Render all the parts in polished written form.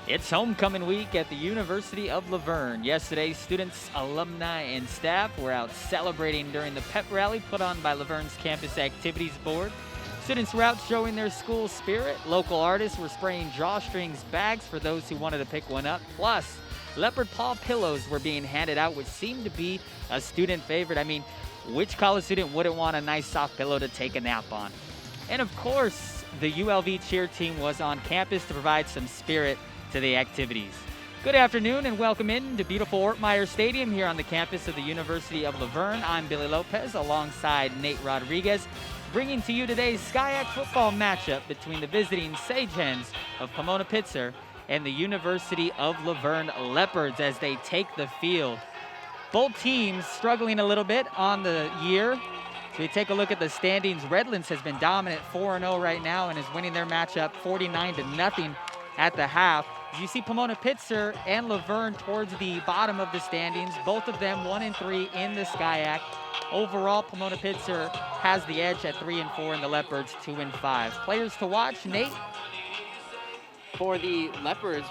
It's homecoming week at the University of La Verne. Yesterday, students, alumni, and staff were out celebrating during the pep rally put on by La Verne's Campus Activities Board. Students were out showing their school spirit. Local artists were spraying drawstrings bags for those who wanted to pick one up. Plus, leopard paw pillows were being handed out, which seemed to be a student favorite. I mean, which college student wouldn't want a nice soft pillow to take a nap on? And of course, the ULV cheer team was on campus to provide some spirit to the activities. Good afternoon and welcome in to beautiful Ortmeyer Stadium here on the campus of the University of La Verne. I'm Billy Lopez alongside Nate Rodriguez, bringing to you today's SCIAC football matchup between the visiting Sage Hens of Pomona-Pitzer and the University of La Verne Leopards as they take the field. Both teams struggling a little bit on the year. So we take a look at the standings. Redlands has been dominant 4-0 right now and is winning their matchup 49-0 at the half. As you see Pomona-Pitzer and La Verne towards the bottom of the standings, both of them 1-3 in the SCIAC. Overall, Pomona-Pitzer has the edge at 3-4 and the Leopards 2-5. Players to watch, Nate? For the Leopards,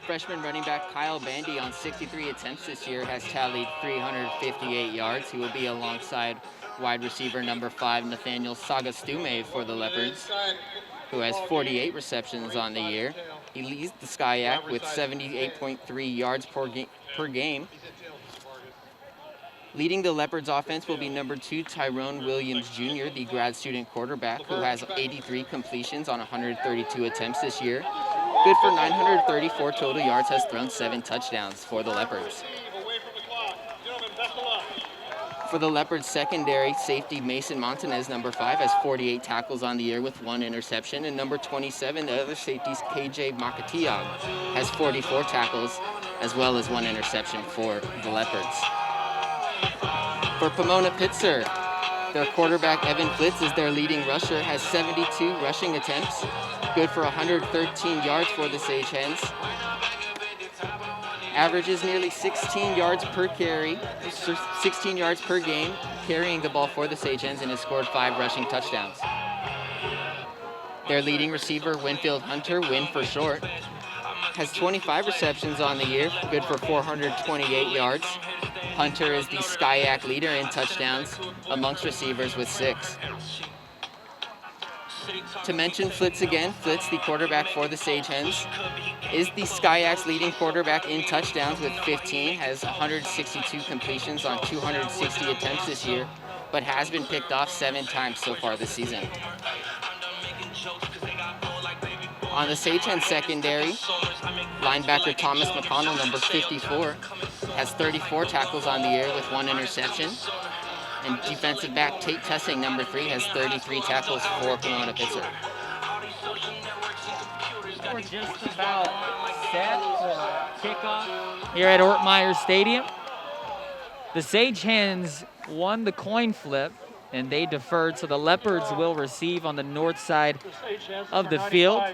freshman running back Kyle Bandy on 63 attempts this year has tallied 358 yards. He will be alongside wide receiver number 5, Nathaniel Sagastume for the Leopards, who has 48 receptions on the year. He leads the SCIAC with 78.3 yards per game. Leading the Leopards offense will be number 2, Tyrone Williams Jr., the grad student quarterback, who has 83 completions on 132 attempts this year. Good for 934 total yards, has thrown 7 touchdowns for the Leopards. For the Leopards secondary, safety Mason Montanez, number 5, has 48 tackles on the year with 1 interception. And number 27, the other safeties, KJ Makatiag, has 44 tackles as well as 1 interception for the Leopards. For Pomona-Pitzer, their quarterback Evan Flitz is their leading rusher, has 72 rushing attempts, good for 113 yards for the Sage Hens. Averages nearly 16 yards per carry, 16 yards per game, carrying the ball for the Sage Hens, and has scored 5 rushing touchdowns. Their leading receiver, Winfield Hunter, Win for short, has 25 receptions on the year, good for 428 yards. Hunter is the SCIAC leader in touchdowns amongst receivers with 6. To mention Flitz again, Flitz, the quarterback for the Sage Hens, is the SCIAC's leading quarterback in touchdowns with 15, has 162 completions on 260 attempts this year, but has been picked off 7 times so far this season. On the Sage Hens secondary, linebacker Thomas McConnell, number 54, has 34 tackles on the year with 1 interception. And defensive back Tate Tessing, number 3, has 33 tackles for Pomona-Pitzer. We're just about set for kickoff here at Ortmeyer Stadium. The Sage Hens won the coin flip and they deferred, so the Leopards will receive on the north side of the field.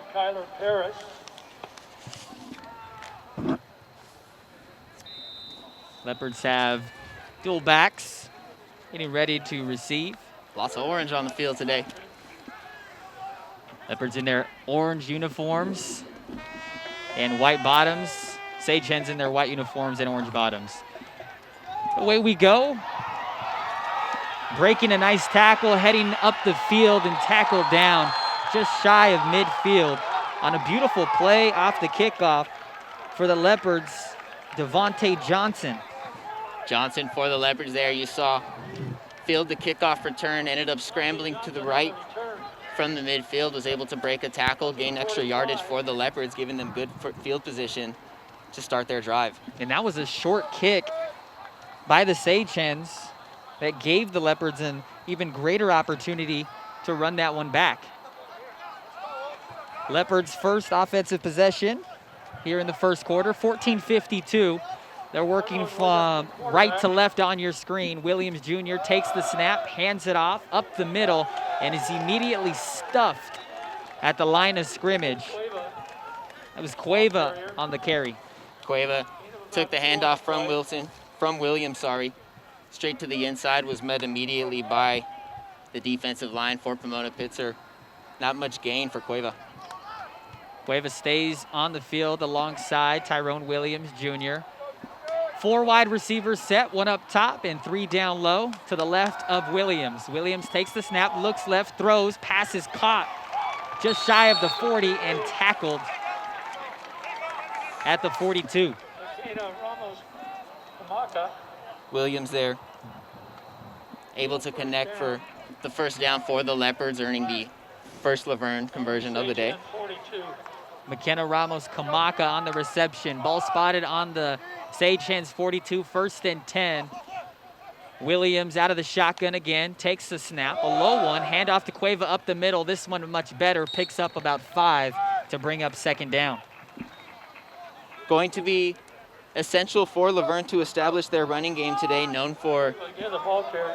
Leopards have dual backs getting ready to receive. Lots of orange on the field today. Leopards in their orange uniforms and white bottoms. Sage Hens in their white uniforms and orange bottoms. Away we go. Breaking a nice tackle, heading up the field and tackled down just shy of midfield on a beautiful play off the kickoff for the Leopards, Devontae Johnson. Johnson for the Leopards there, you saw field the kickoff return, ended up scrambling to the right from the midfield, was able to break a tackle, gain extra yardage for the Leopards, giving them good field position to start their drive. And that was a short kick by the Sage Hens that gave the Leopards an even greater opportunity to run that one back. Leopards' first offensive possession here in the first quarter, 14:52. They're working from right to left on your screen. Williams Jr. takes the snap, hands it off up the middle, and is immediately stuffed at the line of scrimmage. That was Cueva on the carry. Cueva took the handoff from Williams, straight to the inside, was met immediately by the defensive line for Pomona-Pitzer. Not much gain for Cueva. Cueva stays on the field alongside Tyrone Williams Jr. 4 wide receivers set, 1 up top and 3 down low to the left of Williams. Williams takes the snap, looks left, throws, pass is caught just shy of the 40 and tackled at the 42. Williams there, able to connect for the first down for the Leopards, earning the first Laverne conversion of the day. McKenna Ramos Kamaka on the reception. Ball spotted on the Sagehens 42, 1st and 10. Williams out of the shotgun again, takes the snap, a low one, handoff to Cueva up the middle. This one much better, picks up about 5 to bring up 2nd down. Going to be essential for Laverne to establish their running game today, known for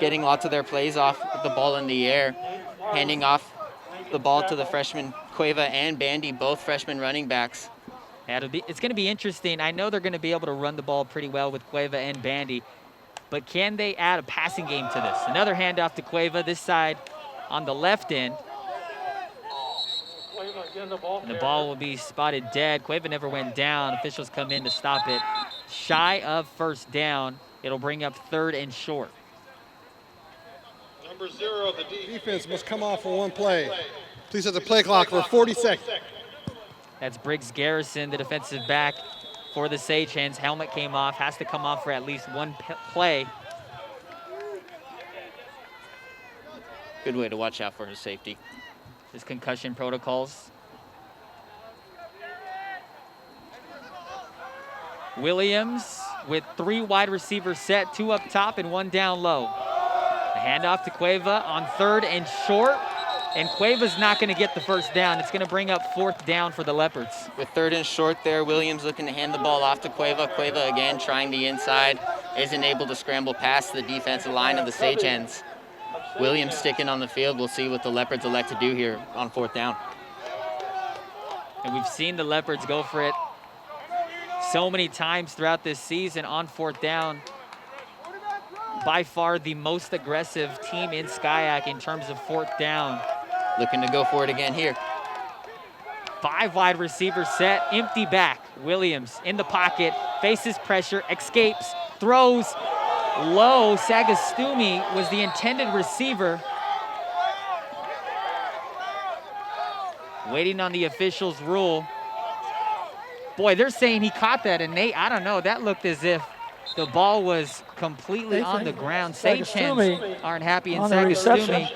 getting lots of their plays off with the ball in the air, handing off the ball to the freshmen Cueva and Bandy, both freshman running backs. It's going to be interesting. I know they're going to be able to run the ball pretty well with Cueva and Bandy, but can they add a passing game to this? Another handoff to Cueva, this side on the left end. And the ball will be spotted dead. Cueva never went down. Officials come in to stop it. Shy of 1st down. It'll bring up 3rd and short. Number 0, the defense must come off for 1 play. Please set the play clock for 40 seconds. That's Briggs Garrison, the defensive back for the Sagehens. Helmet came off, has to come off for at least 1 play. Good way to watch out for his safety. His concussion protocols. Williams with 3 wide receivers set, 2 up top and 1 down low. The handoff to Cueva on 3rd and short, and Cueva's not going to get the first down. It's going to bring up 4th down for the Leopards. With 3rd and short there, Williams looking to hand the ball off to Cueva. Cueva again trying the inside, isn't able to scramble past the defensive line of the Sagehens. Williams sticking on the field. We'll see what the Leopards elect to do here on 4th down. And we've seen the Leopards go for it so many times throughout this season on 4th down. By far the most aggressive team in Skyac in terms of 4th down. Looking to go for it again here. 5 wide receivers set, empty back. Williams in the pocket, faces pressure, escapes, throws low. Sagastumi was the intended receiver. Waiting on the officials' rule. Boy, they're saying he caught that, and Nate, I don't know, that looked as if the ball was completely on the ground. Sagehens aren't happy, and Sagastumi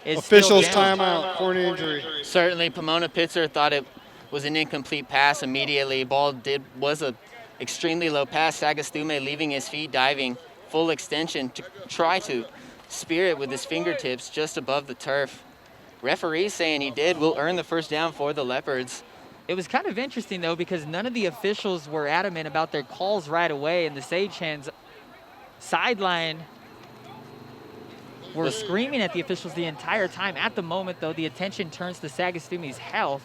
is officials still down. timeout for an injury. Certainly, Pomona-Pitzer thought it was an incomplete pass immediately. Ball was a extremely low pass. Sagastume leaving his feet, diving, full extension to try to spear it with his fingertips just above the turf. Referee saying he will earn the first down for the Leopards. It was kind of interesting, though, because none of the officials were adamant about their calls right away, and the Sagehens sideline were screaming at the officials the entire time. At the moment, though, the attention turns to Sagastumi's health,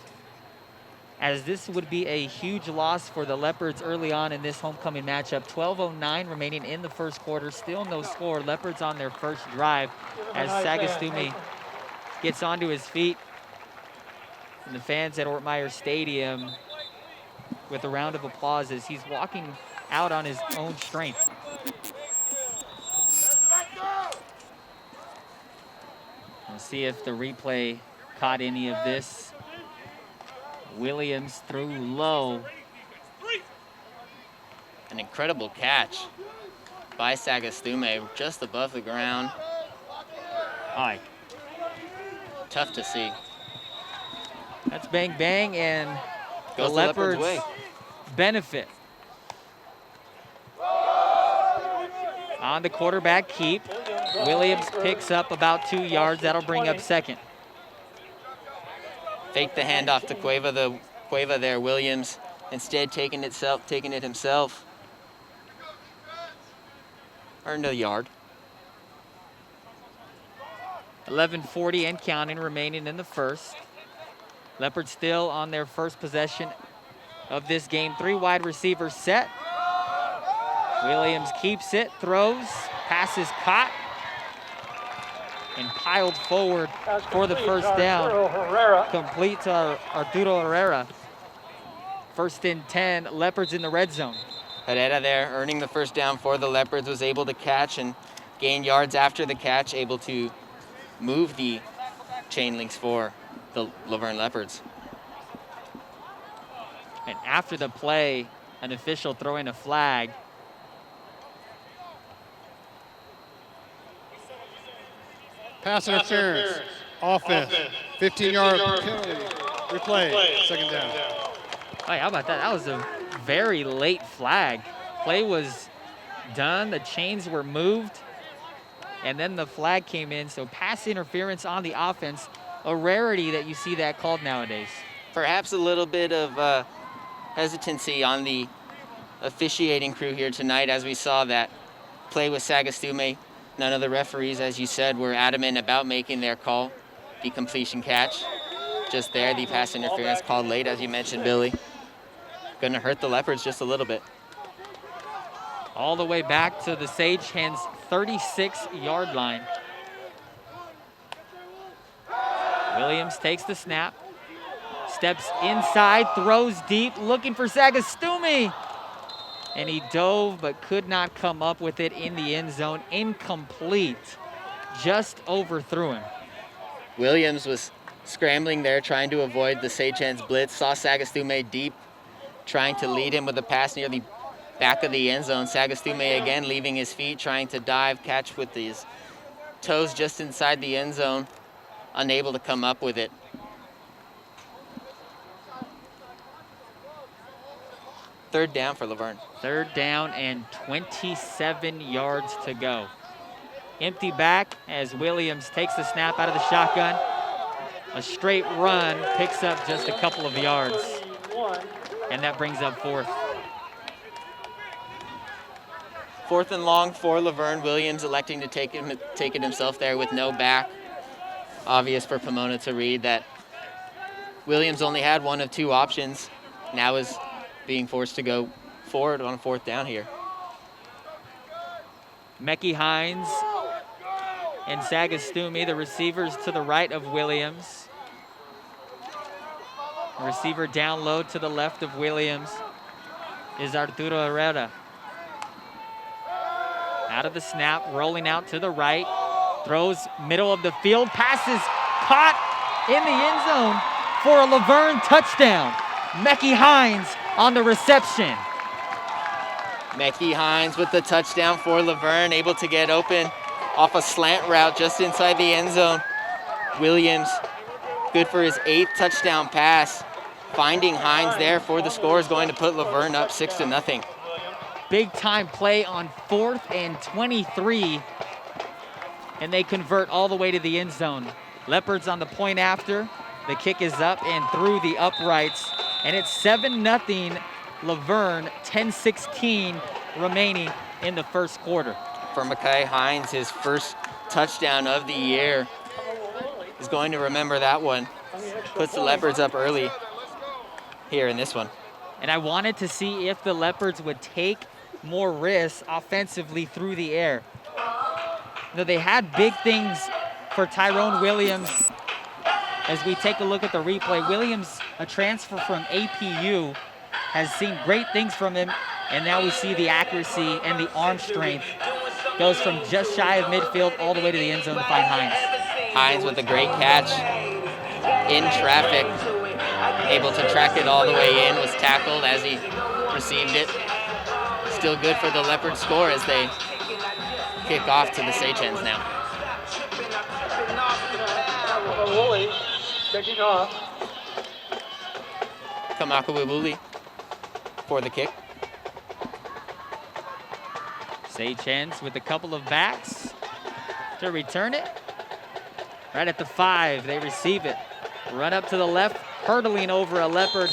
as this would be a huge loss for the Leopards early on in this homecoming matchup. 12:09 remaining in the first quarter, still no score. Leopards on their first drive as Sagastumi gets onto his feet. And the fans at Ortmeyer Stadium with a round of applause as he's walking out on his own strength. We'll see if the replay caught any of this. Williams threw low. An incredible catch by Sagastume, just above the ground. High. Tough to see. That's bang bang, and the Goes the Leopards way. benefit. On the quarterback keep, Williams picks up about 2 yards. That'll bring up 2nd. Fake the handoff to Cueva there. Williams instead taking it himself. Earned a yard. 11:40 and counting remaining in the first. Leopards still on their first possession of this game. 3 wide receivers set. Williams keeps it, throws, passes caught, and piled forward for the first down. Complete to Arturo Herrera. First and 10, Leopards in the red zone. Herrera there earning the first down for the Leopards, was able to catch and gain yards after the catch, able to move the chain links for the Laverne Leopards. And after the play, an official throwing a flag. Pass interference. Offense. 15-yard penalty. Replay. Second down. Hey, how about that? That was a very late flag. Play was done, the chains were moved, and then the flag came in. So pass interference on the offense, a rarity that you see that called nowadays. Perhaps a little bit of hesitancy on the officiating crew here tonight as we saw that play with Sagastume. None of the referees, as you said, were adamant about making their call, the completion catch. Just there, the pass interference called late, as you mentioned, Billy. Going to hurt the Leopards just a little bit. All the way back to the Sagehens 36-yard line. Williams takes the snap, steps inside, throws deep, looking for Sagastume. And he dove but could not come up with it in the end zone. Incomplete. Just overthrew him. Williams was scrambling there, trying to avoid the Sagehens blitz. Saw Sagastume deep, trying to lead him with a pass near the back of the end zone. Sagastume again leaving his feet, trying to dive, catch with his toes just inside the end zone, unable to come up with it. Third down for Laverne. Third down and 27 yards to go. Empty back as Williams takes the snap out of the shotgun. A straight run, picks up just a couple of yards. And that brings up fourth. Fourth and long for Laverne. Williams electing to take it himself there with no back. Obvious for Pomona to read that Williams only had one of two options. Now is being forced to go forward on fourth down here. Mecky Hines and Sagastume, the receivers to the right of Williams. Receiver down low to the left of Williams is Arturo Herrera. Out of the snap, rolling out to the right, throws middle of the field, passes caught in the end zone for a Laverne touchdown. Mecky Hines on the reception. Mecky Hines with the touchdown for Laverne, able to get open off a slant route just inside the end zone. Williams, good for his 8th touchdown pass. Finding Hines there for the score is going to put Laverne up 6-0. Big time play on 4th and 23. And they convert all the way to the end zone. Leopards on the point after. The kick is up and through the uprights. And it's 7-0 Laverne, 10:16 remaining in the first quarter. For Mecky Hines, his first touchdown of the year. Is going to remember that one. Puts the Leopards up early here in this one. And I wanted to see if the Leopards would take more risks offensively through the air. Now, they had big things for Tyrone Williams. As we take a look at the replay, Williams, a transfer from APU, has seen great things from him, and now we see the accuracy and the arm strength. Goes from just shy of midfield all the way to the end zone to find Hines. Hines with a great catch in traffic, able to track it all the way in, was tackled as he received it. Still good for the Leopard score as they kick off to the Sagehens now. Woolley kicking off. Kamakawibuli for the kick. Sagehens with a couple of backs to return it. Right at the 5, they receive it. Run up to the left, hurdling over a Leopard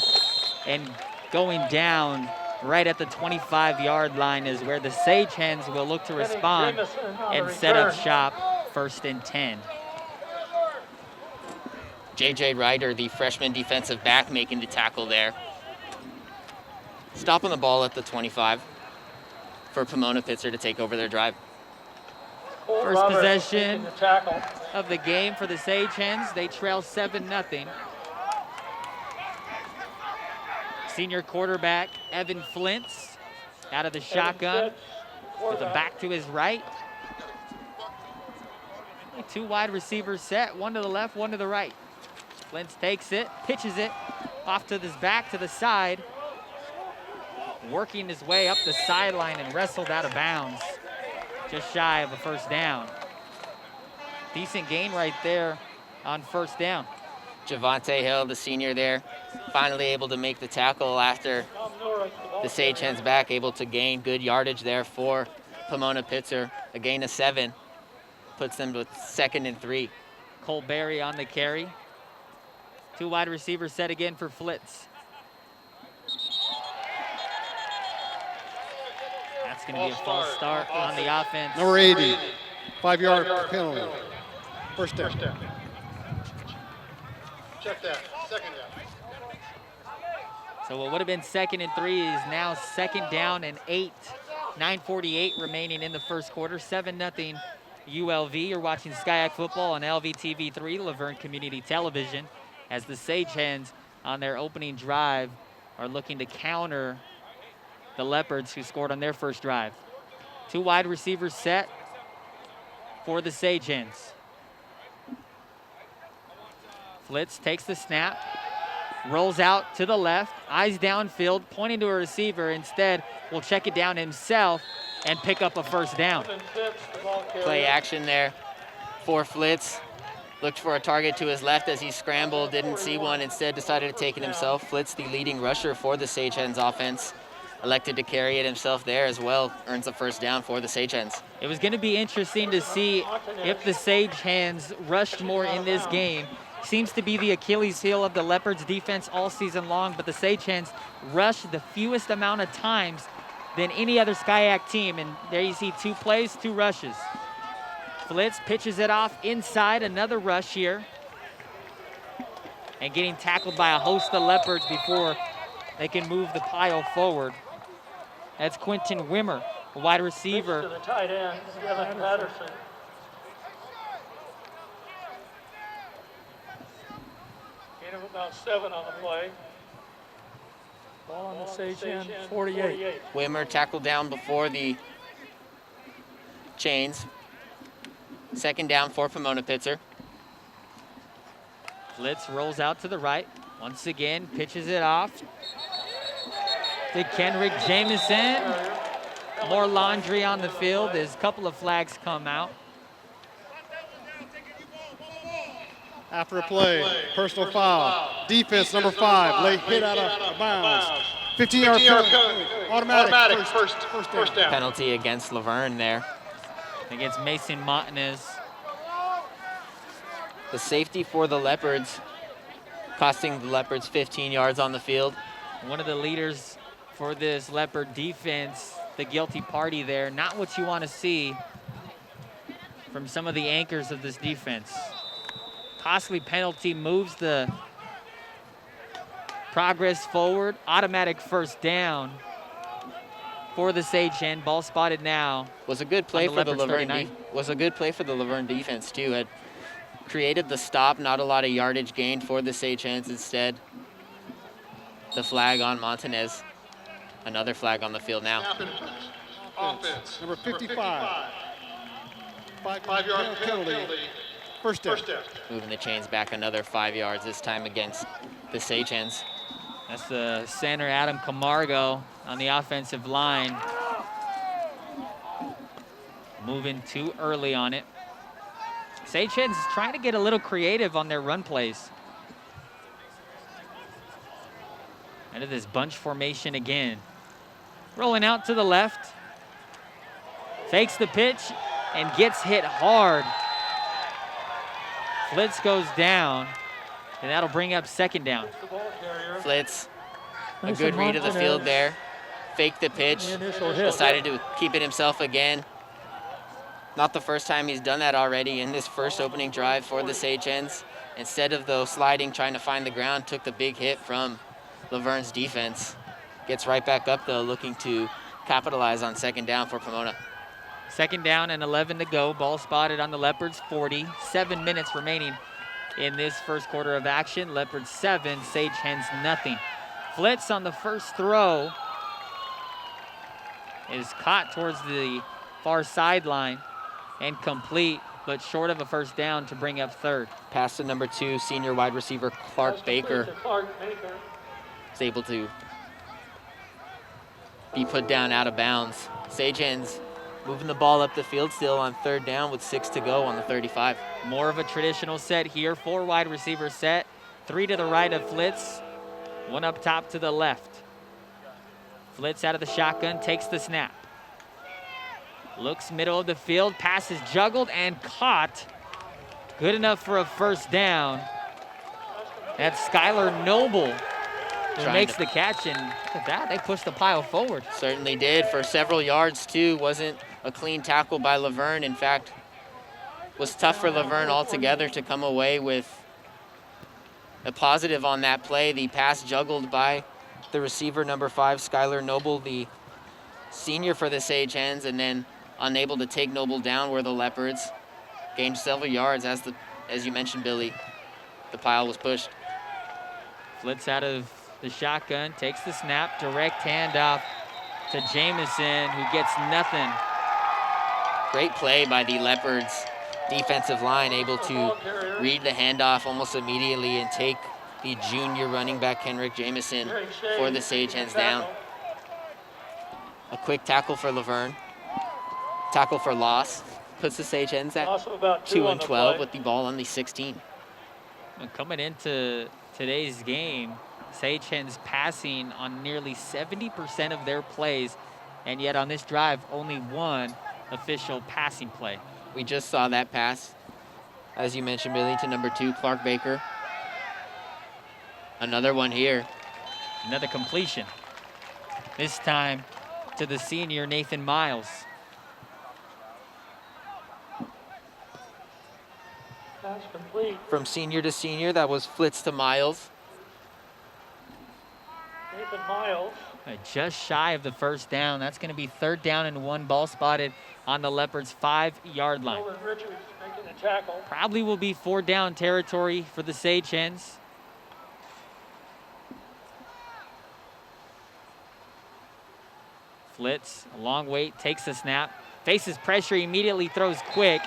and going down right at the 25-yard line is where the Sagehens will look to respond and set up shop. 1st and 10. J.J. Ryder, the freshman defensive back, making the tackle there. Stopping the ball at the 25 for Pomona-Pitzer to take over their drive. First possession of the game for the Sagehens. They trail 7-0. Senior quarterback Evan Flintz out of the shotgun with a back to his right. Two wide receivers set, one to the left, one to the right. Flintz takes it, pitches it off to his back to the side, working his way up the sideline and wrestled out of bounds, just shy of a first down. Decent gain right there on first down. Javante Hill, the senior there, finally able to make the tackle after the Sage Hens back, able to gain good yardage there for Pomona-Pitzer. A gain of 7 puts them with 2nd and 3. Cole Berry on the carry. Two wide receivers set again for Flitz. That's going to be a false start on the offense. Number 80, 5-yard penalty. First down. Check that. Second down. So what would have been 2nd and 3 is now 2nd down and 8. 9:48 remaining in the first quarter. 7-0 ULV. You're watching SCIAC football on LVTV 3, Laverne Community Television, as the Sage Hens on their opening drive are looking to counter the Leopards, who scored on their first drive. Two wide receivers set for the Sage Hens. Flitz takes the snap, rolls out to the left, eyes downfield, pointing to a receiver. Instead, will check it down himself and pick up a first down. Play action there for Flitz. Looked for a target to his left as he scrambled, didn't see one, instead decided to take it himself. Flitz, the leading rusher for the Sage Hens offense, elected to carry it himself there as well, earns the first down for the Sage Hens. It was going to be interesting to see if the Sage Hens rushed more in this game. Seems to be the Achilles heel of the Leopards defense all season long, but the Sage Hens rushed the fewest amount of times than any other SCIAC team. And there you see 2 plays, 2 rushes. Flitz pitches it off inside, another rush here. And getting tackled by a host of Leopards before they can move the pile forward. That's Quentin Wimmer, a wide receiver. To the tight end, Kevin Patterson. Gain of about 7 on the play. Ball on the Sage Hen, 48. Wimmer tackled down before the chains. 2nd down for Pomona-Pitzer. Flitz rolls out to the right. Once again, pitches it off to Kenrick Jamison. More laundry on the field as a couple of flags come out. After a play, personal foul. Defense, number 5, late hit out of bounds. 15-yard penalty. Automatic. First down. Penalty against Laverne there. Against Mason Montanez. The safety for the Leopards, costing the Leopards 15 yards on the field. One of the leaders for this Leopard defense, the guilty party there. Not what you want to see from some of the anchors of this defense. Costly penalty moves the progress forward. Automatic first down for the Sage Hen. Ball spotted now. Was a good play for the Laverne. 39. Was a good play for the Laverne defense too. Had created the stop, not a lot of yardage gained for the Sage Hens. Instead, the flag on Montanez. Another flag on the field now. Offense. Number 55. 5-yard penalty. First down. Moving the chains back another 5 yards, this time against the Sage Hens. That's the center, Adam Camargo, on the offensive line. Moving too early on it. Sage Hens is trying to get a little creative on their run plays. Out of this bunch formation again. Rolling out to the left. Fakes the pitch and gets hit hard. Flitz goes down, and that'll bring up 2nd down. Flitz, a good read of the field there. Faked the pitch, decided to keep it himself again. Not the first time he's done that already in this first opening drive for the Sage Hens. Instead of though sliding, trying to find the ground, took the big hit from Laverne's defense. Gets right back up though, looking to capitalize on 2nd down for Pomona. 2nd down and 11 to go. Ball spotted on the Leopards 40. 7 minutes remaining in this first quarter of action. Leopards 7, Sage Hens nothing. Flitz on the first throw is caught towards the far sideline and complete, but short of a first down to bring up third. Pass to number 2, senior wide receiver Clark Baker is able to be put down out of bounds. Sagehens moving the ball up the field still on third down with 6 to go on the 35. More of a traditional set here, 4 wide receiver set, 3 to the right of Flitz, 1 up top to the left. Flitz out of the shotgun, takes the snap. Looks middle of the field, pass is juggled and caught. Good enough for a first down. That's Skylar Noble who makes the catch, and look at that, they pushed the pile forward. Certainly did for several yards too. Wasn't a clean tackle by Laverne. In fact, was tough for Laverne altogether to come away with a positive on that play. The pass juggled by the receiver, number 5, Skylar Noble, the senior for the Sagehens, and then unable to take Noble down where the Leopards gained several yards as you mentioned, Billy, the pile was pushed. Flitz out of the shotgun, takes the snap, direct handoff to Jamison, who gets nothing. Great play by the Leopards defensive line, able to read the handoff almost immediately and take the junior running back Henrik Jamison for the Sagehens down. A quick tackle for Laverne. Tackle for loss. Puts the Sagehens at 2 and 12 with the ball on the 16. And coming into today's game, Sagehens passing on nearly 70% of their plays, and yet on this drive, only 1 official passing play. We just saw that pass, as you mentioned, Billy, to number 2, Clark Baker. Another one here. Another completion. This time to the senior, Nathan Miles. Pass complete. From senior to senior, that was Flitz to Miles. Nathan Miles. Just shy of the first down. That's going to be 3rd down and 1, ball spotted on the Leopards' 5-yard line. Nolan Richards making the tackle. Probably will be 4 down territory for the Sagehens. Flitz, a long wait, takes the snap, faces pressure, immediately throws quick.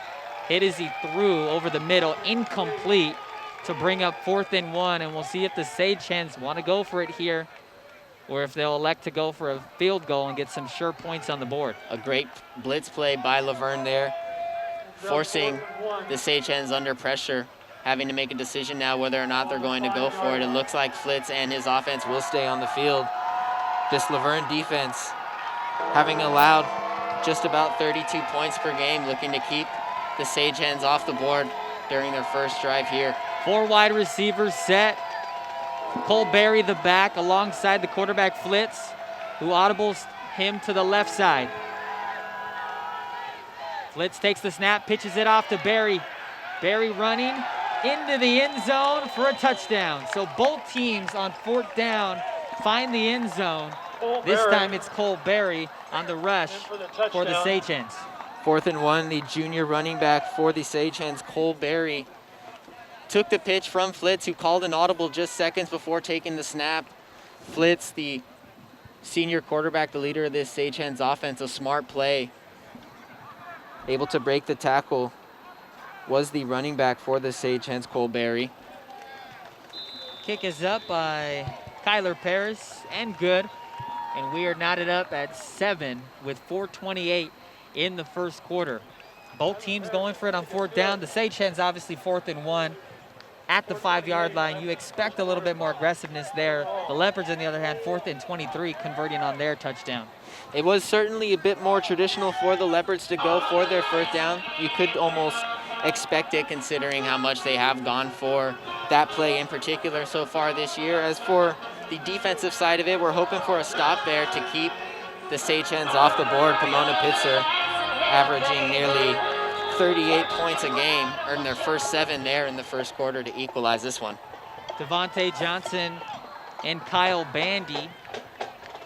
Hit as he threw over the middle, incomplete to bring up 4th and 1, and we'll see if the Sagehens want to go for it here or if they'll elect to go for a field goal and get some sure points on the board. A great blitz play by Laverne there, forcing the Sagehens under pressure, having to make a decision now whether or not they're going to go for it. It looks like Flitz and his offense will stay on the field. This Laverne defense, having allowed just about 32 points per game, looking to keep the Sagehens off the board during their first drive here. 4 wide receivers set. Cole Berry, the back, alongside the quarterback Flitz, who audibles him to the left side. Flitz takes the snap, pitches it off to Berry. Berry running into the end zone for a touchdown. So both teams on 4th down find the end zone. This time it's Cole Berry on the rush for the Sagehens. 4th and 1, the junior running back for the Sagehens, Cole Berry, took the pitch from Flitz, who called an audible just seconds before taking the snap. Flitz, the senior quarterback, the leader of this Sagehens offense, a smart play, able to break the tackle, was the running back for the Sagehens, Cole Berry. Kick is up by Kyler Paris, and good. And we are knotted up at 7 with 4:28 in the first quarter. Both teams going for it on 4th down. The Sagehens obviously 4th and 1 at the 5-yard line. You expect a little bit more aggressiveness there. The Leopards, on the other hand, 4th and 23, converting on their touchdown. It was certainly a bit more traditional for the Leopards to go for their 1st down. You could almost expect it, considering how much they have gone for that play in particular so far this year. As for the defensive side of it, we're hoping for a stop there to keep the Sagehens off the board. Pomona-Pitzer averaging nearly 38 points a game, earned their first 7 there in the first quarter to equalize this one. Devontae Johnson and Kyle Bandy,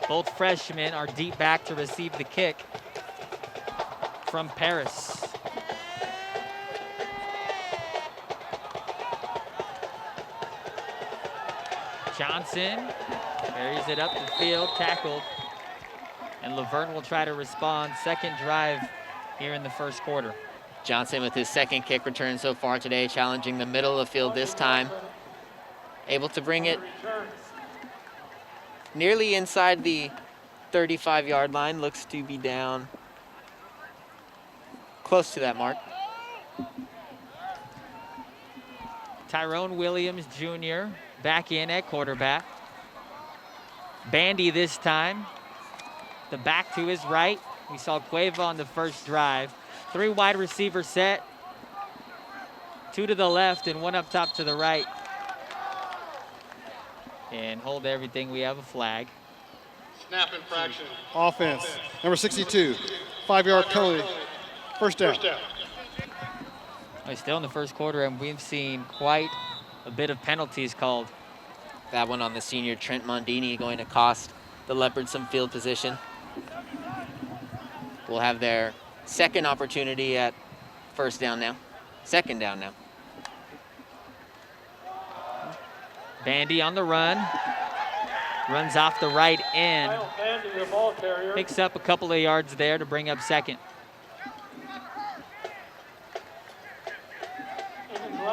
both freshmen, are deep back to receive the kick from Paris. Johnson Carries it up the field, tackled. And Laverne will try to respond. Second drive here in the first quarter. Johnson with his second kick return so far today, challenging the middle of the field this time. Able to bring it nearly inside the 35-yard line. Looks to be down close to that mark. Tyrone Williams Jr. back in at quarterback. Bandy this time. The back to his right. We saw Cueva on the first drive. 3 wide receiver set. 2 to the left and 1 up top to the right. And hold everything, we have a flag. Snap infraction. Offense, number 62, 5-yard penalty. First down. We're still in the first quarter, and we've seen quite a bit of penalties called. That one on the senior Trent Mondini going to cost the Leopards some field position. Will have their second opportunity at first down now. Second down now. Bandy on the run. Runs off the right end. Bandy, the ball carrier. Picks up a couple of yards there to bring up second.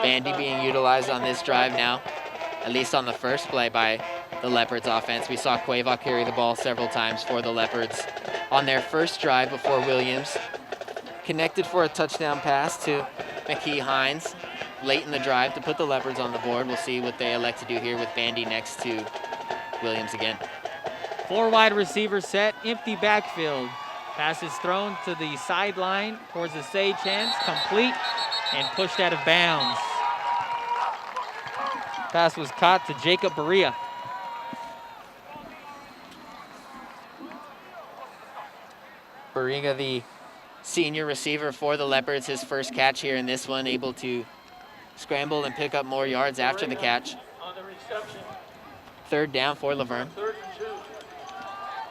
Bandy being utilized on this drive now, at least on the first play by the Leopards offense. We saw Cueva carry the ball several times for the Leopards on their first drive before Williams connected for a touchdown pass to McKee Hines late in the drive to put the Leopards on the board. We'll see what they elect to do here with Bandy next to Williams again. 4 wide receiver set, empty backfield. Pass is thrown to the sideline towards the Sage hands, complete and pushed out of bounds. Pass was caught to Jacob Berea. Berea, the senior receiver for the Leopards, his first catch here in this one, able to scramble and pick up more yards after the catch. On the reception. Third down for Laverne. 3rd and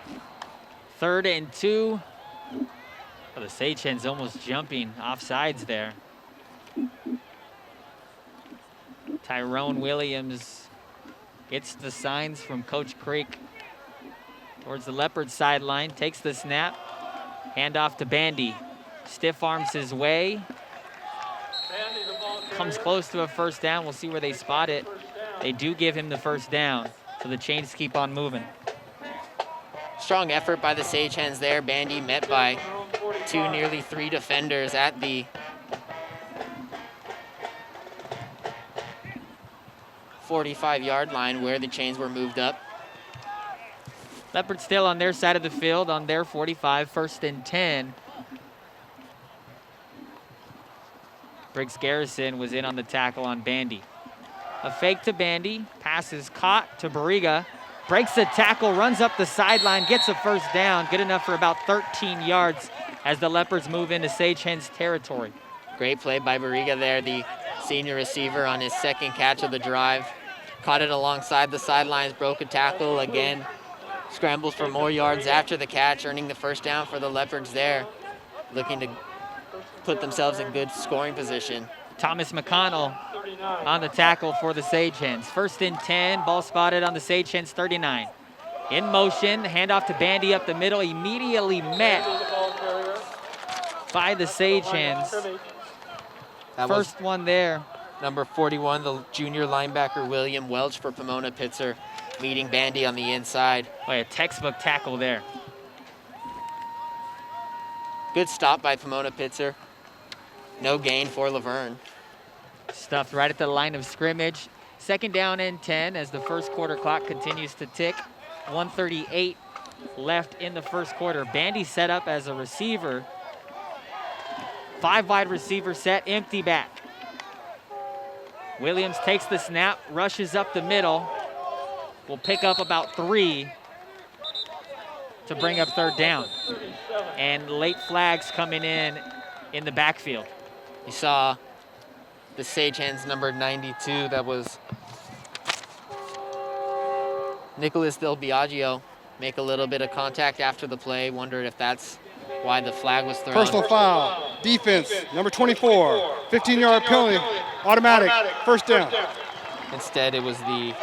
2. 3rd and 2. Oh, the Sage hens almost jumping offsides there. Tyrone Williams gets the signs from Coach Creek towards the Leopard sideline, takes the snap, hand off to Bandy. Stiff arms his way. Bandy, the ball carrier. Comes close to a first down. We'll see where they spot it. They do give him the first down, so the chains keep on moving. Strong effort by the Sage hens there. Bandy met by 2, nearly 3 defenders at the 45-yard line where the chains were moved up. Leopards still on their side of the field on their 45, 1st and 10. Briggs Garrison was in on the tackle on Bandy. A fake to Bandy, pass is caught to Berea, breaks the tackle, runs up the sideline, gets a first down, good enough for about 13 yards as the Leopards move into Sage Hens territory. Great play by Berea there, the senior receiver on his second catch of the drive. Caught it alongside the sidelines, broke a tackle again. Scrambles for more yards after the catch, earning the first down for the Leopards there. Looking to put themselves in good scoring position. Thomas McConnell on the tackle for the Sage Hens. 1st and 10, ball spotted on the Sage Hens 39. In motion, handoff to Bandy up the middle, immediately met by the Sage Hens. First one there. Number 41, the junior linebacker William Welch for Pomona-Pitzer, meeting Bandy on the inside. Boy, a textbook tackle there. Good stop by Pomona-Pitzer. No gain for Laverne. Stuffed right at the line of scrimmage. 2nd down and 10 as the first quarter clock continues to tick. 1:38 left in the first quarter. Bandy set up as a receiver. 5 wide receiver set, empty back. Williams takes the snap, rushes up the middle. Will pick up about 3 to bring up 3rd down. And late flags coming in the backfield. You saw the Sage Hens number 92, that was Nicholas Del Biagio, make a little bit of contact after the play. Wondered if that's why the flag was thrown. Personal foul, defense, number 24, 15-yard penalty, automatic, first down. Instead, it was the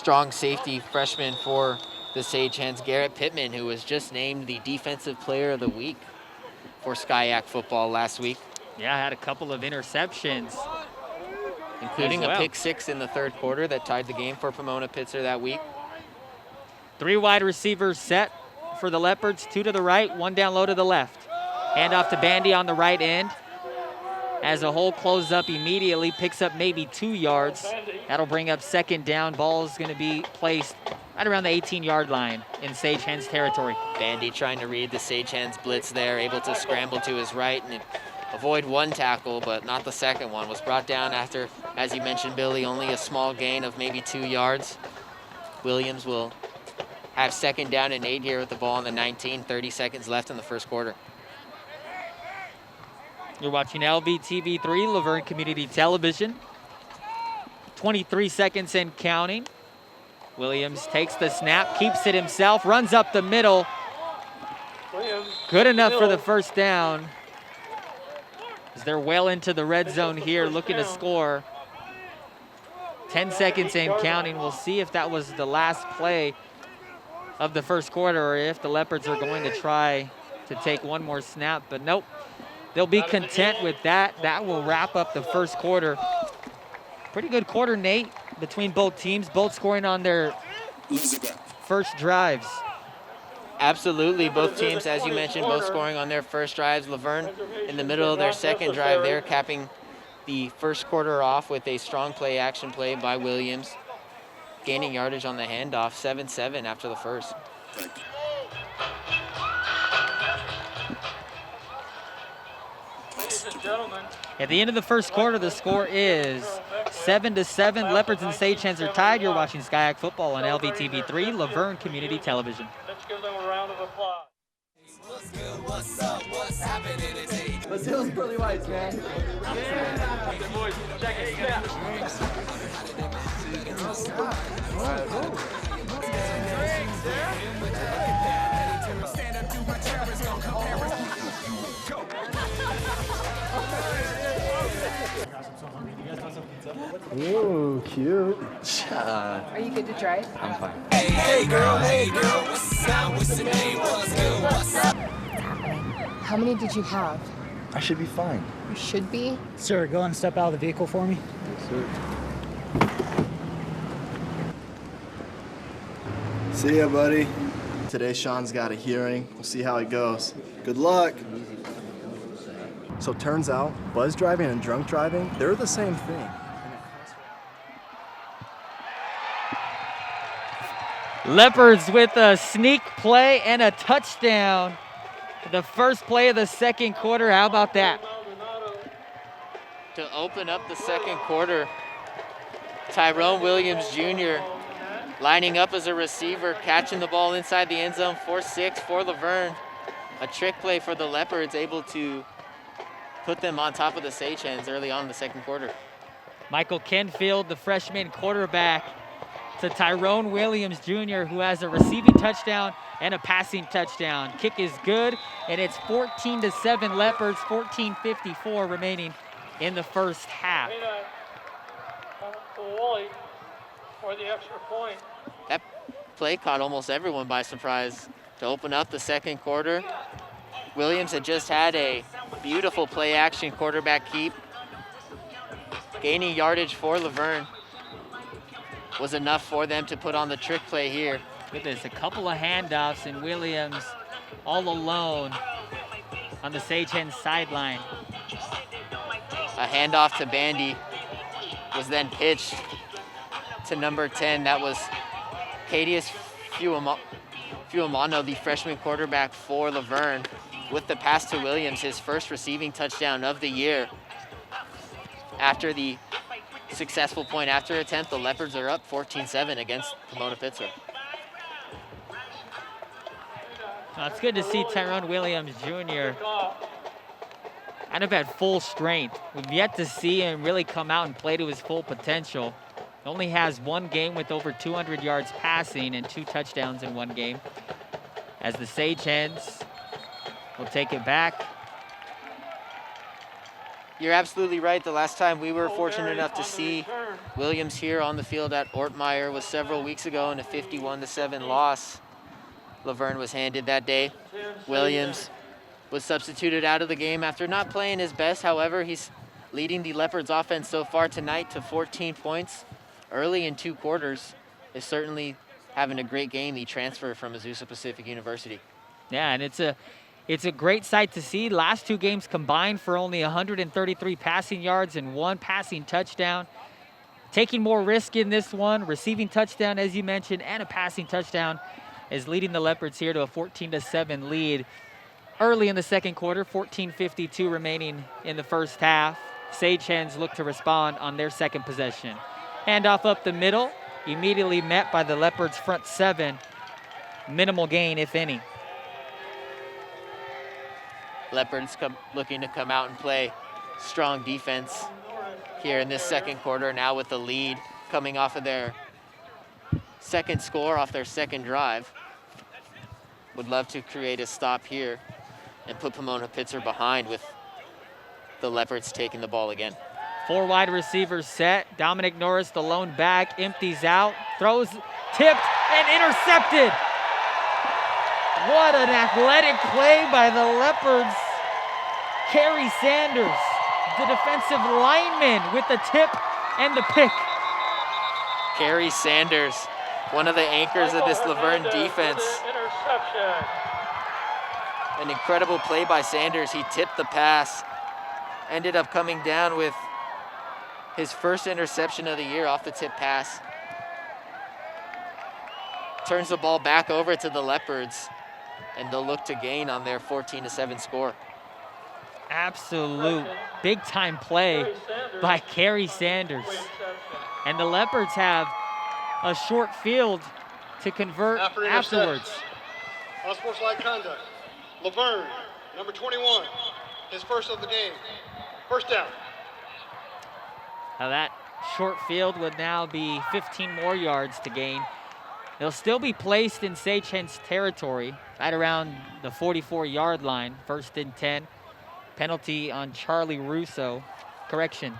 strong safety freshman for the Sagehens, Garrett Pittman, who was just named the Defensive Player of the Week for Skyac football last week. Yeah, had a couple of interceptions. Including well. a pick 6 in the third quarter that tied the game for Pomona-Pitzer that week. 3 wide receivers set for the Leopards, 2 to the right, 1 down low to the left. Hand off to Bandy on the right end. As a hole closed up immediately, picks up maybe 2 yards. That'll bring up second down. Ball is going to be placed right around the 18-yard line in Sagehens territory. Bandy trying to read the Sagehens blitz there, able to scramble to his right and avoid 1 tackle, but not the second one. Was brought down after, as you mentioned, Billy, only a small gain of maybe 2 yards. Williams will have second down and 8 here with the ball on the 19, 30 seconds left in the first quarter. You're watching LVTV3, Laverne Community Television. 23 seconds and counting. Williams takes the snap, keeps it himself, runs up the middle. Good enough for the first down. As they're well into the red zone here, looking to score. 10 seconds and counting. We'll see if that was the last play of the first quarter or if the Leopards are going to try to take one more snap, but nope. They'll be content with that. That will wrap up the first quarter. Pretty good quarter, Nate, between both teams, both scoring on their first drives. Absolutely, both teams, as you mentioned, both scoring on their first drives. Laverne in the middle of their second drive there, capping the first quarter off with a strong play action play by Williams, gaining yardage on the handoff, 7-7 after the first. At the end of the first quarter, the score is 7-7. Leopards and Sagehens are tied. You're watching Skyac football on LVTV3, Laverne Community Television. Let's give them a round of applause. What's good? What's up? What's happening today? Let's hit those pearly whites, man. Yeah. Boys, check it. Yeah. Stand up, do my cherish, don't compare us. Ooh, cute. Are you good to drive? I'm fine. Hey girl, what's up? What's the name? What's good? What's up? How many did you have? I should be fine. You should be. Sir, go and step out of the vehicle for me. Yes, sir. See ya, buddy. Today, Sean's got a hearing. We'll see how it goes. Good luck. So turns out, buzz driving and drunk driving, they're the same thing. Leopards with a sneak play and a touchdown. The first play of the second quarter. How about that? To open up the second quarter, Tyrone Williams Jr. lining up as a receiver, catching the ball inside the end zone, 4-6 for Laverne. A trick play for the Leopards, able to put them on top of the Sagehens early on in the second quarter. Michael Kenfield, the freshman quarterback, to Tyrone Williams Jr., who has a receiving touchdown and a passing touchdown. Kick is good, and it's 14-7 Leopards, 14:54 remaining in the first half. Wally for the extra point. That play caught almost everyone by surprise to open up the second quarter. Williams had just had a beautiful play action quarterback keep. Gaining yardage for Laverne was enough for them to put on the trick play here. Look at this, a couple of handoffs, and Williams all alone on the Sagehens sideline. A handoff to Bandy was then pitched to number 10. That was Cadius Fuamano, the freshman quarterback for Laverne, with the pass to Williams, his first receiving touchdown of the year. After the successful point after attempt, the Leopards are up 14-7 against Pomona-Pitzer. It's good to see Tyrone Williams Jr. kind of at full strength. We've yet to see him really come out and play to his full potential. He only has one game with over 200 yards passing and 2 touchdowns in one game. As the Sagehens will take it back. You're absolutely right. The last time we were fortunate enough to see Williams here on the field at Ortmeyer was several weeks ago in a 51-7 loss. Laverne was handed that day. Williams was substituted out of the game after not playing his best. However, he's leading the Leopards offense so far tonight to 14 points early in 2 quarters. Is certainly having a great game. He transferred from Azusa Pacific University. Yeah, and it's a great sight to see. Last 2 games combined for only 133 passing yards and 1 passing touchdown. Taking more risk in this one, receiving touchdown, as you mentioned, and a passing touchdown is leading the Leopards here to a 14-7 lead. Early in the second quarter, 14:52 remaining in the first half. Sage Hens look to respond on their second possession. Handoff up the middle, immediately met by the Leopards' front 7. Minimal gain, if any. Leopards looking to come out and play strong defense here in this second quarter, now with the lead coming off of their second score, off their second drive. Would love to create a stop here and put Pomona-Pitzer behind with the Leopards taking the ball again. 4 wide receivers set. Dominic Norris, the lone back, empties out, throws, tipped, and intercepted. What an athletic play by the Leopards. Kerry Sanders, the defensive lineman, with the tip and the pick. Kerry Sanders, one of the anchors of this Laverne defense. Interception. An incredible play by Sanders. He tipped the pass, ended up coming down with his first interception of the year off the tip pass. Turns the ball back over to the Leopards, and they'll look to gain on their 14-7 score. Absolute big-time play by Kerry Sanders. And the Leopards have a short field to convert afterwards. Unsportsmanlike conduct. Laverne, number 21, his first of the game. First down. Now that short field would now be 15 more yards to gain. They'll still be placed in Sage Hens territory, right around the 44-yard line, 1st and 10. Penalty on Charlie Russo. Correction.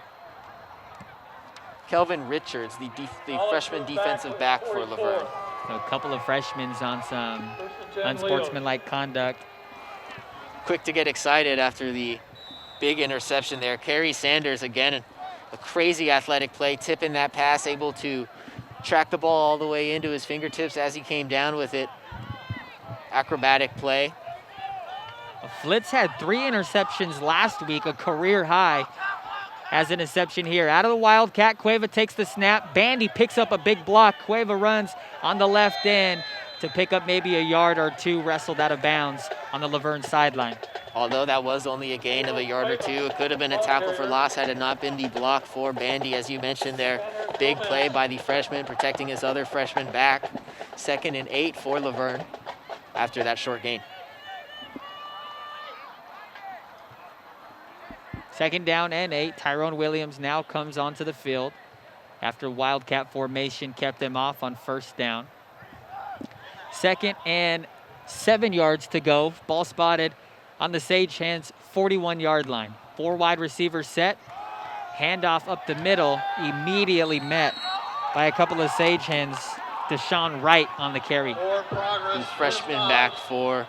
Kelvin Richards, the freshman defensive back for Laverne. So a couple of freshmen on some unsportsmanlike conduct. Quick to get excited after the big interception there. Kerry Sanders, again, a crazy athletic play, tipping that pass, able to track the ball all the way into his fingertips as he came down with it. Acrobatic play. Flitz had 3 interceptions last week, a career high. Has an interception here. Out of the Wildcat, Cueva takes the snap. Bandy picks up a big block. Cueva runs on the left end to pick up maybe a yard or 2, wrestled out of bounds on the Laverne sideline. Although that was only a gain of a yard or 2, it could have been a tackle for loss had it not been the block for Bandy, as you mentioned there. Big play by the freshman, protecting his other freshman back. 2nd and 8 for Laverne after that short gain. 2nd down and 8. Tyrone Williams now comes onto the field after Wildcat formation kept them off on 1st down. 2nd and 7 yards to go. Ball spotted on the Sage Hens 41-yard line. 4 wide receivers set. Handoff up the middle, immediately met by a couple of Sage Hens. Deshaun Wright on the carry. The freshman back for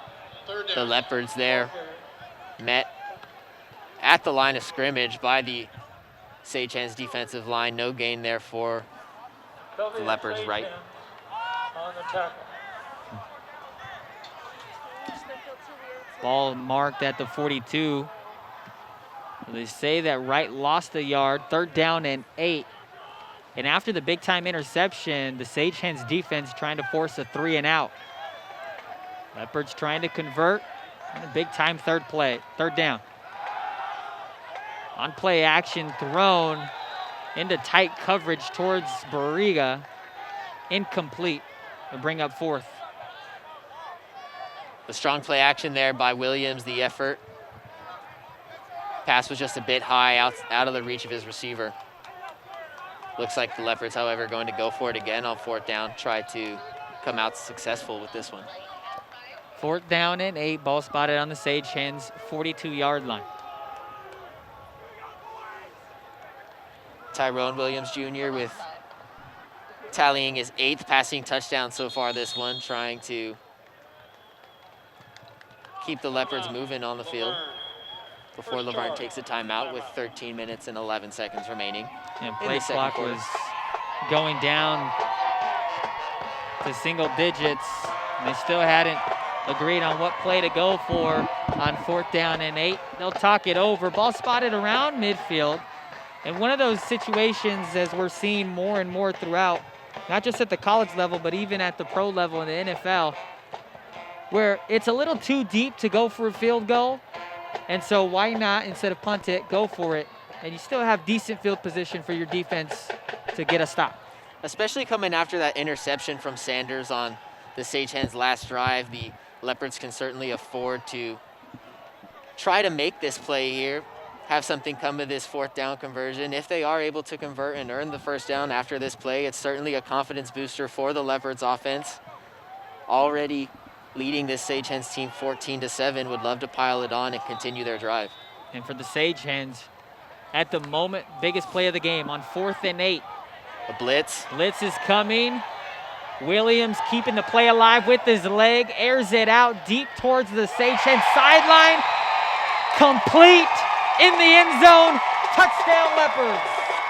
the Leopards there. Met at the line of scrimmage by the Sage Hens defensive line. No gain there for the Leopards, Wright. On the tackle. Ball marked at the 42. They say that Wright lost a yard. 3rd down and 8. And after the big-time interception, the Sage Hens defense trying to force a 3 and out. Leopards trying to convert on a big-time 3rd down. On play action, thrown into tight coverage towards Barriga. Incomplete. To bring up 4th. The strong play action there by Williams, the effort. Pass was just a bit high, out of the reach of his receiver. Looks like the Leopards, however, going to go for it again on 4th down, try to come out successful with this one. 4th down and 8, ball spotted on the Sage Hens 42-yard line. Tyrone Williams Jr. with tallying his 8th passing touchdown so far this one, trying to keep the Leopards moving on the field before Laverne takes a timeout with 13 minutes and 11 seconds remaining. And play clock was going down to single digits. And they still hadn't agreed on what play to go for on 4th down and 8. They'll talk it over. Ball spotted around midfield. And one of those situations, as we're seeing more and more throughout, not just at the college level, but even at the pro level in the NFL, where it's a little too deep to go for a field goal. And so why not, instead of punt it, go for it. And you still have decent field position for your defense to get a stop. Especially coming after that interception from Sanders on the Sagehens' last drive, the Leopards can certainly afford to try to make this play here, have something come of this 4th down conversion. If they are able to convert and earn the 1st down after this play, it's certainly a confidence booster for the Leopards offense. Already leading this Sagehens team 14-7, would love to pile it on and continue their drive. And for the Sagehens, at the moment, biggest play of the game on 4th and 8. A blitz. Blitz is coming. Williams keeping the play alive with his leg, airs it out deep towards the Sagehens sideline. Complete in the end zone. Touchdown Leopards.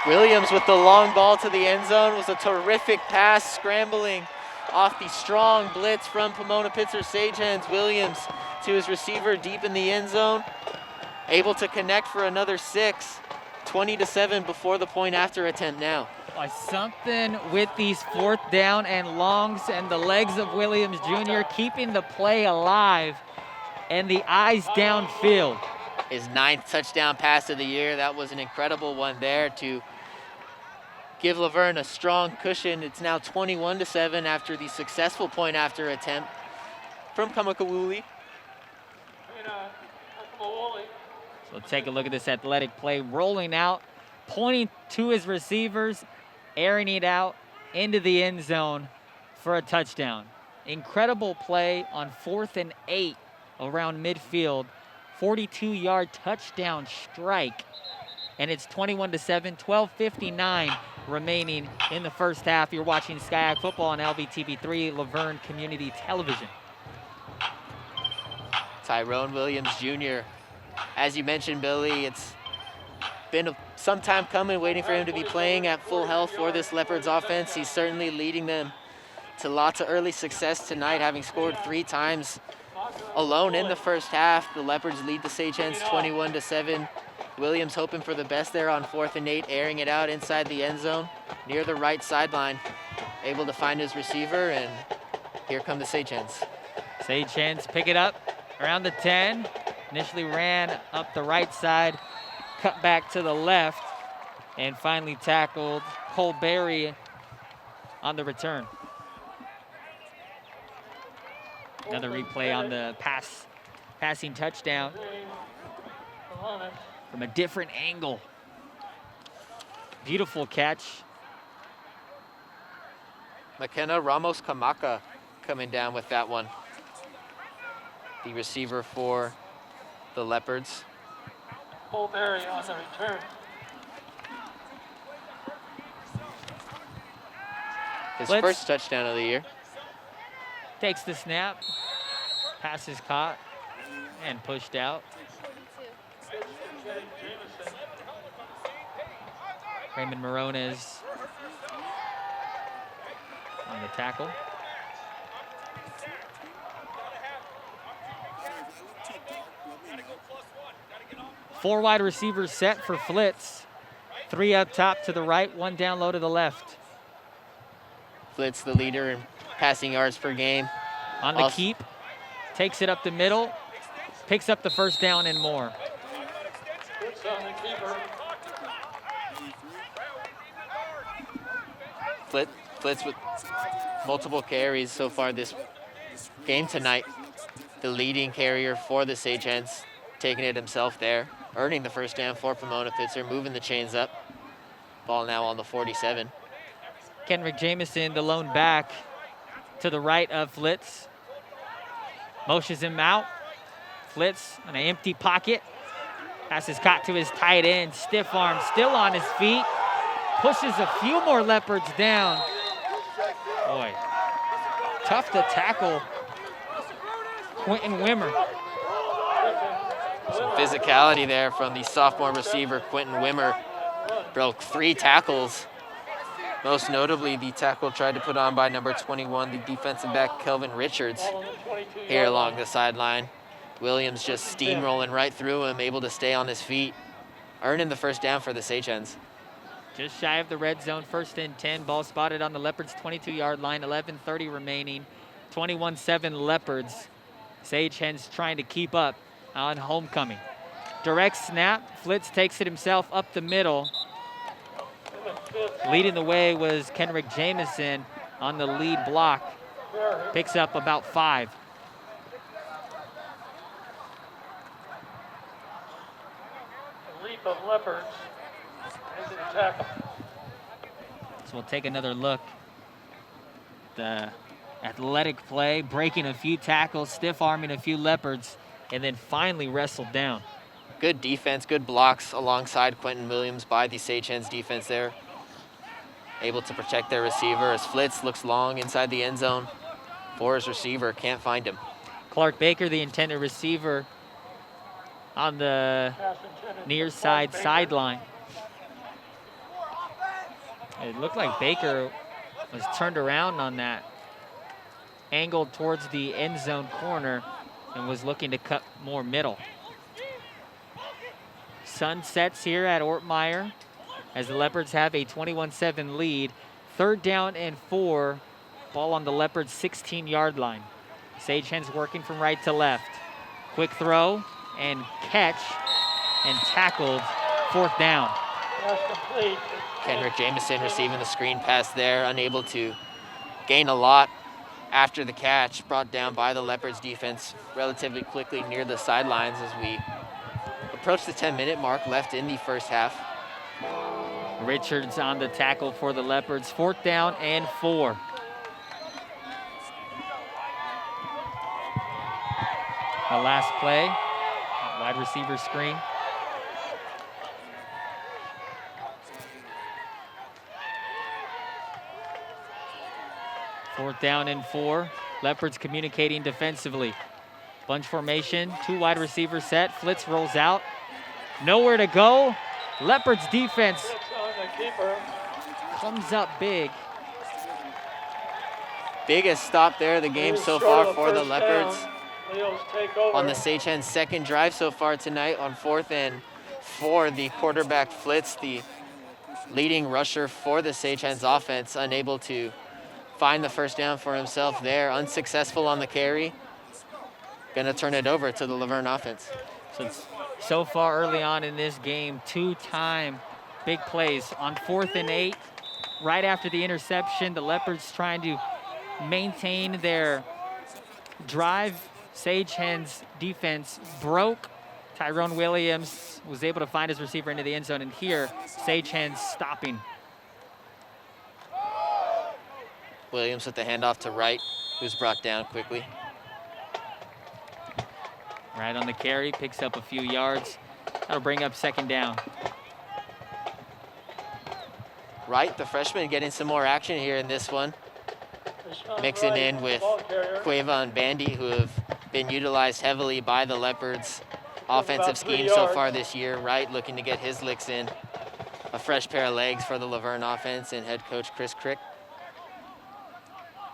Williams with the long ball to the end zone was a terrific pass, scrambling off the strong blitz from Pomona-Pitzer Sagehens. Williams to his receiver deep in the end zone, able to connect for another 6. 20-7 before the point after attempt now. Something with these 4th down and longs and the legs of Williams Jr. keeping the play alive and the eyes downfield. His 9th touchdown pass of the year. That was an incredible one there to give Laverne a strong cushion. It's now 21-7 after the successful point after attempt from Kamakawuli. So take a look at this athletic play, rolling out, pointing to his receivers, airing it out into the end zone for a touchdown. Incredible play on 4th and 8 around midfield. 42-yard touchdown strike. And it's 21-7, 12:59 remaining in the first half. You're watching Sky Football on LVTV3, Laverne Community Television. Tyrone Williams Jr. As you mentioned, Billy, it's been some time coming, waiting for him to be playing at full health for this Leopards offense. He's certainly leading them to lots of early success tonight, having scored 3 times alone in the first half. The Leopards lead the Sagehens 21-7. Williams hoping for the best there on 4th and 8, airing it out inside the end zone near the right sideline. Able to find his receiver, and here come the Sagehens. Sagehens pick it up around the 10. Initially ran up the right side, cut back to the left, and finally tackled Cole Berry on the return. Another replay on the passing touchdown from a different angle. Beautiful catch. McKenna Ramos Kamaka coming down with that one. The receiver for the Leopards. Cole Berry on the return. His first touchdown of the year. Takes the snap, pass is caught and pushed out. Raymond Morones on the tackle. Four wide receivers set for Flitz. 3 up top to the right, 1 down low to the left. Flitz, the leader in passing yards per game. On the keep, takes it up the middle, picks up the first down and more. Flitz with multiple carries so far this game tonight. The leading carrier for the Sagehens, taking it himself there, earning the first down for Pomona-Pitzer, moving the chains up. Ball now on the 47. Kenrick Jamison, the lone back, to the right of Flitz. Motions him out. Flitz on an empty pocket. Pass is caught to his tight end. Stiff arm, still on his feet. pushes a few more Leopards down. Boy, tough to tackle Quentin Wimmer. Some physicality there from the sophomore receiver, Quentin Wimmer. Broke 3 tackles. Most notably, the tackle tried to put on by number 21, the defensive back, Kelvin Richards, here along the sideline. Williams just steamrolling right through him, able to stay on his feet, earning the first down for the Sage Hens. Just shy of the red zone, 1st and 10. Ball spotted on the Leopards' 22-yard line, 11:30 remaining. 21-7 Leopards. Sage Hens trying to keep up on homecoming. Direct snap, Flitz takes it himself up the middle. Leading the way was Kenrick Jamison on the lead block. Picks up about 5. The leap of Leopards into the tackle. So we'll take another look. The athletic play, breaking a few tackles, stiff-arming a few Leopards, and then finally wrestled down. Good defense, good blocks alongside Quentin Williams by the Sage Hens defense there. Able to protect their receiver as Flitz looks long inside the end zone for his receiver, can't find him. Clark Baker, the intended receiver, on the near side sideline. It looked like Baker was turned around on that, angled towards the end zone corner, and was looking to cut more middle. Sun sets here at Ortmeyer as the Leopards have a 21-7 lead. 3rd down and 4. Ball on the Leopards' 16-yard line. Sage Hens working from right to left. Quick throw and catch and tackled. 4th down. Pass complete. Kenrick Jamison receiving the screen pass there, unable to gain a lot after the catch, brought down by the Leopards defense relatively quickly near the sidelines as we approach the 10-minute mark left in the first half. Richards on the tackle for the Leopards. 4th down and 4. The last play, wide receiver screen. Fourth down and 4. Leopards communicating defensively. Bunch formation, 2 wide receivers set. Flitz rolls out. Nowhere to go. Leopards defense On the keeper. comes up big. Biggest stop there of the game so Short far of for the first Leopards. down. Leos take over. On the Sage Hens' second drive so far tonight on 4th and 4, the quarterback Flitz, the leading rusher for the Sage Hens offense, unable to find the first down for himself there, unsuccessful on the carry. Gonna turn it over to the Laverne offense. So far early on in this game, 2-time big plays on 4th and 8. Right after the interception, the Leopards trying to maintain their drive. Sage Hens defense broke. Tyrone Williams was able to find his receiver into the end zone, and here, Sage Hens stopping. Williams with the handoff to Wright, who's brought down quickly. Right on the carry, picks up a few yards. That'll bring up 2nd down. Wright, the freshman, getting some more action here in this one. Mixing in with Cueva and Bandy, who have been utilized heavily by the Leopards' offensive scheme so far this year. Wright looking to get his licks in. A fresh pair of legs for the Laverne offense and head coach Chris Crick.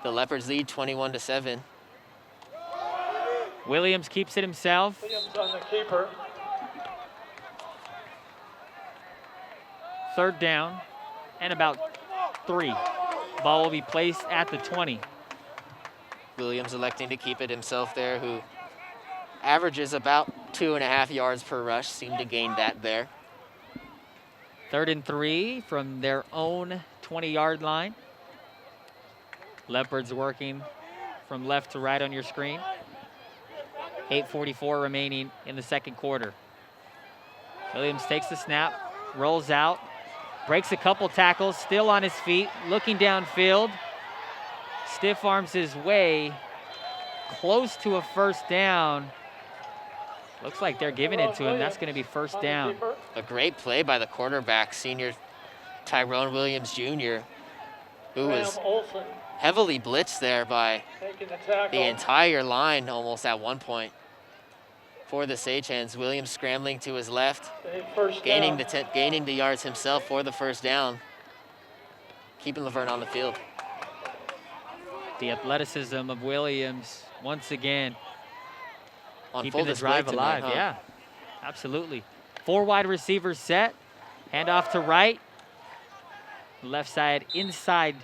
The Leopards lead 21-7. Williams keeps it himself. Williams on the keeper. 3rd down and about 3. Ball will be placed at the 20. Williams electing to keep it himself there, who averages about 2.5 yards per rush. Seemed to gain that there. 3rd and 3 from their own 20-yard line. Leopards working from left to right on your screen. 8:44 remaining in the 2nd quarter. Williams takes the snap, rolls out, breaks a couple tackles, still on his feet, looking downfield. Stiff arms his way close to a 1st down. Looks like they're giving it to him. That's going to be 1st down. A great play by the quarterback, senior Tyrone Williams Jr., who Graham was Olson heavily blitzed there by taking the tackle. the entire line almost at one point for the Sagehens. Williams scrambling to his left, First gaining down. gaining the yards himself for the first down, keeping Laverne on the field. The athleticism of Williams once again On keeping full the display drive tonight, alive. huh? Yeah, absolutely. 4 wide receivers set. Handoff to right. Left side inside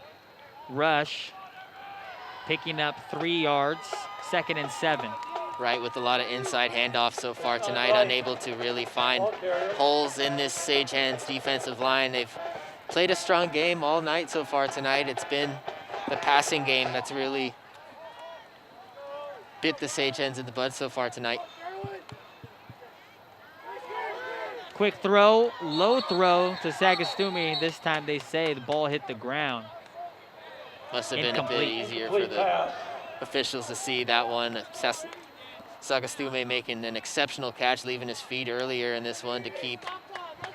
rush. Picking up 3 yards. 2nd and 7. Right, with a lot of inside handoffs so far tonight, unable to really find holes in this Sagehens defensive line. They've played a strong game all night so far tonight. It's been the passing game that's really bit the Sagehens in the bud so far tonight. Quick throw, low throw to Sagastumi. This time they say the ball hit the ground. Must have been a bit Incomplete. easier for the officials to see that one. Sagastume making an exceptional catch, leaving his feet earlier in this one to keep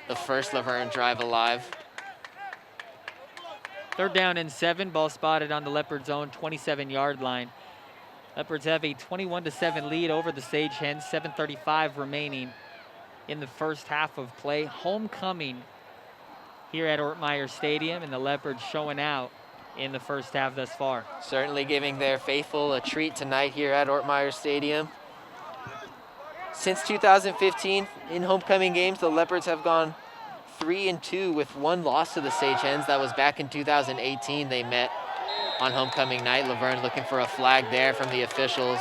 the first Laverne drive alive. 3rd down and 7. Ball spotted on the Leopards' own 27-yard line. Leopards have a 21-7 lead over the Sagehens. 7:35 remaining in the first half of play. Homecoming here at Ortmeyer Stadium, and the Leopards showing out in the first half thus far. Certainly giving their faithful a treat tonight here at Ortmeyer Stadium. Since 2015, in homecoming games, the Leopards have gone 3-2 with 1 loss to the Sagehens. That was back in 2018. They met on homecoming night. Laverne looking for a flag there from the officials.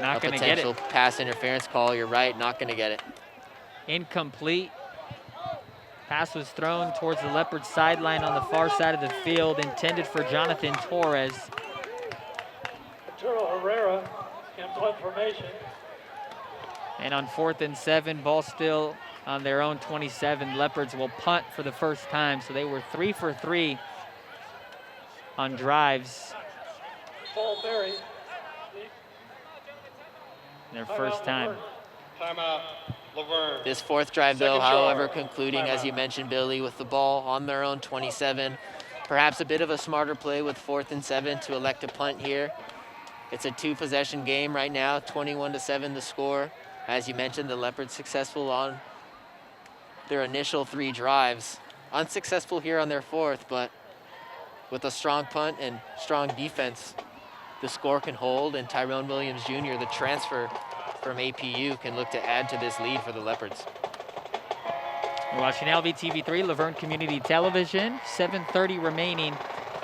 Not going to get it. A potential pass interference call. You're right, not going to get it. Incomplete. Pass was thrown towards the Leopards sideline on the far side of the field, intended for Jonathan Torres. Arturo Herrera in blood formation. And on 4th and 7, ball still on their own 27. Leopards will punt for the first time, so they were 3 for 3 on drives. Paul Berry. Their first time. Timeout, Laverne. This 4th drive, though, Second however, charge. concluding, as you mentioned, Billy, with the ball on their own 27. Perhaps a bit of a smarter play with 4th and 7 to elect a punt here. It's a 2-possession game right now, 21-7 the score. As you mentioned, the Leopards successful on their initial 3 drives. Unsuccessful here on their 4th, but with a strong punt and strong defense, the score can hold, and Tyrone Williams Jr., the transfer from APU, can look to add to this lead for the Leopards. You're watching LVTV3, Laverne Community Television. 7:30 remaining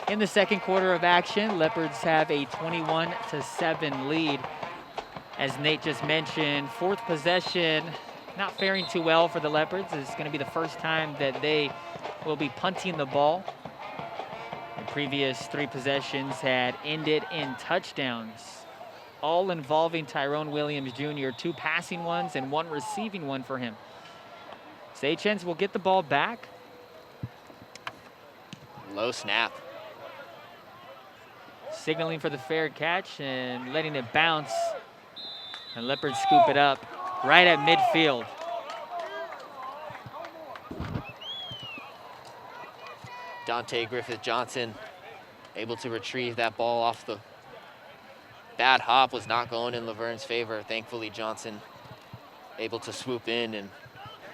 in the second quarter of action. Leopards have a 21-7 lead. As Nate just mentioned, 4th possession not faring too well for the Leopards. It's going to be the first time that they will be punting the ball. The previous 3 possessions had ended in touchdowns, all involving Tyrone Williams Jr., 2 passing ones and 1 receiving one for him. Sagehens will get the ball back. Low snap. Signaling for the fair catch and letting it bounce. And Leopards scoop it up right at midfield. Dante Griffith-Johnson able to retrieve that ball off the bad hop. Was not going in Laverne's favor. Thankfully, Johnson able to swoop in and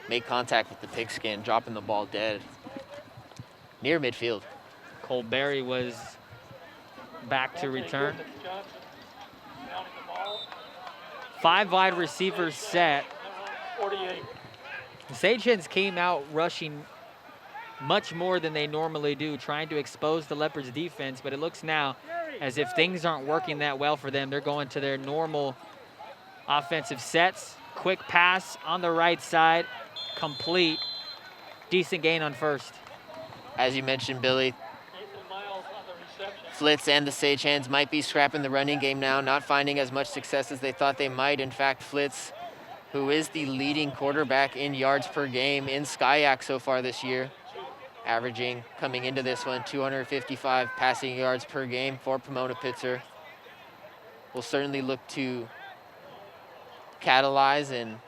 make contact with the pigskin, dropping the ball dead near midfield. Cole Berry was back to return. 5 wide receivers set. 48. The Sagehens came out rushing much more than they normally do, trying to expose the Leopards defense, but it looks now as if things aren't working that well for them. They're going to their normal offensive sets. Quick pass on the right side, complete. Decent gain on 1st. As you mentioned, Billy, Flitz and the Sagehens might be scrapping the running game now, not finding as much success as they thought they might. In fact, Flitz, who is the leading quarterback in yards per game in SCIAC so far this year, averaging, coming into this one, 255 passing yards per game for Pomona-Pitzer. Will certainly look to catalyze and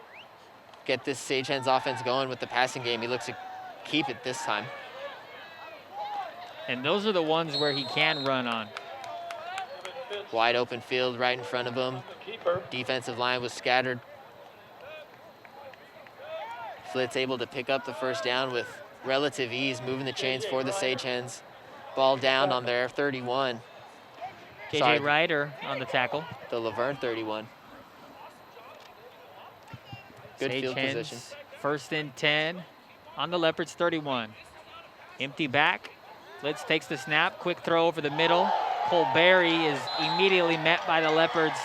get this Sagehens offense going with the passing game. He looks to keep it this time. And those are the ones where he can run on. Wide open field right in front of him. Keeper. Defensive line was scattered. Flitz able to pick up the first down with relative ease, moving the chains for the Sage Hens. Ball down on their 31. KJ Sorry, Ryder on the tackle. the Laverne 31. Good Sage field Hens, position. 1st and 10 on the Leopards 31. Empty back. Flitz takes the snap. Quick throw over the middle. Cole Berry is immediately met by the Leopards.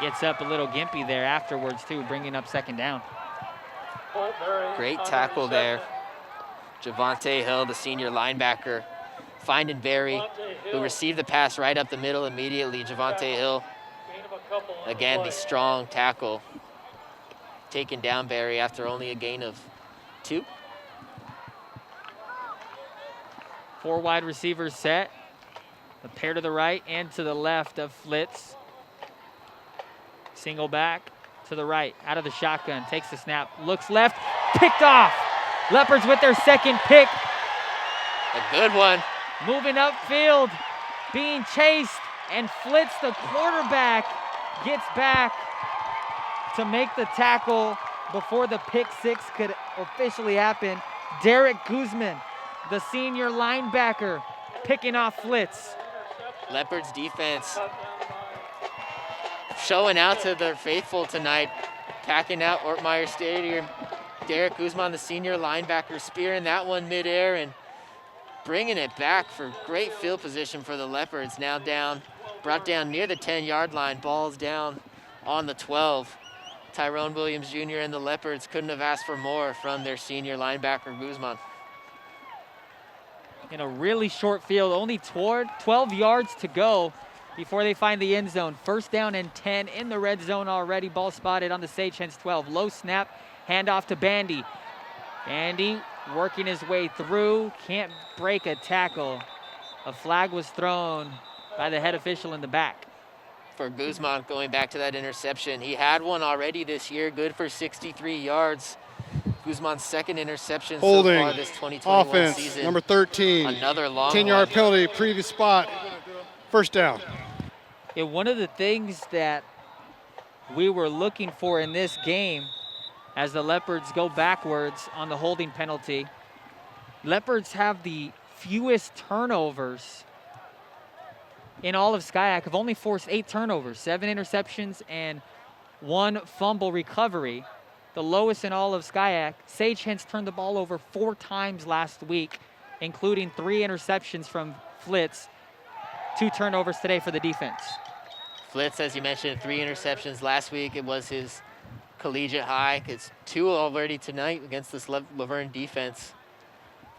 Gets up a little gimpy there afterwards too, bringing up 2nd down. Great tackle there. Javante Hill, the senior linebacker, finding Berry, who received the pass right up the middle immediately. Javante Hill, again, the strong tackle, taking down Berry after only a gain of 2. 4 wide receivers set. A pair to the right and to the left of Flitz. Single back to the right, out of the shotgun, takes the snap, looks left, picked off. Leopards with their 2nd pick. A good one. Moving upfield, being chased, and Flitz, the quarterback, gets back to make the tackle before the pick 6 could officially happen. Derek Guzman, the senior linebacker, picking off Flitz. Leopards defense showing out to their faithful tonight, packing out Ortmeyer Stadium. Derek Guzman, the senior linebacker, spearing that one midair and bringing it back for great field position for the Leopards. Now down, brought down near the 10-yard line, balls down on the 12. Tyrone Williams Jr. and the Leopards couldn't have asked for more from their senior linebacker, Guzman. In a really short field, only 12 yards to go before they find the end zone. 1st down and 10 in the red zone already. Ball spotted on the Sage Hens 12. Low snap, handoff to Bandy. Bandy working his way through, can't break a tackle. A flag was thrown by the head official in the back. For Guzman, going back to that interception, he had one already this year, good for 63 yards. Guzman's 2nd interception Holding. so far this 2021 Offense, season. number 13. Another long 10-yard one. penalty, previous spot. 1st down. Yeah, one of the things that we were looking for in this game as the Leopards go backwards on the holding penalty. Leopards have the fewest turnovers in all of SCIAC, have only forced 8 turnovers, 7 interceptions and 1 fumble recovery, the lowest in all of SCIAC. Sage Hens turned the ball over 4 times last week, including 3 interceptions from Flitz, 2 turnovers today for the defense. Flitz, as you mentioned, 3 interceptions last week. It was his collegiate high. It's 2 already tonight against this Laverne defense.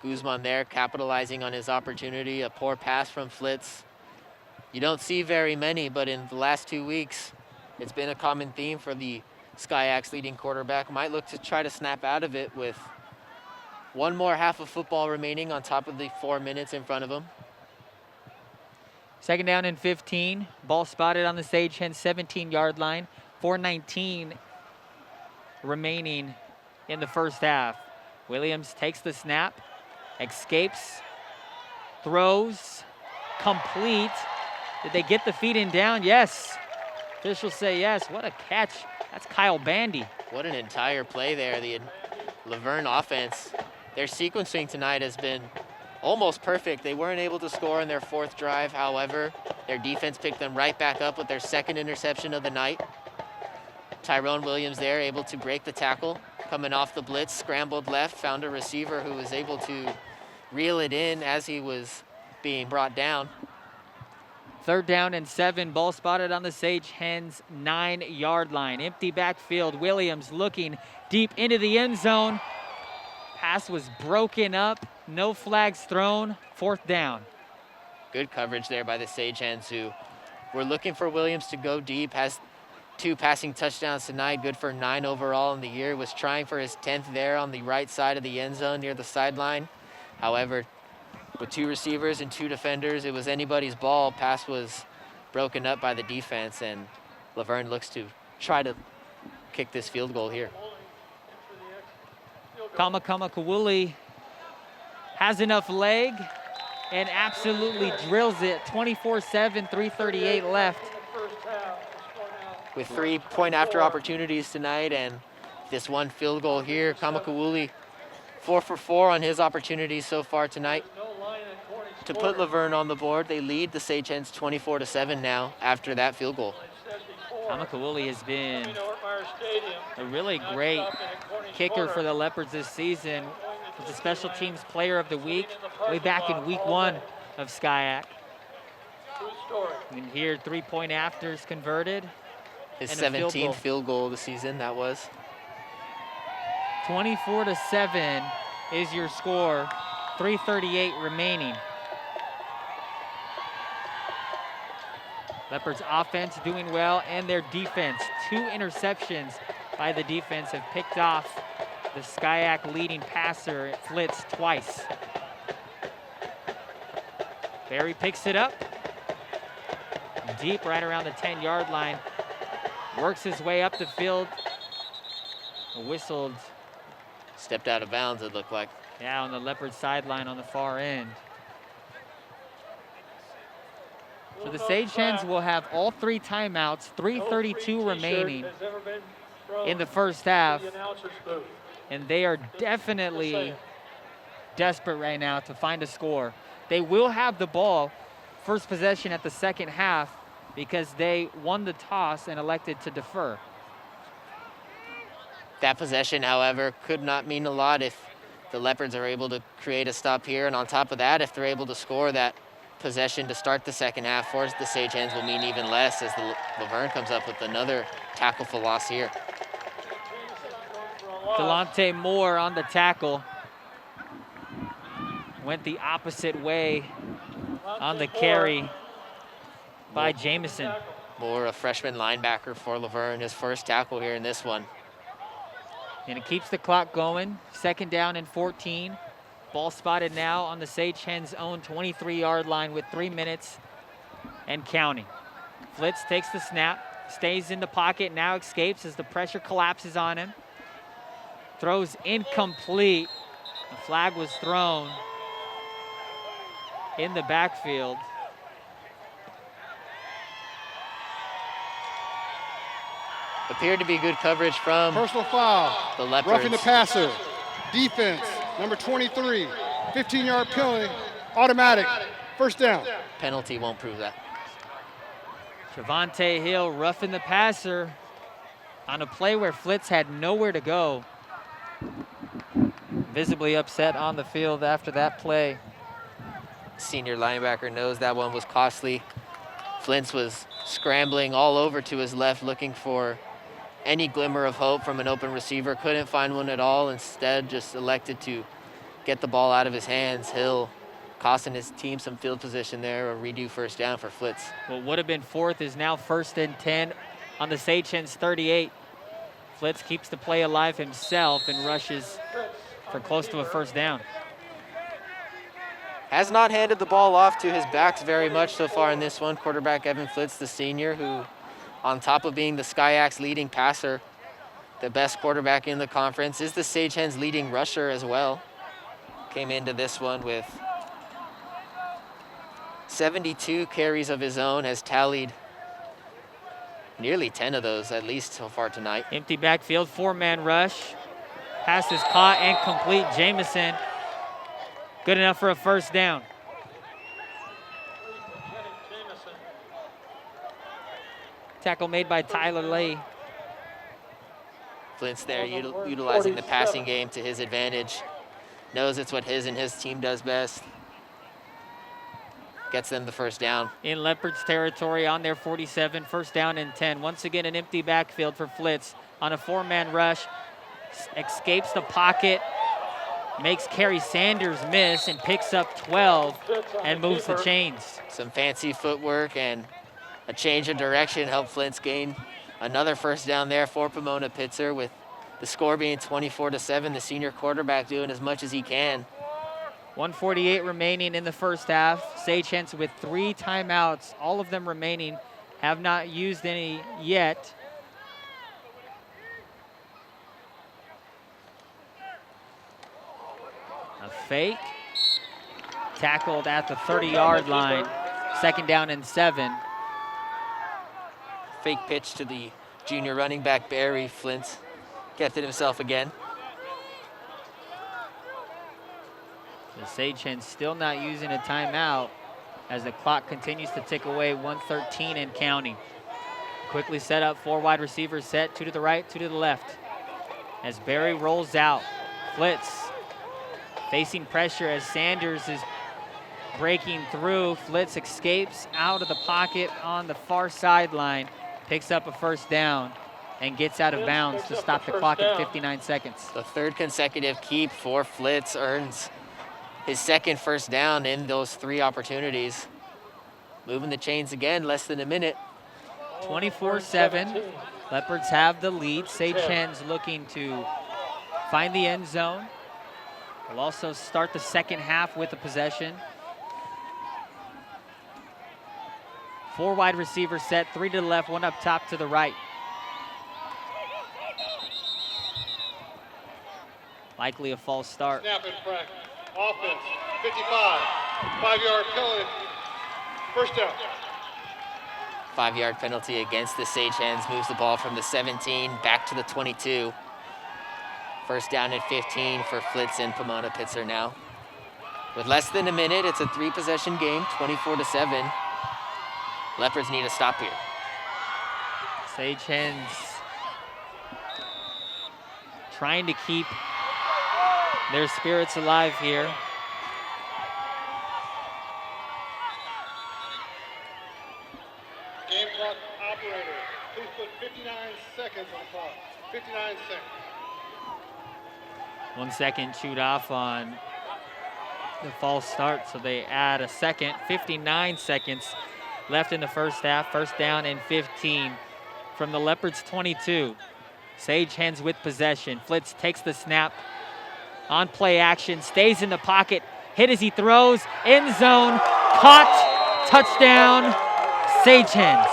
Guzman there capitalizing on his opportunity. A poor pass from Flitz. You don't see very many, but in the last 2 weeks, it's been a common theme for the SCIAC's leading quarterback. Might look to try to snap out of it with 1 more half of football remaining on top of the 4 minutes in front of him. 2nd down and 15. Ball spotted on the Sage Hens 17-yard line. 4:19 remaining in the 1st half. Williams takes the snap, escapes, throws, complete. Did they get the feet in down? Yes. Officials say yes. What a catch. That's Kyle Bandy. What an entire play there. The Laverne offense, their sequencing tonight has been almost perfect. They weren't able to score in their 4th drive. However, their defense picked them right back up with their 2nd interception of the night. Tyrone Williams there, able to break the tackle. Coming off the blitz, scrambled left, found a receiver who was able to reel it in as he was being brought down. 3rd down and 7. Ball spotted on the Sage Hens 9-yard line. Empty backfield. Williams looking deep into the end zone. Pass was broken up. No flags thrown. 4th down. Good coverage there by the Sage Hens, who were looking for Williams to go deep. Has 2 passing touchdowns tonight, good for 9 overall in the year. Was trying for his 10th there on the right side of the end zone near the sideline. However, with 2 receivers and 2 defenders, it was anybody's ball. Pass was broken up by the defense, and Laverne looks to try to kick this field goal here. Kamakama Kawuli has enough leg and absolutely drills it. 24-7, 3:38 left. With 3-point after opportunities tonight and this one field goal here, Kamakawuli 4 for 4 on his opportunities so far tonight. To put Laverne on the board, they lead the Sage Hens 24-7 now after that field goal. Kamakawuli has been a really great kicker for the Leopards this season. Was the Special Teams Player of the Week way back in week 1 of SCIAC. And here, 3-point afters converted. His and a 17th field goal of the season, that was. 24-7 is your score. 3:38 remaining. Leopards offense doing well, and their defense. 2 interceptions by the defense have picked off the SCIAC leading passer, Flitz, twice. Barry picks it up. Deep right around the 10-yard line. Works his way up the field. Whistled. Stepped out of bounds, it looked like. Yeah, on the Leopard sideline on the far end. So the Sage Hens will have all 3 timeouts, 3:32 remaining in the first half. And they are definitely desperate right now to find a score. They will have the ball first possession at the second half because they won the toss and elected to defer. That possession, however, could not mean a lot if the Leopards are able to create a stop here. And on top of that, if they're able to score that possession to start the second half for the Sage Hens, will mean even less as the Laverne comes up with another tackle for loss here. Delonte Moore on the tackle. Went the opposite way on the carry by Jamison. Moore, a freshman linebacker for Laverne, his first tackle here in this one. And it keeps the clock going. 2nd down and 14. Ball spotted now on the Sage Hens' own 23-yard line with 3 minutes and counting. Flitz takes the snap, stays in the pocket, now escapes as the pressure collapses on him. Throws incomplete. The flag was thrown in the backfield. Appeared to be good coverage from Personal foul. the Leopards. Roughing the passer. Defense, number 23. 15-yard penalty. Automatic. First down. Penalty won't prove that. Javante Hill roughing the passer on a play where Flitz had nowhere to go. Visibly upset on the field after that play. Senior linebacker knows that one was costly. Flintz was scrambling all over to his left looking for any glimmer of hope from an open receiver. Couldn't find one at all. Instead, just elected to get the ball out of his hands. Hill costing his team some field position there, a redo first down for Flitz. What would have been 4th is now 1st and 10 on the Sage Hens 38. Flitz keeps the play alive himself and rushes for close to a first down. Has not handed the ball off to his backs very much so far in this one. Quarterback Evan Flitz, the senior, who on top of being the SCIAC's leading passer, the best quarterback in the conference, is the Sage Hens' leading rusher as well. Came into this one with 72 carries of his own, has tallied nearly 10 of those at least so far tonight. Empty backfield, 4-man rush. Pass is caught and complete. Jamison, good enough for a first down. Tackle made by Tyler Lee. Flint's there utilizing the passing game to his advantage. Knows it's what his and his team does best. Gets them the first down. In Leopards territory on their 47, first down and 10. Once again, an empty backfield for Flitz on a 4-man rush. Escapes the pocket, makes Kerry Sanders miss and picks up 12 and moves the chains. Some fancy footwork and a change of direction helped Flint's gain another first down there for Pomona-Pitzer, with the score being 24-7. The senior quarterback doing as much as he can. 1:48 remaining in the first half. Sage Hens with 3 timeouts, all of them remaining, have not used any yet. A fake, Tackled at the 30-yard line. 2nd down and 7. Fake pitch to the junior running back, Barry. Flint kept it himself again. The Sage Hens still not using a timeout as the clock continues to tick away, 1:13 and counting. Quickly set up, 4 wide receivers set, 2 to the right, 2 to the left. As Barry rolls out, Flitz facing pressure as Sanders is breaking through. Flitz escapes out of the pocket on the far sideline, picks up a 1st down, and gets out of bounds to stop the clock at 59 seconds. The 3rd consecutive keep for Flitz earns his 2nd 1st down in those 3 opportunities. Moving the chains again, less than a minute. 24-7. Leopards have the lead. Sage Hens looking to find the end zone. We'll also start the 2nd half with a possession. 4 wide receivers set, 3 to the left, 1 up top to the right. Likely a false start. Snap and practice. Offense, 55. 5-yard penalty. 1st down. 5-yard penalty against the Sage Hens moves the ball from the 17 back to the 22. 1st down and 15 for Flitz and Pomona-Pitzer now. With less than a minute, it's a 3-possession game, 24-7. Leopards need a stop here. Sage Hens trying to keep their spirits alive here. Game clock operator, please put 59 seconds on the clock. 59 seconds. 1 second chewed off on the false start, so they add a second. 59 seconds left in the 1st half. 1st down and 15 from the Leopards 22. Sage Hens with possession. Flitz takes the snap. On play action, stays in the pocket, hit as he throws, end zone, caught, touchdown, Sage Hens.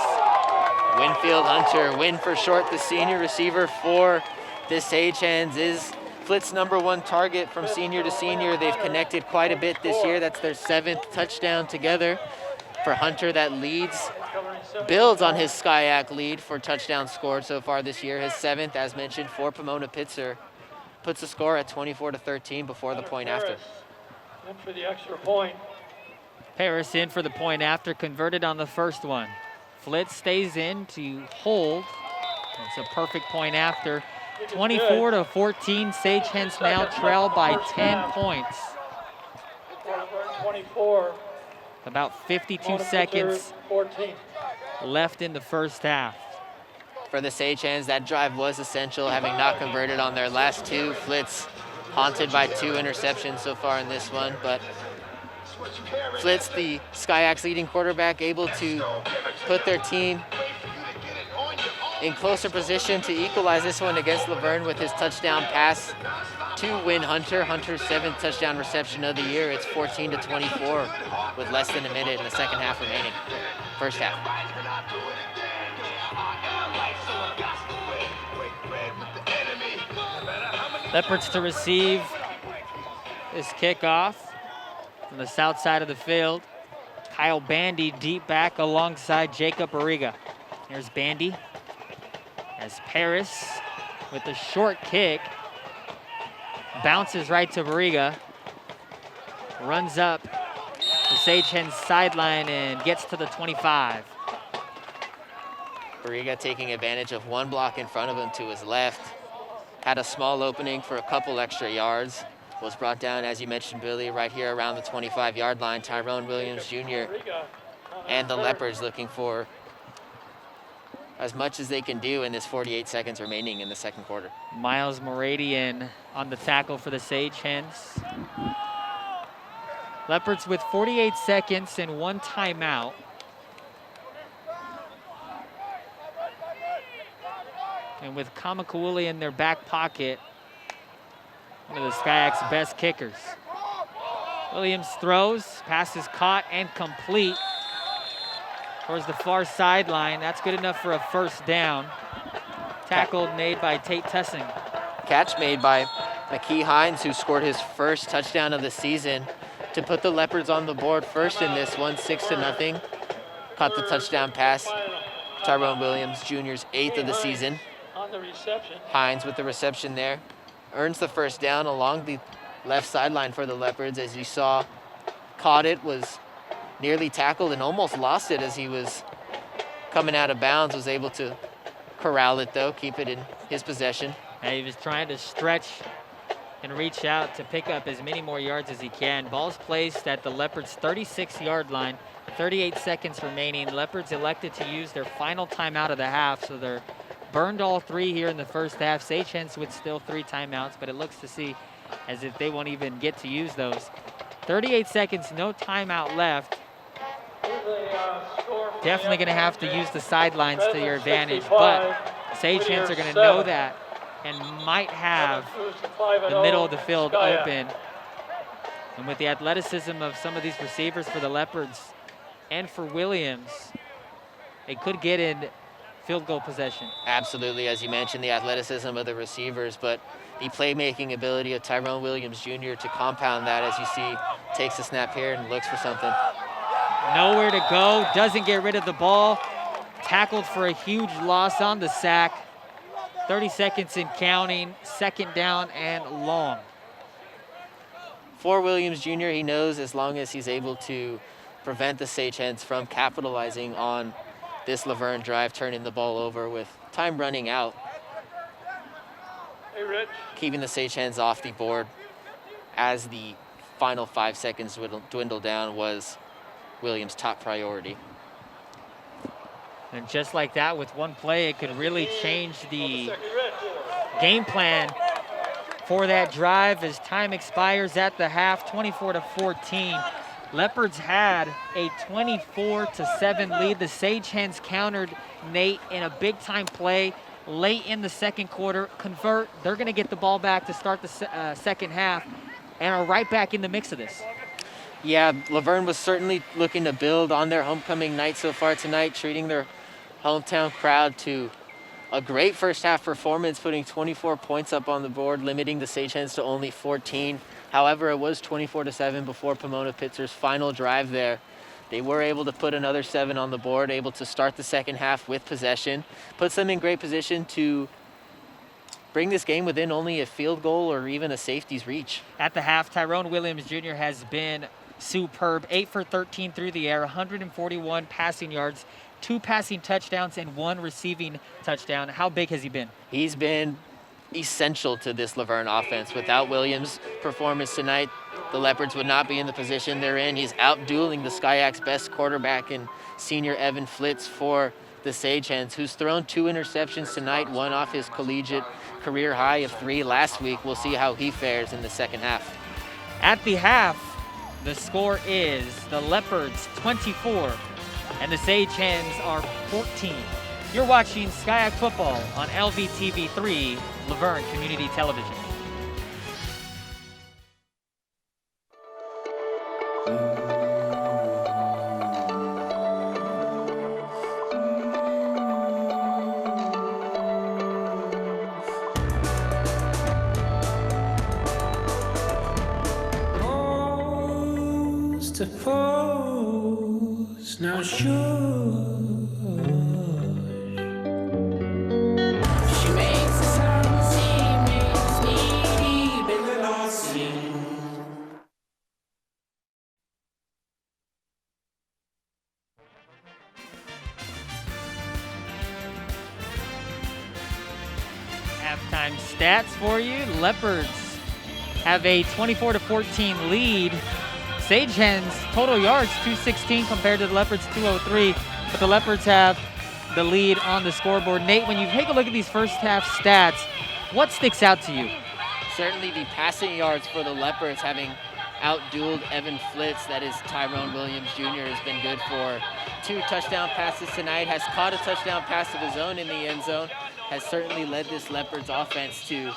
Winfield Hunter, win for short. The senior receiver for the Sage Hens is Flitz's #1 target from senior to senior. They've connected quite a bit this year. That's their 7th touchdown together. For Hunter, that builds on his SCIAC lead for touchdowns scored so far this year. His 7th, as mentioned, for Pomona-Pitzer. Puts the score at 24-13 before the point after. In for the extra point. Paris in for the point after, converted on the 1st one. Flitz stays in to hold. It's a perfect point after. 24-14, Sage Hens now trail by 10 points. 24. About 52 seconds 14. left in the 1st half. For the Sage Hens, that drive was essential, having not converted on their last 2. Flitz haunted by 2 interceptions so far in this one, but Flitz, the SCIAC's leading quarterback, able to put their team in closer position to equalize this one against Laverne with his touchdown pass to Win Hunter. Hunter's 7th touchdown reception of the year. It's 14-24 with less than a minute in the 2nd half remaining. 1st half. Leopards to receive this kickoff from the south side of the field. Kyle Bandy deep back alongside Jacob Arriga. Here's Bandy as Paris with a short kick. Bounces right to Arriga. Runs up the Sage Hens sideline and gets to the 25. Arriga taking advantage of 1 block in front of him to his left. Had a small opening for a couple extra yards. Was brought down, as you mentioned, Billy, right here around the 25-yard line. Tyrone Williams Jr. and the Leopards looking for as much as they can do in this 48 seconds remaining in the 2nd quarter. Miles Moradian on the tackle for the Sage Hens. Leopards with 48 seconds and 1 timeout. And with Kamakawuli in their back pocket, one of the SCIAC's best kickers. Williams throws, pass is caught and complete towards the far sideline. That's good enough for a 1st down. Tackle made by Tate Tussing. Catch made by McKee Hines, who scored his 1st touchdown of the season to put the Leopards on the board first in this one, 6-0. Caught the touchdown pass. Tyrone Williams Jr.'s 8th of the season. On the reception. Hines with the reception there. Earns the first down along the left sideline for the Leopards. As you saw, caught it, was nearly tackled and almost lost it as he was coming out of bounds. Was able to corral it though, keep it in his possession. And he was trying to stretch and reach out to pick up as many more yards as he can. Ball's placed at the Leopards' 36-yard line. 38 seconds remaining. Leopards elected to use their final timeout of the half, so they're burned all 3 here in the first half. Sage Hens with still 3 timeouts, but it looks to see as if they won't even get to use those. 38 seconds, no timeout left. Definitely going to have to use the sidelines to your advantage, but Sage Hens are going to know that and might have the middle of the field open. And with the athleticism of some of these receivers for the Leopards and for Williams, they could get in field goal possession. Absolutely, as you mentioned, the athleticism of the receivers, but the playmaking ability of Tyrone Williams Jr. to compound that, as you see, takes a snap here and looks for something. Nowhere to go, doesn't get rid of the ball. Tackled for a huge loss on the sack. 30 seconds and counting, 2nd down and long. For Williams Jr., he knows as long as he's able to prevent the Sage Hens from capitalizing on this Laverne drive, turning the ball over with time running out, Hey, Rich. keeping the Sage Hens off the board as the final 5 seconds dwindle down was Williams' top priority. And just like that, with one play, it could really change the game plan for that drive as time expires at the half, 24-14. Leopards had a 24-7 lead. The Sage Hens countered Nate in a big-time play late in the second quarter. Convert, they're going to get the ball back to start the second half and are right back in the mix of this. Yeah, Laverne was certainly looking to build on their homecoming night so far tonight, treating their hometown crowd to a great first half performance, putting 24 points up on the board, limiting the Sage Hens to only 14. However, it was 24-7 before Pomona-Pitzer's final drive there. They were able to put another 7 on the board, able to start the second half with possession, puts them in great position to bring this game within only a field goal or even a safety's reach. At the half, Tyrone Williams Jr. has been superb. 8 for 13 through the air, 141 passing yards, 2 passing touchdowns, and 1 receiving touchdown. How big has he been? He's been essential to this Laverne offense. Without Williams' performance tonight, the Leopards would not be in the position they're in. He's out-dueling the Skyak's best quarterback in senior Evan Flitz for the Sage Hens, who's thrown 2 interceptions tonight, 1 off his collegiate career high of 3 last week. We'll see how he fares in the second half. At the half, the score is the Leopards 24 and the Sage Hens are 14. You're watching Skyak Football on LVTV 3, Laverne Community Television. To pose, now sure. She makes us see, makes me deep in the lost scene. Halftime stats for you. Leopards have a 24-14 lead. Sage Hens total yards 216 compared to the Leopards 203, but the Leopards have the lead on the scoreboard. Nate, when you take a look at these first half stats, what sticks out to you? Certainly the passing yards for the Leopards, having out-dueled Evan Flitz, that is Tyrone Williams Jr., has been good for 2 touchdown passes tonight, has caught a touchdown pass of his own in the end zone, has certainly led this Leopards offense to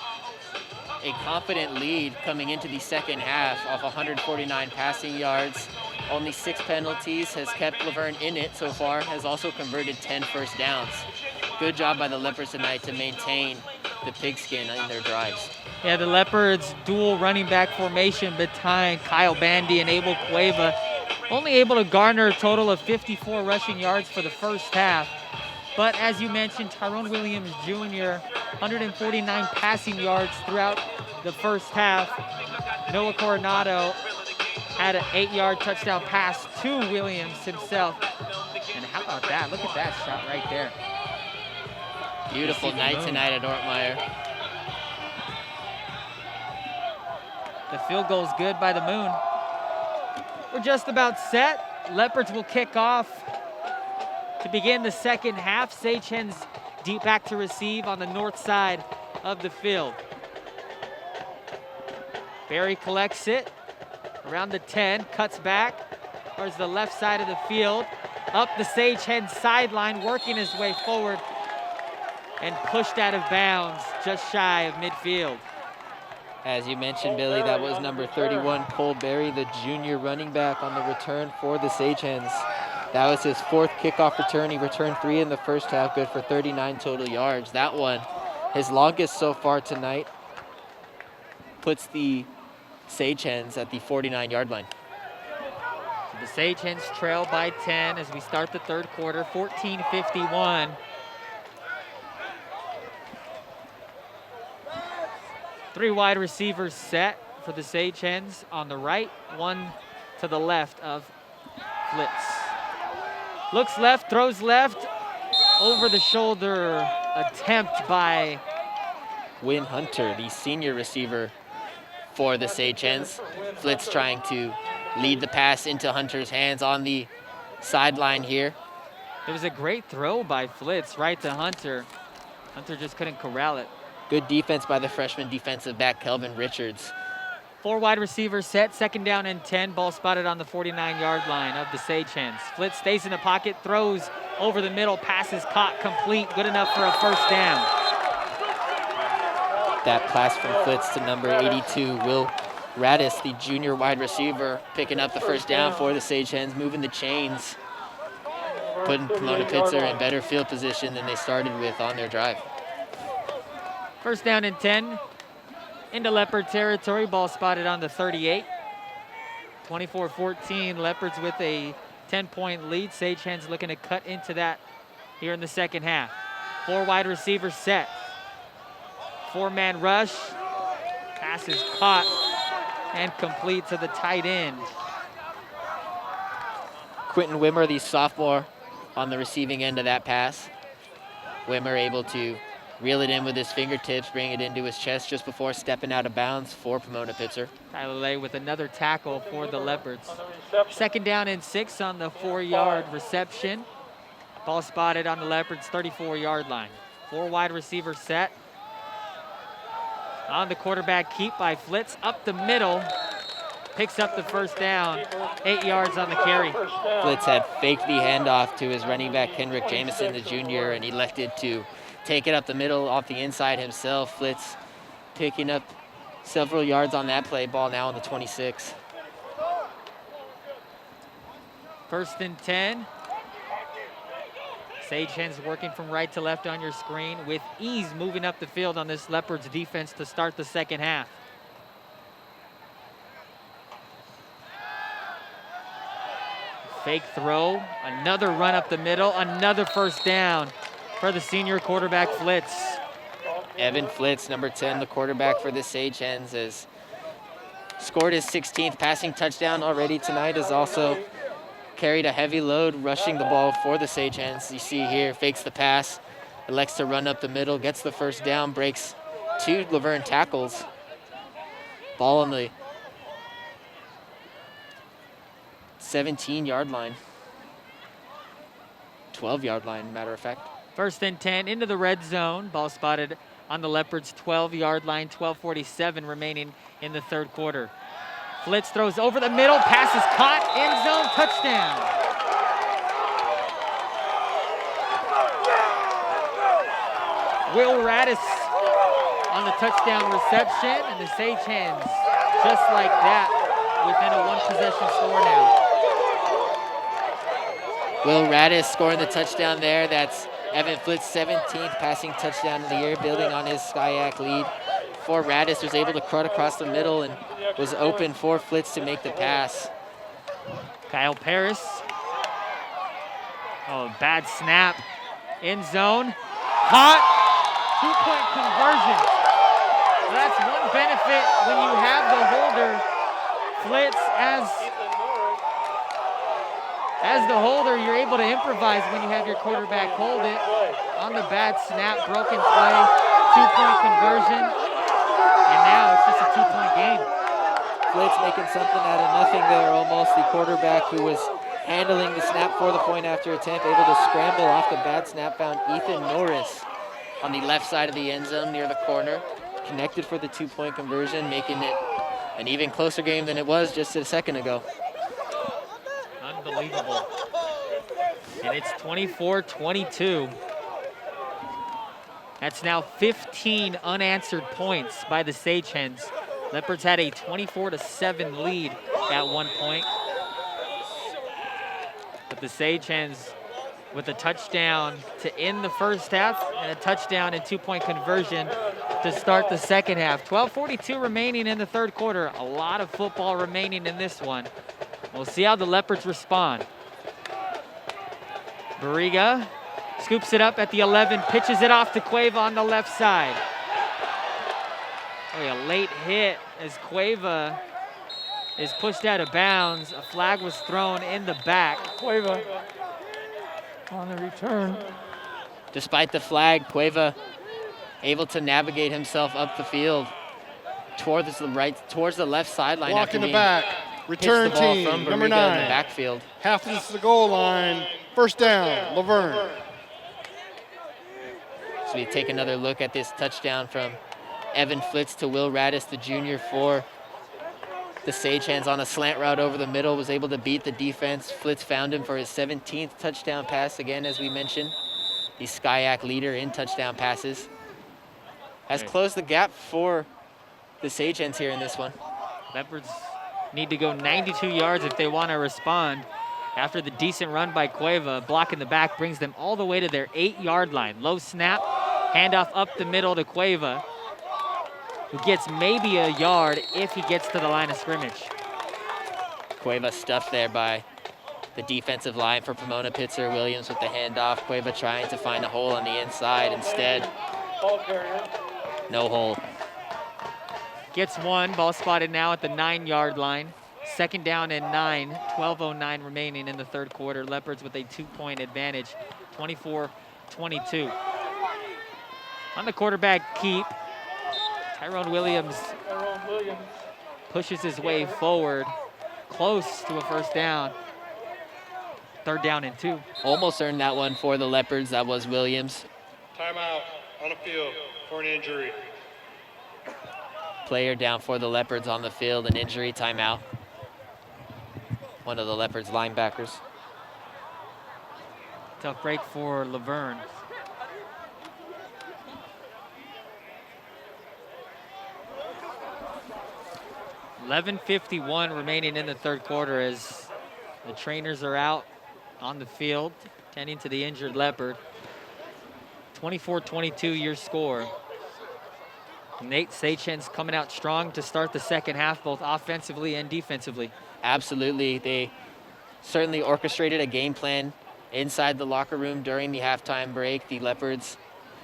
a confident lead coming into the second half off 149 passing yards. Only 6 penalties, has kept Laverne in it so far, has also converted 10 first downs. Good job by the Leopards tonight to maintain the pigskin in their drives. Yeah, the Leopards dual running back formation behind Kyle Bandy and Abel Cueva. Only able to garner a total of 54 rushing yards for the first half. But as you mentioned, Tyrone Williams Jr., 149 passing yards throughout the first half. Noah Coronado had an 8-yard touchdown pass to Williams himself. And how about that? Look at that shot right there. Beautiful night tonight at Ortmeyer. The field goal is good by the Moon. We're just about set. Leopards will kick off to begin the second half. Sage Hens deep back to receive on the north side of the field. Barry collects it around the 10, cuts back towards the left side of the field. Up the Sage Hens sideline, working his way forward and pushed out of bounds just shy of midfield. As you mentioned, Billy, that was number 31, Cole Berry, the junior running back on the return for the Sage Hens. That was his 4th kickoff return. He returned 3 in the first half, good for 39 total yards. That one, his longest so far tonight, puts the Sage Hens at the 49-yard line. So the Sage Hens trail by 10 as we start the third quarter, 14-51. Three wide receivers set for the Sage Hens on the right, one to the left of Flitz. Looks left, throws left, over the shoulder attempt by Win Hunter, the senior receiver for the Sage Hens. Flitz trying to lead the pass into Hunter's hands on the sideline here. It was a great throw by Flitz right to Hunter. Hunter just couldn't corral it. Good defense by the freshman defensive back, Kelvin Richards. 4 wide receivers set, second down and 10. Ball spotted on the 49-yard line of the Sage Hens. Flitz stays in the pocket, throws over the middle, pass is caught, complete, good enough for a first down. That pass from Flitz to number 82, Will Radis, the junior wide receiver, picking up the first down for the Sage Hens, moving the chains, putting Pomona-Pitzer in better field position than they started with on their drive. First down and 10 into Leopard territory. Ball spotted on the 38. 24-14, Leopards with a 10-point lead. Sage Hens looking to cut into that here in the second half. 4 wide receivers set. 4-man rush. Pass is caught and complete to the tight end. Quentin Wimmer, the sophomore, on the receiving end of that pass. Wimmer able to reel it in with his fingertips, bring it into his chest just before stepping out of bounds for Pomona-Pitzer. Tyler Lay with another tackle for the Leopards. Second down and 6 on the 4-yard reception. Ball spotted on the Leopards' 34-yard line. 4 wide receivers set. On the quarterback keep by Flitz, up the middle. Picks up the first down, 8 yards on the carry. Flitz had faked the handoff to his running back, Henrik Jamison, the junior, and elected to take it up the middle off the inside himself. Flitz picking up several yards on that play. Ball now on the 26. First and 10. Sage Hens working from right to left on your screen with ease, moving up the field on this Leopards defense to start the second half. Fake throw, another run up the middle, another first down for the senior quarterback Flitz. Evan Flitz, number 10, the quarterback for the Sage Hens, has scored his 16th passing touchdown already tonight, has also carried a heavy load rushing the ball for the Sage Hens. You see here, fakes the pass, elects to run up the middle, gets the first down, breaks 2 Laverne tackles. Ball on the 17-yard line. 12-yard line, matter of fact. First and 10 into the red zone. Ball spotted on the Leopards' 12-yard line, 12:47 remaining in the third quarter. Flitz throws over the middle, pass is caught, end zone, touchdown. Will Radis on the touchdown reception, and the Sage Hens, just like that, within a 1-possession score now. Will Radis scoring the touchdown there. That's Evan Flitz, 17th passing touchdown of the year, building on his Skyak lead. For Radis was able to cut across the middle and was open for Flitz to make the pass. Kyle Paris. Oh, bad snap. End zone. Caught. 2-point conversion. So that's one benefit when you have the holder. Flitz as the holder, you're able to improvise when you have your quarterback hold it. On the bad snap, broken play, 2-point conversion. And now it's just a 2-point game. Flitz making something out of nothing there almost. The quarterback who was handling the snap for the point after attempt, able to scramble off the bad snap, found Ethan Norris on the left side of the end zone near the corner. Connected for the 2-point conversion, making it an even closer game than it was just a second ago. Unbelievable. And it's 24-22. That's now 15 unanswered points by the Sagehens. Leopards had a 24-7 lead at one point. But the Sagehens with a touchdown to end the first half and a touchdown and 2-point conversion to start the second half. 12:42 remaining in the third quarter. A lot of football remaining in this one. We'll see how the Leopards respond. Barriga scoops it up at the 11, pitches it off to Cueva on the left side. Oh, a late hit as Cueva is pushed out of bounds. A flag was thrown in the back. Cueva on the return. Despite the flag, Cueva able to navigate himself up the field towards the left sideline. Block in the back. Return team, number 9. In the backfield. Half distance to the goal line. First down, Laverne. So we take another look at this touchdown from Evan Flitz to Will Radis, the junior, for the Sagehens on a slant route over the middle, was able to beat the defense. Flitz found him for his 17th touchdown pass, again, as we mentioned. The Skyak leader in touchdown passes. Has closed the gap for the Sagehens here in this one. Leopards need to go 92 yards if they want to respond. After the decent run by Cueva, block in the back brings them all the way to their 8-yard line. Low snap, handoff up the middle to Cueva, who gets maybe a yard if he gets to the line of scrimmage. Cueva stuffed there by the defensive line for Pomona-Pitzer. Williams with the handoff. Cueva trying to find a hole on the inside. Instead, no hole. Gets one, ball spotted now at the 9-yard line. Second down and 9, 12:09 remaining in the third quarter. Leopards with a 2-point advantage, 24-22. On the quarterback keep, Tyrone Williams pushes his way forward, close to a first down. Third down and 2. Almost earned that one for the Leopards. That was Williams. Timeout on the field for an injury. Player down for the Leopards on the field, an injury timeout. One of the Leopards linebackers. Tough break for Laverne. $11:51 remaining in the third quarter as the trainers are out on the field, tending to the injured Leopard. 24-22 your score. Nate Sagehens coming out strong to start the second half, both offensively and defensively. Absolutely. They certainly orchestrated a game plan inside the locker room during the halftime break. The Leopards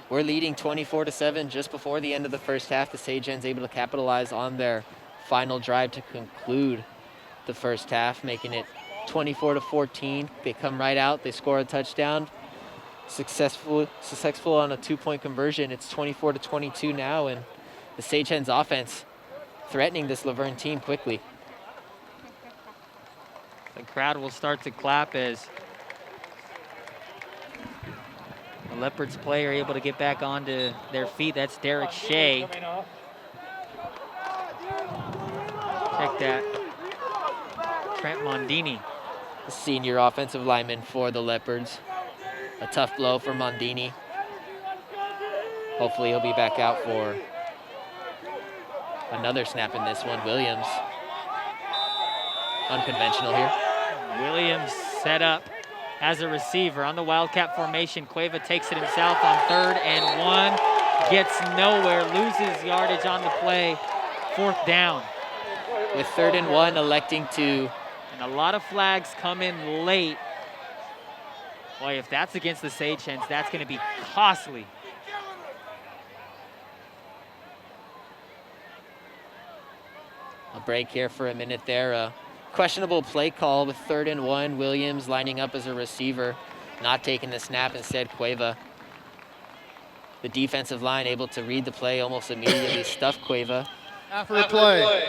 were leading 24-7 just before the end of the first half. The Sagehens able to capitalize on their final drive to conclude the first half, making it 24-14. They come right out, they score a touchdown. Successful on a 2-point conversion. It's 24-22 now, and the Sagehens offense threatening this Laverne team quickly. The crowd will start to clap as the Leopards player able to get back onto their feet. That's Derek Shea. Check that. Trent Mondini. The senior offensive lineman for the Leopards. A tough blow for Mondini. Hopefully he'll be back out for another snap in this one. Williams, unconventional here. Williams set up as a receiver. On the Wildcat formation, Cueva takes it himself on 3rd and 1. Gets nowhere, loses yardage on the play. 4th down. With 3rd and 1, electing to. And a lot of flags come in late. Boy, if that's against the Sage Hens, that's going to be costly. A break here for a minute there. Questionable play call with 3rd and 1. Williams lining up as a receiver, not taking the snap, instead Cueva. The defensive line able to read the play almost immediately, stuffed Cueva. After the play,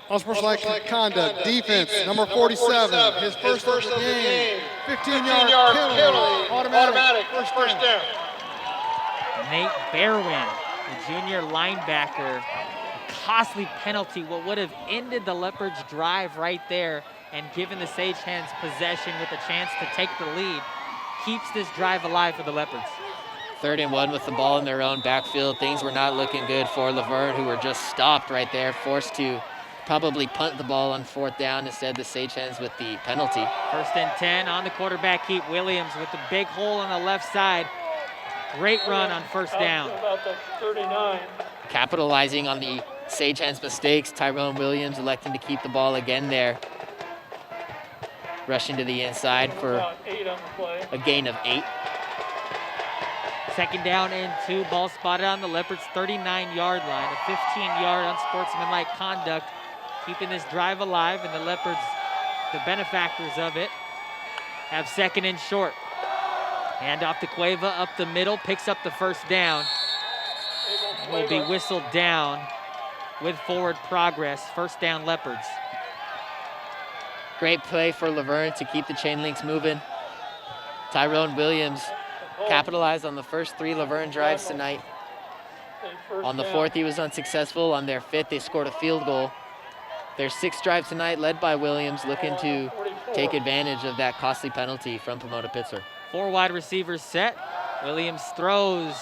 unsportsmanlike conduct, defense, number 47, his first of the game, 15-yard penalty, automatic, first down. Nate Berwin, the junior linebacker, a costly penalty, what would have ended the Leopards' drive right there and given the Sage Hens possession with a chance to take the lead, keeps this drive alive for the Leopards. 3rd and 1 with the ball in their own backfield. Things were not looking good for Laverne, who were just stopped right there, forced to probably punt the ball on 4th down. Instead, the Sage Hens with the penalty. 1st and 10 on the quarterback keep. Williams with the big hole on the left side. Great run on 1st down. About the 39. Capitalizing on the Sage Hens' mistakes, Tyrone Williams electing to keep the ball again there. Rushing to the inside for About 8 on the play. a gain of 8. 2nd down and 2, ball spotted on the Leopards' 39-yard line. A 15-yard unsportsmanlike conduct, keeping this drive alive, and the Leopards, the benefactors of it, have 2nd and short. Hand off to Cueva up the middle, picks up the 1st down. Will be whistled down with forward progress. 1st down Leopards. Great play for Laverne to keep the chain links moving. Tyrone Williams capitalized on the first 3 Laverne drives tonight. On the 4th, he was unsuccessful. On their 5th, they scored a field goal. Their 6th drive tonight, led by Williams, looking to take advantage of that costly penalty from Pomona-Pitzer. 4 wide receivers set. Williams throws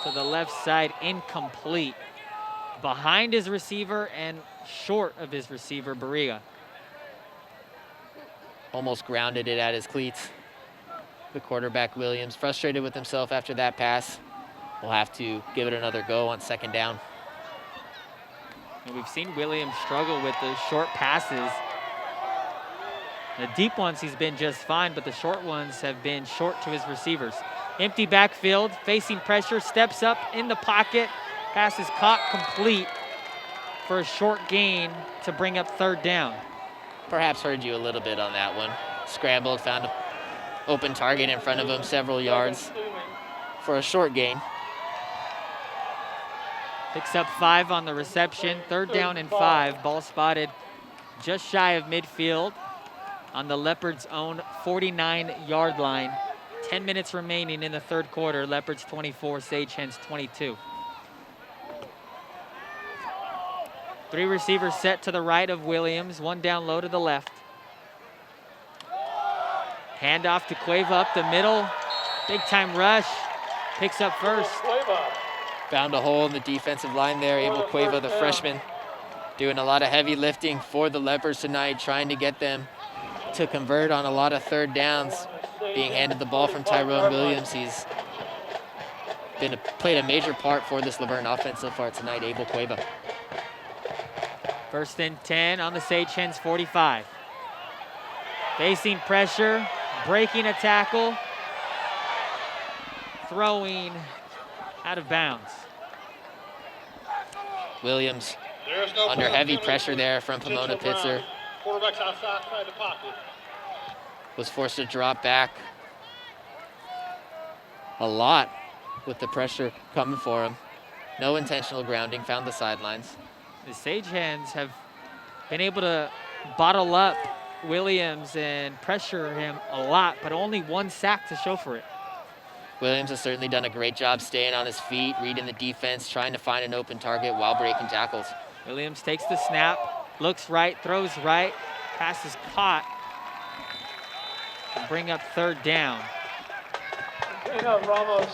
to the left side, incomplete. Behind his receiver and short of his receiver, Barriga. Almost grounded it at his cleats. The quarterback, Williams, frustrated with himself after that pass, will have to give it another go on 2nd down. And we've seen Williams struggle with those short passes. The deep ones he's been just fine, but the short ones have been short to his receivers. Empty backfield, facing pressure, steps up in the pocket. Pass is caught complete for a short gain to bring up 3rd down. Perhaps heard you a little bit on that one. Scrambled, found an open target in front of him several yards for a short gain. Picks up 5 on the reception. 3rd down and 5. Ball spotted just shy of midfield on the Leopards' own 49-yard line. 10 minutes remaining in the 3rd quarter. Leopards 24, Sage Hens 22. 3 receivers set to the right of Williams, 1 down low to the left. Handoff to Cueva up the middle. Big time rush. Picks up 1st. Found a hole in the defensive line there. Abel Cueva, the freshman, doing a lot of heavy lifting for the Leopards tonight, trying to get them to convert on a lot of 3rd downs. Being handed the ball from Tyrone Williams. He's played a major part for this Laverne offense so far tonight, Abel Cueva. 1st and 10 on the Sage Hens 45. Facing pressure, breaking a tackle, throwing out of bounds. Williams under heavy pressure there from Pomona-Pitzer. Quarterback's outside the pocket. Was forced to drop back a lot with the pressure coming for him. No intentional grounding, found the sidelines. The Sage Hens have been able to bottle up Williams and pressure him a lot, but only 1 sack to show for it. Williams has certainly done a great job staying on his feet, reading the defense, trying to find an open target while breaking tackles. Williams takes the snap, looks right, throws right, pass is caught. And bring up 3rd down. Ramos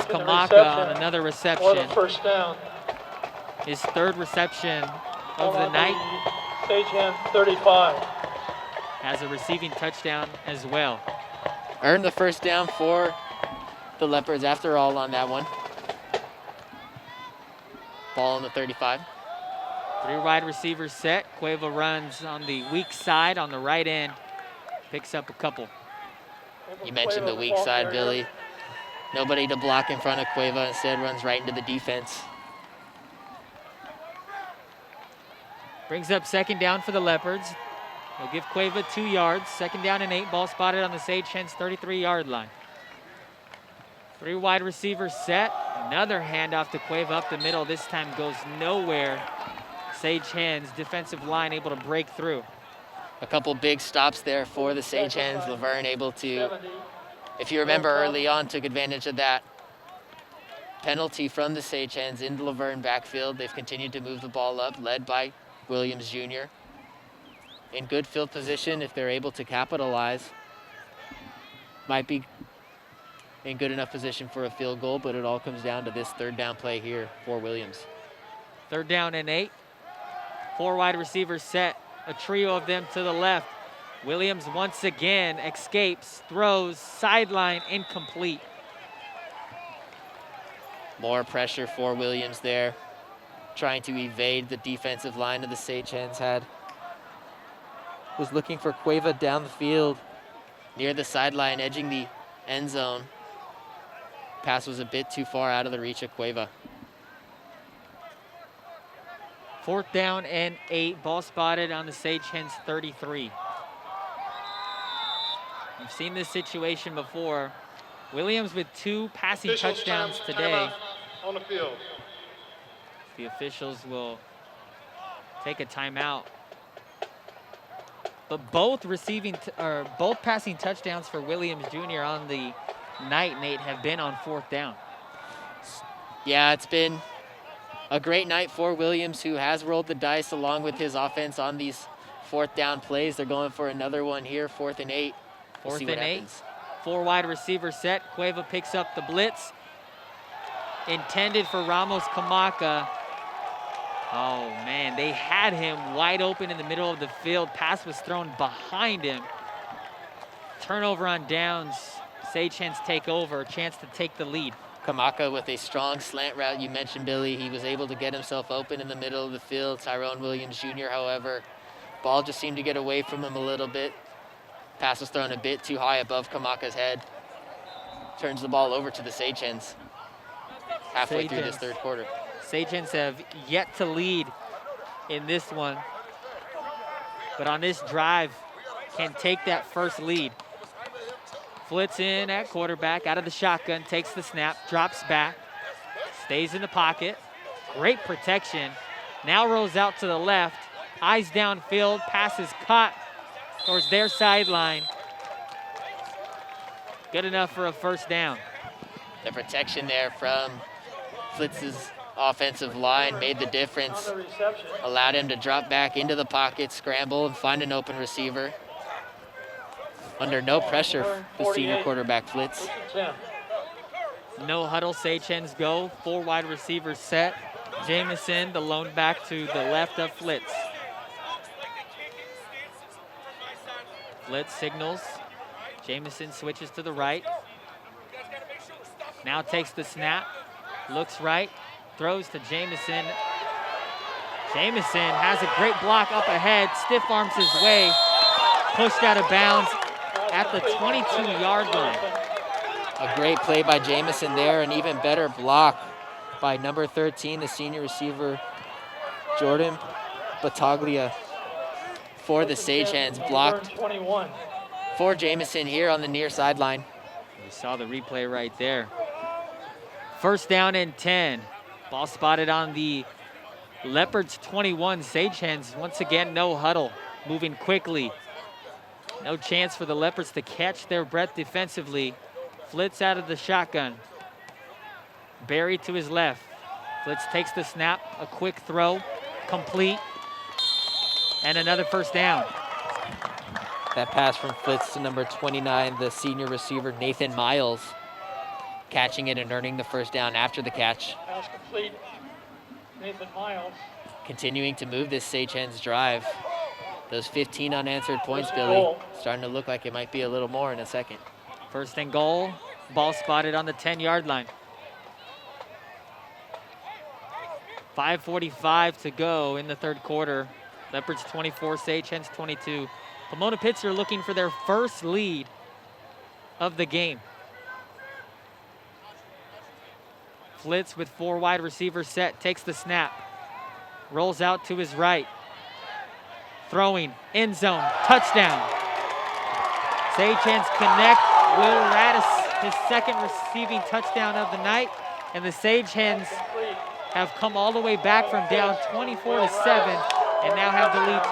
Kamaka on another reception. For the 1st down. His 3rd reception of the night. Sage Hens 35. has a receiving touchdown as well. Earned the first down for the Leopards after all on that one. Ball on the 35. 3 wide receivers set. Cueva runs on the weak side on the right end. Picks up a couple. You mentioned the weak side, Billy. Nobody to block in front of Cueva, instead runs right into the defense. Brings up second down for the Leopards. They'll give Cueva 2 yards. Second down and 8. Ball spotted on the Sage Hens 33-yard line. 3 wide receivers set. Another handoff to Cueva up the middle. This time goes nowhere. Sage Hens defensive line able to break through. A couple big stops there for the Sage Hens. Laverne able to, if you remember early on, took advantage of that penalty from the Sage Hens into Laverne backfield. They've continued to move the ball up, led by Williams Jr. In good field position if they're able to capitalize. Might be in good enough position for a field goal, but it all comes down to this third down play here for Williams. 3rd down and 8. 4 wide receivers set. A trio of them to the left. Williams once again escapes, throws, sideline, incomplete. More pressure for Williams there, trying to evade the defensive line of the Sage Hens was looking for Cueva down the field near the sideline, edging the end zone. Pass was a bit too far out of the reach of Cueva. 4th down and 8. Ball spotted on the Sage Hens 33. We've seen this situation before. Williams with 2 passing touchdowns today. On the field. The officials will take a timeout. But both both passing touchdowns for Williams Jr. on the night, Nate, have been on 4th down. Yeah, it's been a great night for Williams, who has rolled the dice along with his offense on these 4th down plays. They're going for another one here, 4th and 8. We'll see what happens. 4 wide receiver set. Cueva picks up the blitz. Intended for Ramos Kamaka. Oh man, they had him wide open in the middle of the field. Pass was thrown behind him. Turnover on downs. Sage Hens take over, a chance to take the lead. Kamaka with a strong slant route. You mentioned, Billy, he was able to get himself open in the middle of the field. Tyrone Williams Jr., however, ball just seemed to get away from him a little bit. Pass was thrown a bit too high above Kamaka's head. Turns the ball over to the Sage Hens halfway through this 3rd quarter. Sage Hens have yet to lead in this one, but on this drive can take that first lead. Flits in at quarterback, out of the shotgun, takes the snap, drops back, stays in the pocket. Great protection. Now rolls out to the left, eyes downfield, pass is caught towards their sideline. Good enough for a first down. The protection there from Flitz's offensive line made the difference. Allowed him to drop back into the pocket, scramble, and find an open receiver. Under no pressure, the senior quarterback Flitz. No huddle, Sage Hens go. 4 wide receivers set. Jamison, the lone back to the left of Flitz. Flitz signals. Jamison switches to the right. Now takes the snap. Looks right. Throws to Jamison. Jamison has a great block up ahead. Stiff arms his way. Pushed out of bounds at the 22-yard line. A great play by Jamison there, an even better block by number 13, the senior receiver, Jordan Battaglia, for the Sage Hens. Blocked for Jamison here on the near sideline. You saw the replay right there. 1st down and 10. Ball spotted on the Leopards 21. Sage Hens, once again, no huddle. Moving quickly. No chance for the Leopards to catch their breath defensively. Flitz out of the shotgun. Barry to his left. Flitz takes the snap, a quick throw, complete, and another first down. That pass from Flitz to number 29, the senior receiver, Nathan Miles, catching it and earning the first down after the catch. Pass complete. Nathan Miles. Continuing to move this Sage Hens drive. Those 15 unanswered points, Billy, starting to look like it might be a little more in a second. First and goal, ball spotted on the 10-yard line. 5:45 to go in the third quarter. Leopards 24, Sage Hens 22. Pomona-Pitzer looking for their first lead of the game. Flitz with 4 wide receivers set, takes the snap. Rolls out to his right. Throwing, end zone, touchdown. Sage Hens connect. Will Radis, his second receiving touchdown of the night. And the Sage Hens have come all the way back from down 24-7 and now have the lead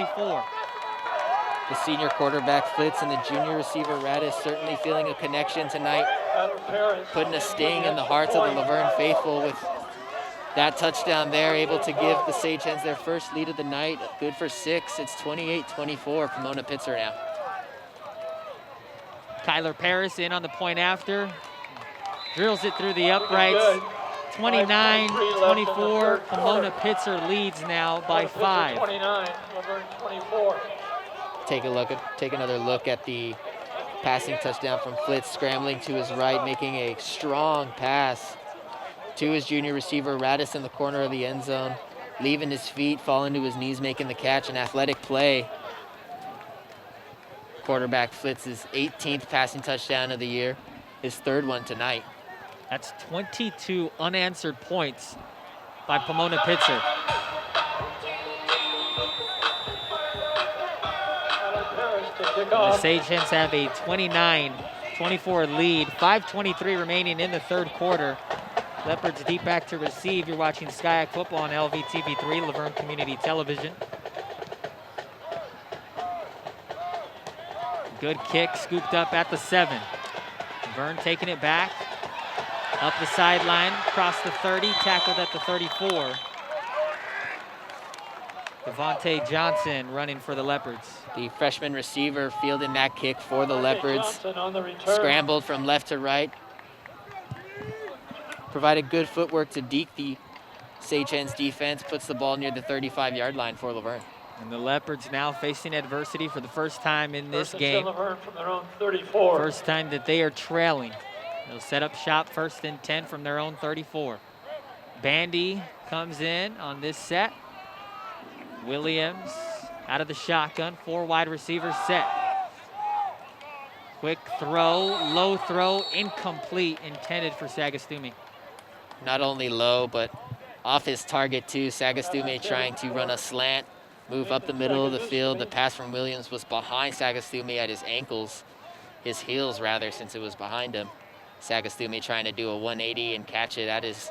28-24. The senior quarterback Flitz and the junior receiver Radis certainly feeling a connection tonight, putting a sting in the hearts of the Laverne faithful with that touchdown there, able to give the Sage Hens their first lead of the night. Good for 6. It's 28-24, Pomona-Pitzer now. Kyler Paris in on the point after. Drills it through the uprights. 29-24, Pomona-Pitzer leads now by 5. 29, Laverne 24. Take another look at the passing touchdown from Flitz, scrambling to his right, making a strong pass to his junior receiver Radis in the corner of the end zone, leaving his feet, falling to his knees, making the catch. An athletic play. Quarterback Flitz's 18th passing touchdown of the year, his 3rd one tonight. That's 22 unanswered points by Pomona-Pitzer. The Sage Hens have a 29-24 lead. 5:23 remaining in the third quarter. Leopards deep back to receive. You're watching SkyAC Football on LVTV3, Laverne Community Television. Good kick, scooped up at the 7. Verne taking it back. Up the sideline, across the 30, tackled at the 34. Devontae Johnson running for the Leopards. The freshman receiver fielding that kick for the Leopards. Scrambled from left to right. Provided good footwork to deke the Sage Hens defense. Puts the ball near the 35-yard line for Laverne. And the Leopards now facing adversity for the first time in this game. Laverne from their own 34. First time that they are trailing. They'll set up shop 1st and 10 from their own 34. Bandy comes in on this set. Williams out of the shotgun, 4 wide receivers set. Quick throw, low throw, incomplete, intended for Sagastume. Not only low, but off his target too. Sagastume trying to run a slant, move up the middle of the field. The pass from Williams was behind Sagastume at his ankles, his heels rather, since it was behind him. Sagastume trying to do a 180 and catch it at his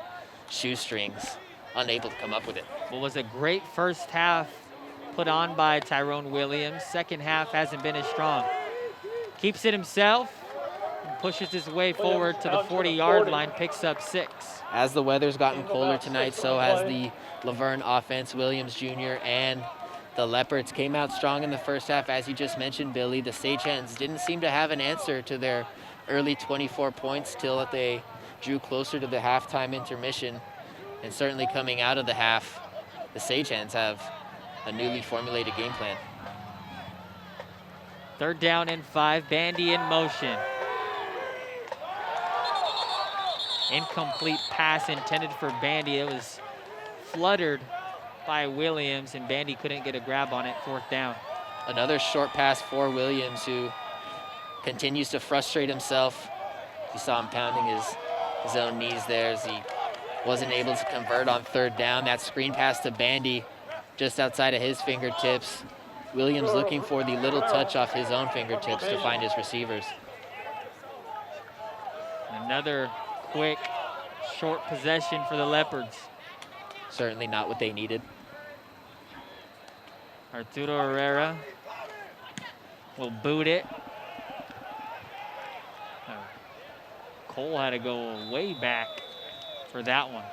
shoestrings, unable to come up with it. Well, was a great first half put on by Tyrone Williams. Second half hasn't been as strong. Keeps it himself and pushes his way forward to the 40-yard line, picks up 6. As the weather's gotten colder tonight, so has the Laverne offense. Williams Jr. and the Leopards came out strong in the first half. As you just mentioned, Billy, the Sage Hens didn't seem to have an answer to their early 24 points till they drew closer to the halftime intermission. And certainly coming out of the half, the Sage Hens have a newly formulated game plan. 3rd down and 5, Bandy in motion. Incomplete pass intended for Bandy. It was fluttered by Williams, and Bandy couldn't get a grab on it. 4th down. Another short pass for Williams, who continues to frustrate himself. You saw him pounding his own knees there as he wasn't able to convert on 3rd down. That screen pass to Bandy just outside of his fingertips. Williams looking for the little touch off his own fingertips to find his receivers. Another quick, short possession for the Leopards. Certainly not what they needed. Arturo Herrera will boot it. Cole had to go way back for that one.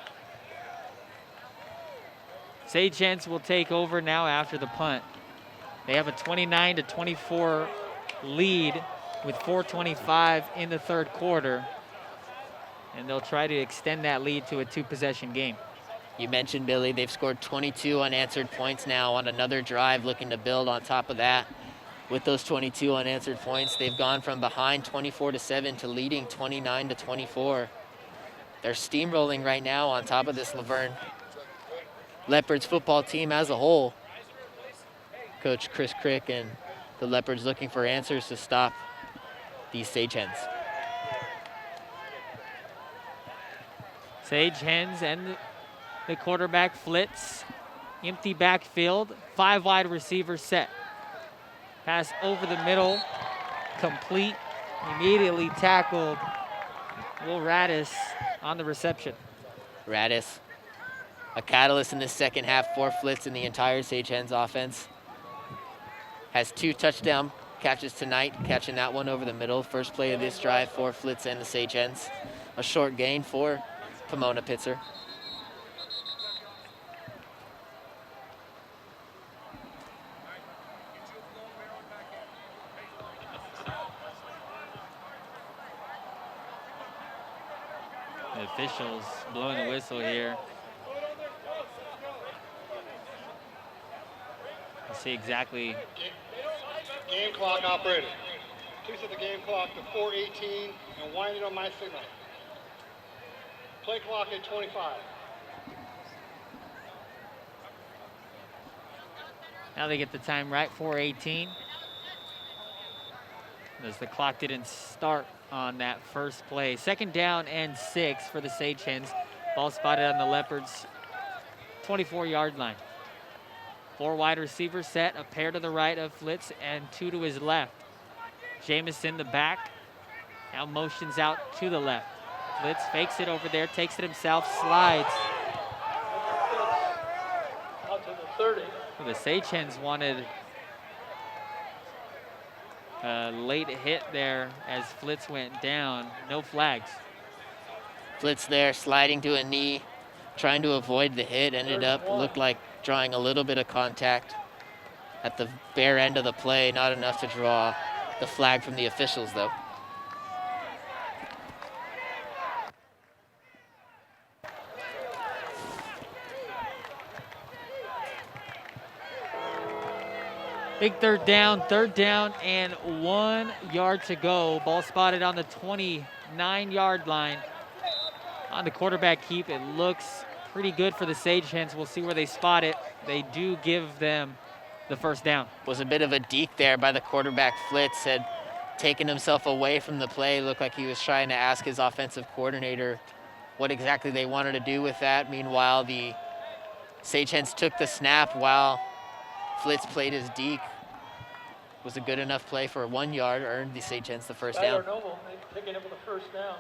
Sage Hens will take over now after the punt. They have a 29-24 lead with 4:25 in the third quarter, and they'll try to extend that lead to a 2-possession game. You mentioned, Billy, they've scored 22 unanswered points now on another drive, looking to build on top of that. With those 22 unanswered points, they've gone from behind 24-7 to leading 29-24. They're steamrolling right now on top of this Laverne Leopards football team as a whole. Coach Chris Crick and the Leopards looking for answers to stop these Sage Hens. Sage Hens and the quarterback Flitz. Empty backfield, 5 wide receivers set. Pass over the middle, complete, immediately tackled. Will Radis on the reception. Radis, a catalyst in the second half for Flitz in the entire Sage Hens offense. Has 2 touchdown catches tonight, catching that one over the middle. First play of this drive for Flitz and the Sage Hens. A short gain for Pomona-Pitzer. The officials blowing the whistle here. You see exactly. Game clock operator. Please set the game clock to 4:18 and wind it on my signal. Play clock at 25. Now they get the time right, 4:18. As the clock didn't start on that first play. 2nd down and 6 for the Sage Hens. Ball spotted on the Leopards' 24-yard line. 4 wide receivers set, a pair to the right of Flitz and 2 to his left. Jamison the back, now motions out to the left. Flitz fakes it over there, takes it himself, slides. Out to the 30. Well, the Sage Hens wanted a late hit there as Flitz went down. No flags. Flitz there sliding to a knee, trying to avoid the hit. Ended up, looked like drawing a little bit of contact at the bare end of the play. Not enough to draw the flag from the officials, though. Big 3rd down and 1 yard to go. Ball spotted on the 29-yard line. On the quarterback keep, it looks pretty good for the Sage Hens. We'll see where they spot it. They do give them the 1st down. Was a bit of a deke there by the quarterback. Flitz had taken himself away from the play. Looked like he was trying to ask his offensive coordinator what exactly they wanted to do with that. Meanwhile, the Sage Hens took the snap while Flitz played his deke. Was a good enough play for 1 yard, earned the Sage Hens the 1st down. Noble picking up with the 1st down.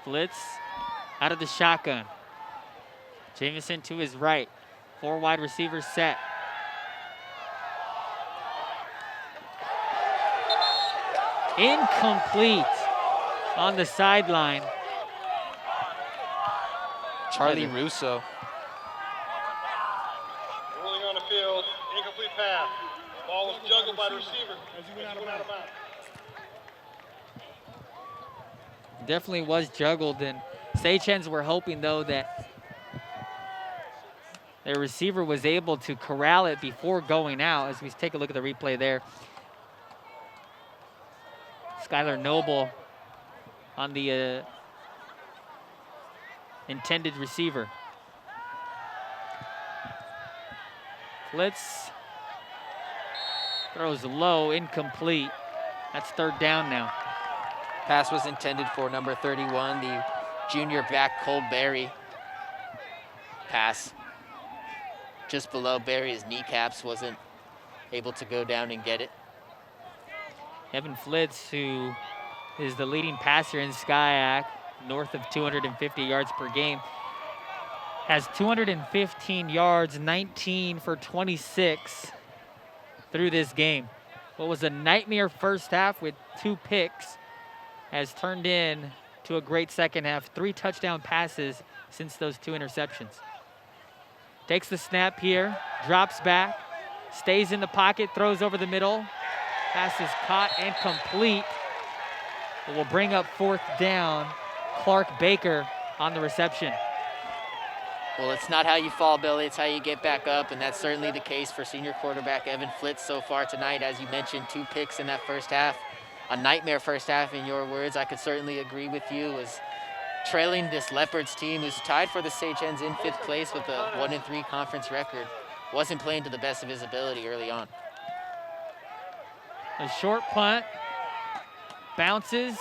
Flitz out of the shotgun. Jamison to his right. 4 wide receivers set. Incomplete on the sideline. Charlie Russo. Rolling on the field, incomplete pass. Ball was juggled by the receiver as he went out of bounds. Definitely was juggled, and Sage Hens were hoping, though, that their receiver was able to corral it before going out. As we take a look at the replay there, Skylar Noble on the intended receiver. Flitz throws low, incomplete. That's 3rd down now. Pass was intended for number 31, the junior back Cole Berry. Pass just below Berry's kneecaps, wasn't able to go down and get it. Evan Flitz, who is the leading passer in SCIAC, north of 250 yards per game, has 215 yards, 19 for 26 through this game. What was a nightmare first half with 2 picks has turned in to a great second half. 3 touchdown passes since those 2 interceptions. Takes the snap here, drops back, stays in the pocket, throws over the middle. Pass is caught and complete. It will bring up 4th down Clark Baker on the reception. Well, it's not how you fall, Billy. It's how you get back up, and that's certainly the case for senior quarterback Evan Flitz so far tonight. As you mentioned, 2 picks in that first half. A nightmare first half, in your words. I could certainly agree with you. Was trailing this Leopards team, who's tied for the Sage Hens in 5th place with a 1-3 conference record. Wasn't playing to the best of his ability early on. A short punt, bounces,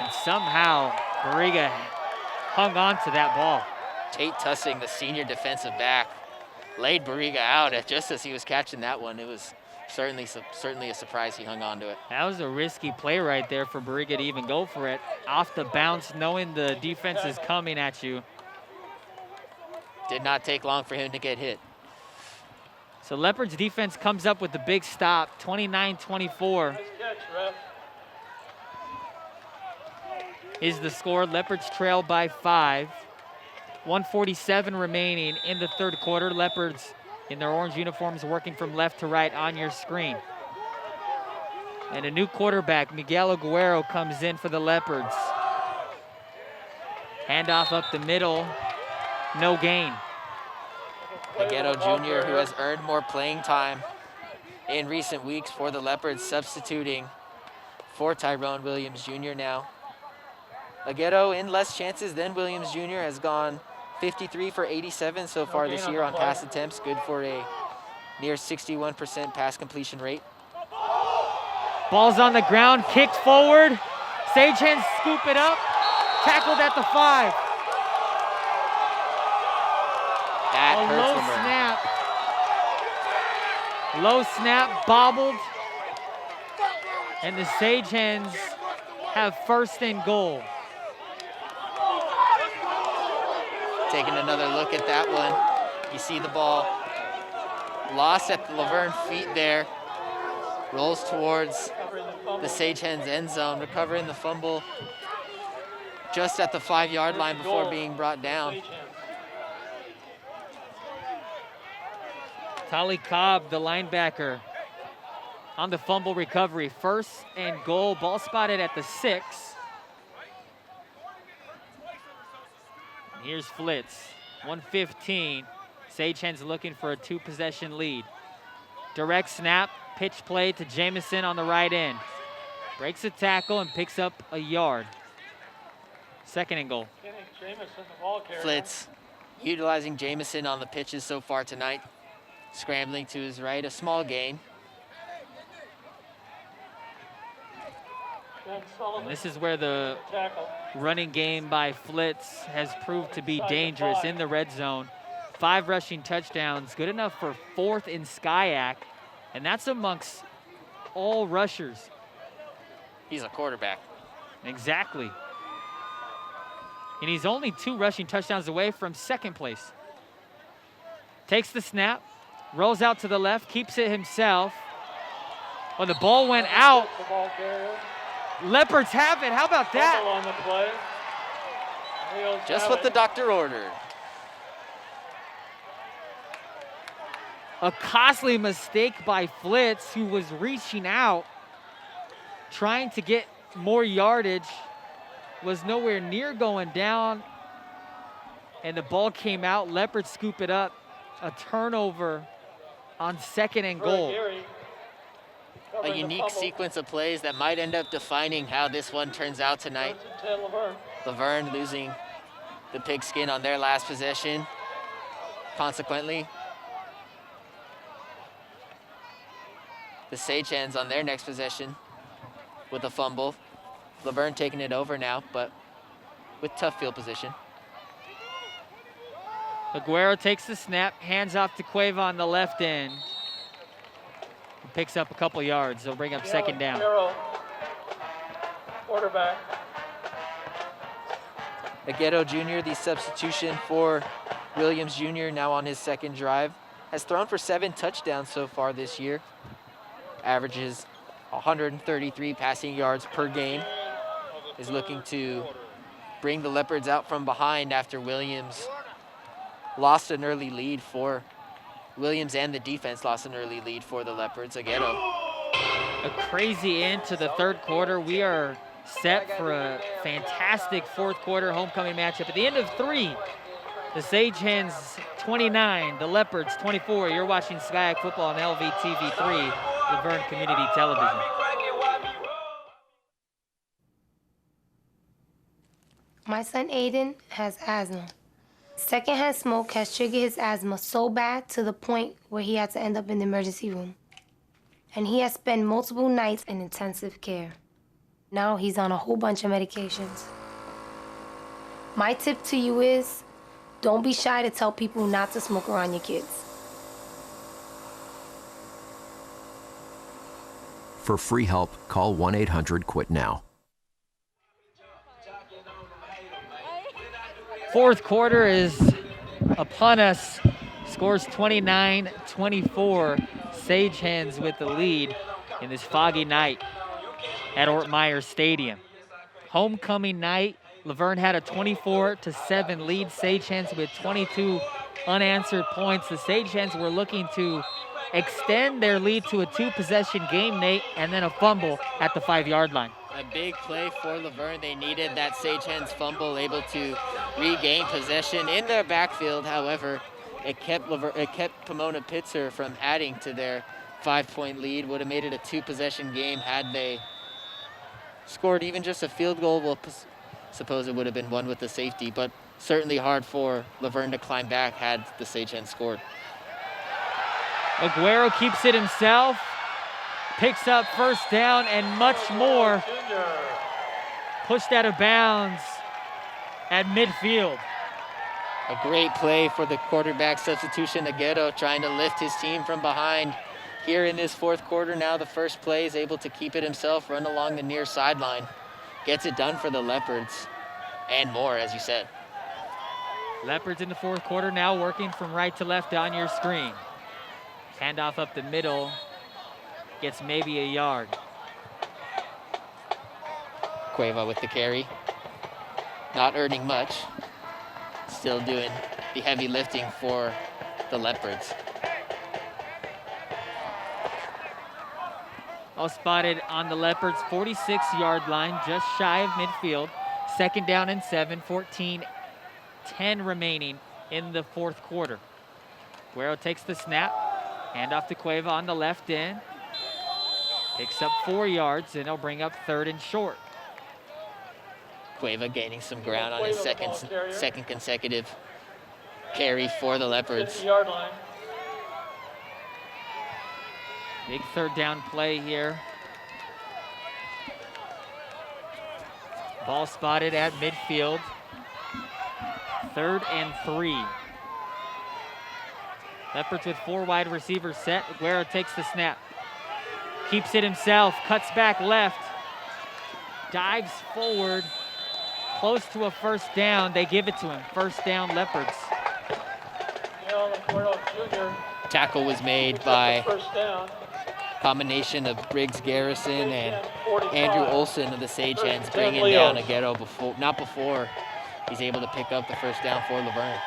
and somehow Barriga hung on to that ball. Tate Tussing, the senior defensive back, laid Barriga out just as he was catching that one. It was certainly a surprise he hung on to it. That was a risky play right there for Barriga to even go for it. Off the bounce, knowing the defense is coming at you. Did not take long for him to get hit. So Leopards defense comes up with the big stop, 29-24. Nice catch, ref. Is the score. Leopards trail by 5. 1:47 remaining in the third quarter. Leopards in their orange uniforms working from left to right on your screen. And a new quarterback, Miguel Aguero, comes in for the Leopards. Handoff up the middle, no gain. Aguero Jr., who has earned more playing time in recent weeks for the Leopards, substituting for Tyrone Williams Jr. now. Aguero, in less chances than Williams Jr., has gone 53 for 87 so far this year on pass attempts, good for a near 61% pass completion rate. Ball's on the ground, kicked forward. Sage Hens scoop it up, tackled at the 5. That A hurts low Laverne. snap. Low snap, bobbled. And the Sage Hens have 1st and goal. Taking another look at that one. You see the ball lost at the Laverne feet there. Rolls towards the Sage Hens end zone, recovering the fumble just at the 5-yard line before being brought down. Tali Cobb, the linebacker, on the fumble recovery. 1st and goal, ball spotted at the 6. Here's Flitz, 1:15. Sage Hens looking for a 2-possession lead. Direct snap, pitch play to Jamison on the right end. Breaks a tackle and picks up a yard. 2nd and goal. Flitz utilizing Jamison on the pitches so far tonight. Scrambling to his right, a small gain. And this is where the running game by Flitz has proved to be dangerous in the red zone. 5 rushing touchdowns, good enough for 4th in SCIAC, and that's amongst all rushers. He's a quarterback. Exactly. And he's only 2 rushing touchdowns away from 2nd place. Takes the snap, rolls out to the left, keeps it himself. Well, the ball went out. Leopards have it. How about that? On the play. Just what the doctor ordered. A costly mistake by Flitz, who was reaching out, trying to get more yardage, was nowhere near going down, and the ball came out. Leopards scoop it up. A turnover on 2nd and goal. A unique sequence of plays that might end up defining how this one turns out tonight. Laverne losing the pigskin on their last possession. Consequently, the Sage Hens on their next possession with a fumble. Laverne taking it over now, but with tough field position. Aguero takes the snap, hands off to Cueva on the left end. He picks up a couple yards. They'll bring up 2nd down. Quarterback. Aguero Jr., the substitution for Williams Jr., now on his 2nd drive, has thrown for 7 touchdowns so far this year. Averages 133 passing yards per game. Is looking to bring the Leopards out from behind after Williams lost an early lead for Williams, and the defense lost an early lead for the Leopards. Aguero. A crazy end to the third quarter. We are set for a fantastic fourth quarter homecoming matchup. At the end of 3, the Sage Hens 29, the Leopards 24. You're watching SCIAC football on LVTV 3, Laverne Community Television. My son Aiden has asthma. Secondhand smoke has triggered his asthma so bad to the point where he had to end up in the emergency room. And he has spent multiple nights in intensive care. Now he's on a whole bunch of medications. My tip to you is, don't be shy to tell people not to smoke around your kids. For free help, call 1-800-QUIT-NOW. Fourth quarter is upon us. Scores 29-24. Sage Hens with the lead in this foggy night at Ortmeyer Stadium. Homecoming night, Laverne had a 24-7 lead. Sage Hens with 22 unanswered points. The Sage Hens were looking to extend their lead to a 2-possession game, Nate, and then a fumble at the 5-yard line. A big play for Laverne. They needed that Sage Hens fumble, able to regain possession in their backfield. However, it kept Pomona-Pitzer from adding to their 5-point lead. Would have made it a 2-possession game had they scored even just a field goal. We'll suppose it would have been one with the safety, but certainly hard for Laverne to climb back had the Sage Hens scored. Aguero keeps it himself, picks up first down and much more. Pushed out of bounds at midfield. A great play for the quarterback substitution. Aguero trying to lift his team from behind here in this fourth quarter. Now the first play is able to keep it himself, run along the near sideline. Gets it done for the Leopards and more, as you said. Leopards in the fourth quarter now working from right to left on your screen. Handoff up the middle, gets maybe a yard. Cueva with the carry. Not earning much. Still doing the heavy lifting for the Leopards. All spotted on the Leopards' 46-yard line, just shy of midfield. Second down and 7, 14-10 remaining in the fourth quarter. Guerrero takes the snap, handoff to Cueva on the left end. Picks up 4 yards, and he'll bring up 3rd and short. Cueva gaining some ground on his second consecutive carry for the Leopards. 50-yard line. Big 3rd down play here. Ball spotted at midfield. 3rd and 3. Leopards with 4 wide receivers set. Aguero takes the snap. Keeps it himself, cuts back left. Dives forward. Close to a first down. They give it to him. First down, Leopards. Tackle was made by First down. combination of Briggs Garrison and 45. Andrew Olson of the Sage Hens, bringing down Aguero not before he's able to pick up the first down for Laverne.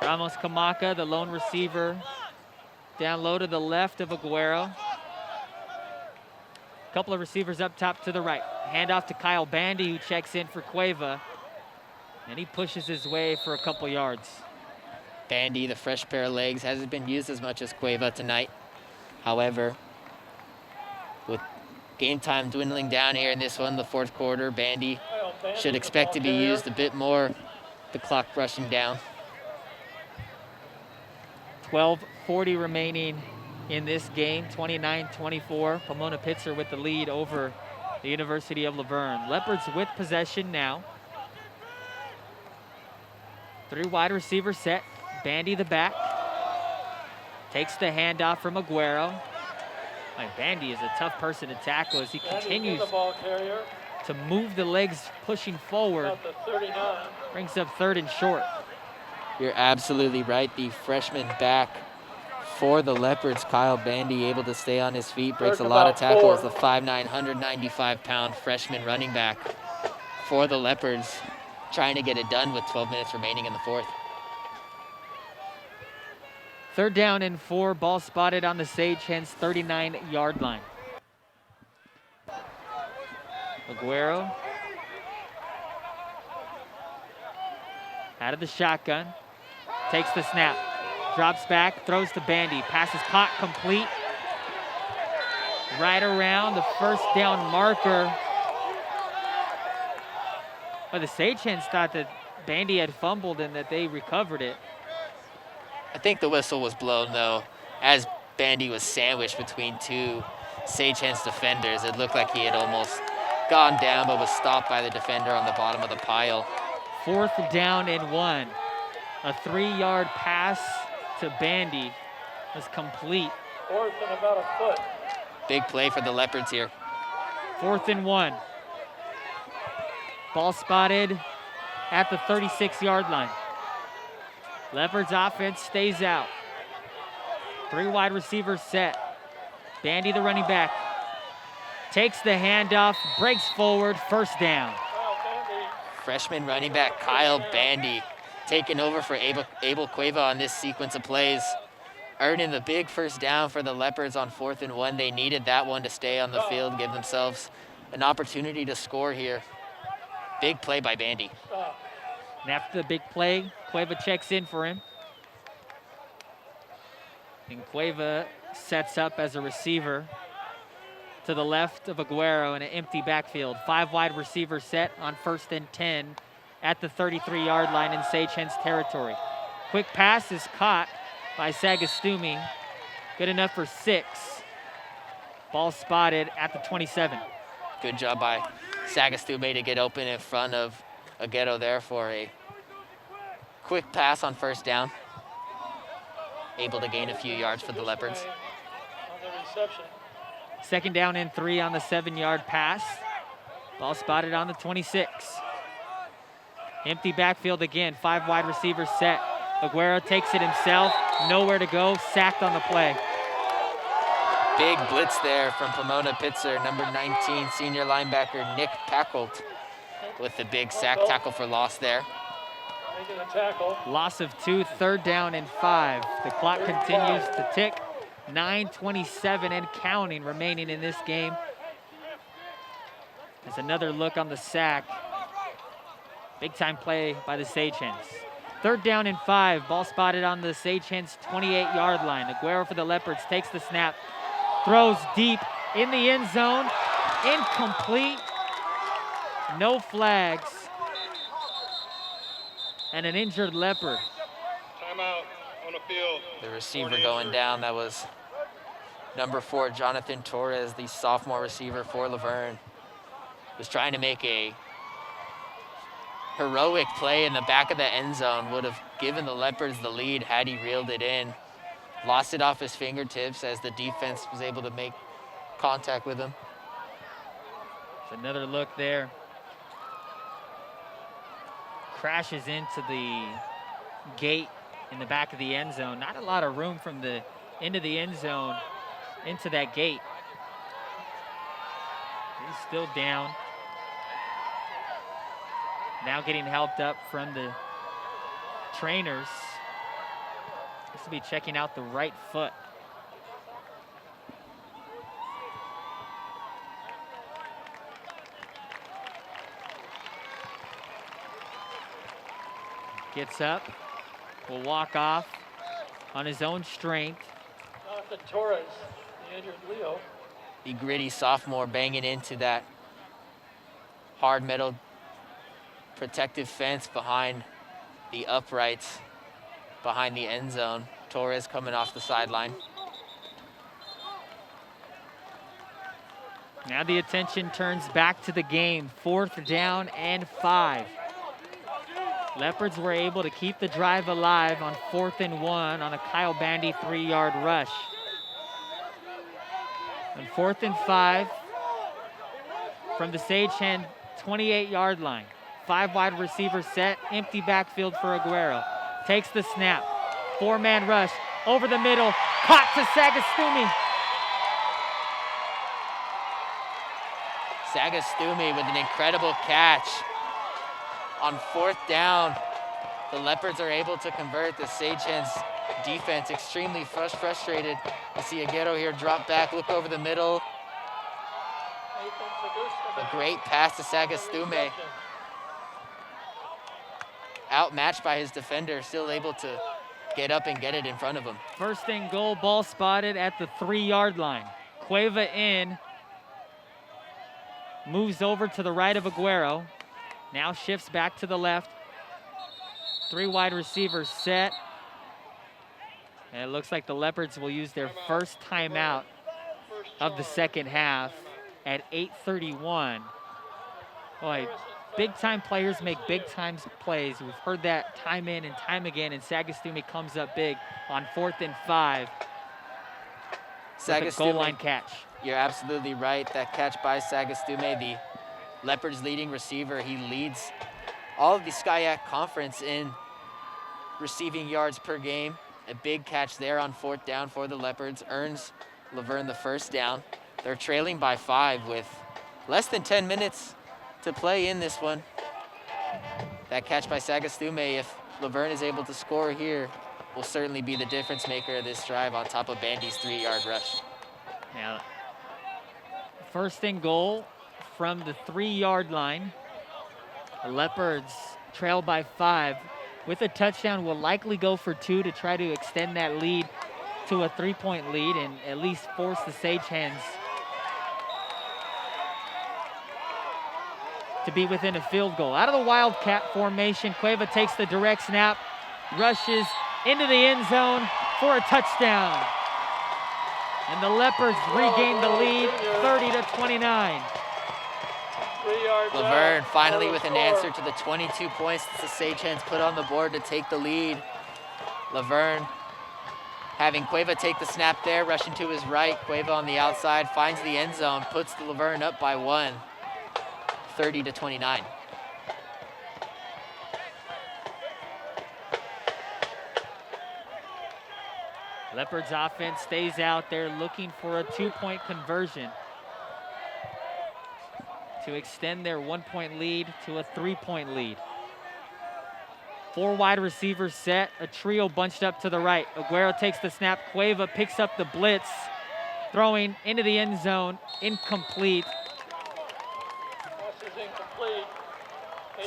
Ramos Kamaka, the lone receiver, down low to the left of Aguero. Couple of receivers up top to the right. Handoff to Kyle Bandy, who checks in for Cueva. And he pushes his way for a couple yards. Bandy, the fresh pair of legs, hasn't been used as much as Cueva tonight. However, with game time dwindling down here in this one, the fourth quarter, Bandy should expect to be used a bit more. The clock rushing down. 12:40 remaining in this game, 29-24. Pomona-Pitzer with the lead over the University of Laverne. Leopards with possession now. 3 wide receivers set. Bandy the back. Takes the handoff from Aguero. Bandy is a tough person to tackle as he continues to move the legs pushing forward. Brings up 3rd and short. You're absolutely right. The freshman back for the Leopards, Kyle Bandy, able to stay on his feet, breaks a lot of tackles. The 5'9", 195-pound freshman running back for the Leopards, trying to get it done with 12 minutes remaining in the fourth. 3rd down and 4, ball spotted on the Sage Hens 39-yard line. Aguero out of the shotgun, takes the snap, drops back, throws to Bandy, pass is caught, complete. Right around the first down marker. But the Sagehens thought that Bandy had fumbled and that they recovered it. I think the whistle was blown, though, as Bandy was sandwiched between two Sagehens defenders. It looked like he had almost gone down, but was stopped by the defender on the bottom of the pile. 4th down and 1. A 3-yard pass to Bandy was complete. 4th and about a foot. Big play for the Leopards here. 4th and 1. Ball spotted at the 36-yard line. Leopards offense stays out. 3 wide receivers set. Bandy, the running back, takes the handoff, breaks forward, first down. Freshman running back Kyle Bandy taking over for Abel Cueva on this sequence of plays, earning the big first down for the Leopards on 4th and 1. They needed that one to stay on the field, give themselves an opportunity to score here. Big play by Bandy. And after the big play, Cueva checks in for him. And Cueva sets up as a receiver to the left of Aguero in an empty backfield. 5 wide receivers set on 1st and 10 at the 33-yard line in Sagehens territory. Quick pass is caught by Sagastumi. Good enough for 6. Ball spotted at the 27. Good job by Sagastumi to get open in front of Aguero there for a quick pass on first down. Able to gain a few yards for the Leopards. On the reception. 2nd down and 3 on the 7-yard pass. Ball spotted on the 26. Empty backfield again, 5 wide receivers set. Aguero takes it himself, nowhere to go, sacked on the play. Big blitz there from Pomona-Pitzer, number 19 senior linebacker Nick Packolt with the big sack tackle for loss there. Making a tackle. Loss of 2, 3rd down and 5. The clock continues to tick. 9:27 and counting remaining in this game. There's another look on the sack. Big time play by the Sagehens. 3rd down and 5. Ball spotted on the Sagehens 28-yard line. Aguero for the Leopards takes the snap. Throws deep in the end zone. Incomplete. No flags. And an injured Leopard. Timeout on the field. The receiver going down, that was number 4, Jonathan Torres, the sophomore receiver for Laverne. Was trying to make a heroic play in the back of the end zone. Would have given the Leopards the lead had he reeled it in. Lost it off his fingertips as the defense was able to make contact with him. There's another look there. Crashes into the gate in the back of the end zone. Not a lot of room from the end of the end zone into that gate. He's still down. Now getting helped up from the trainers. This will be checking out the right foot. Gets up, will walk off on his own strength. Jonathan Torres, the injured Leo. The gritty sophomore banging into that hard metal protective fence behind the uprights, behind the end zone. Torres coming off the sideline. Now the attention turns back to the game. 4th down and 5. Leopards were able to keep the drive alive on 4th and 1 on a Kyle Bandy 3-yard rush. On 4th and 5 from the Sagehen 28-yard line. 5 wide receivers set, empty backfield for Aguero. Takes the snap, 4-man rush, over the middle, caught to Sagastumi. Sagastumi with an incredible catch. On 4th down, the Leopards are able to convert. The Sagehens defense extremely frustrated. You see Aguero here drop back, look over the middle. Nathan A great pass to Sagastume. Outmatched by his defender, still able to get up and get it in front of him. First and goal, ball spotted at the 3-yard line. Cueva in, moves over to the right of Aguero, now shifts back to the left. 3 wide receivers set. And it looks like the Leopards will use their first timeout of the second half at 8:31. Boy, big-time players make big-time plays. We've heard that time in and time again, and Sagastume comes up big on 4th and 5 with a goal line catch. You're absolutely right. That catch by Sagastume, the Leopards' leading receiver, he leads all of the SCIAC conference in receiving yards per game. A big catch there on 4th down for the Leopards earns Laverne the first down. They're trailing by 5 with less than 10 minutes to play in this one. That catch by Sagastume, if Laverne is able to score here, will certainly be the difference maker of this drive on top of Bandy's 3-yard rush. Now, first and goal from the 3-yard line. The Leopards trail by 5. With a touchdown, will likely go for 2 to try to extend that lead to a 3-point lead and at least force the Sagehens to be within a field goal. Out of the Wildcat formation, Cueva takes the direct snap, rushes into the end zone for a touchdown. And the Leopards regain the lead, 30-29. Laverne finally with an answer to the 22 points that the Sagehens put on the board to take the lead. Laverne having Cueva take the snap there, rushing to his right. Cueva on the outside, finds the end zone, puts the Laverne up by 1, 30-29. Leopards offense stays out there looking for a 2-point conversion to extend their 1-point lead to a 3-point lead. 4 wide receivers set, a trio bunched up to the right. Aguero takes the snap, Cueva picks up the blitz, throwing into the end zone, incomplete.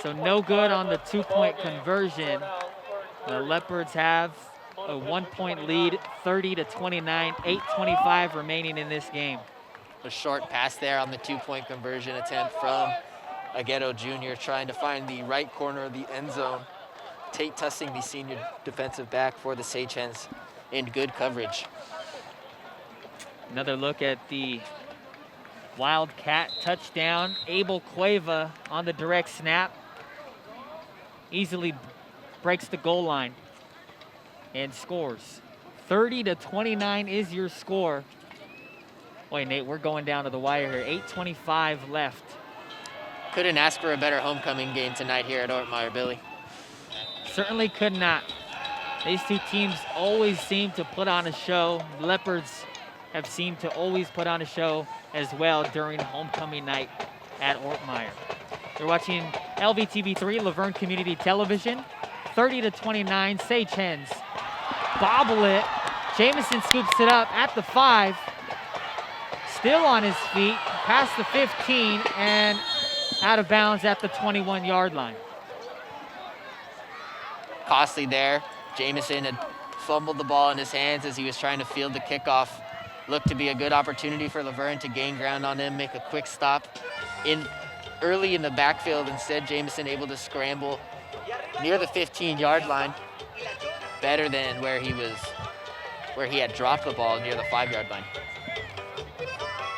So no good on the 2-point conversion. The Leopards have a 1-point lead, 30-29, 8:25 remaining in this game. A short pass there on the 2-point conversion attempt from Aguero Jr. trying to find the right corner of the end zone. Tate Tussing, the senior defensive back for the Sagehens, in good coverage. Another look at the Wildcat touchdown. Abel Cueva on the direct snap. Easily breaks the goal line and scores. 30-29 is your score. Boy, Nate, we're going down to the wire here. 8:25 left. Couldn't ask for a better homecoming game tonight here at Ortmeyer, Billy. Certainly could not. These two teams always seem to put on a show. Leopards have seemed to always put on a show as well during homecoming night at Ortmeyer. You're watching LVTV3, Laverne Community Television. 30-29, Sagehens bobble it. Jamison scoops it up at the 5. Still on his feet, past the 15, and out of bounds at the 21-yard line. Costly there. Jamison had fumbled the ball in his hands as he was trying to field the kickoff. Looked to be a good opportunity for Laverne to gain ground on him, make a quick stop early in the backfield. Instead, Jamison able to scramble near the 15-yard line. Better than where he had dropped the ball near the 5-yard line.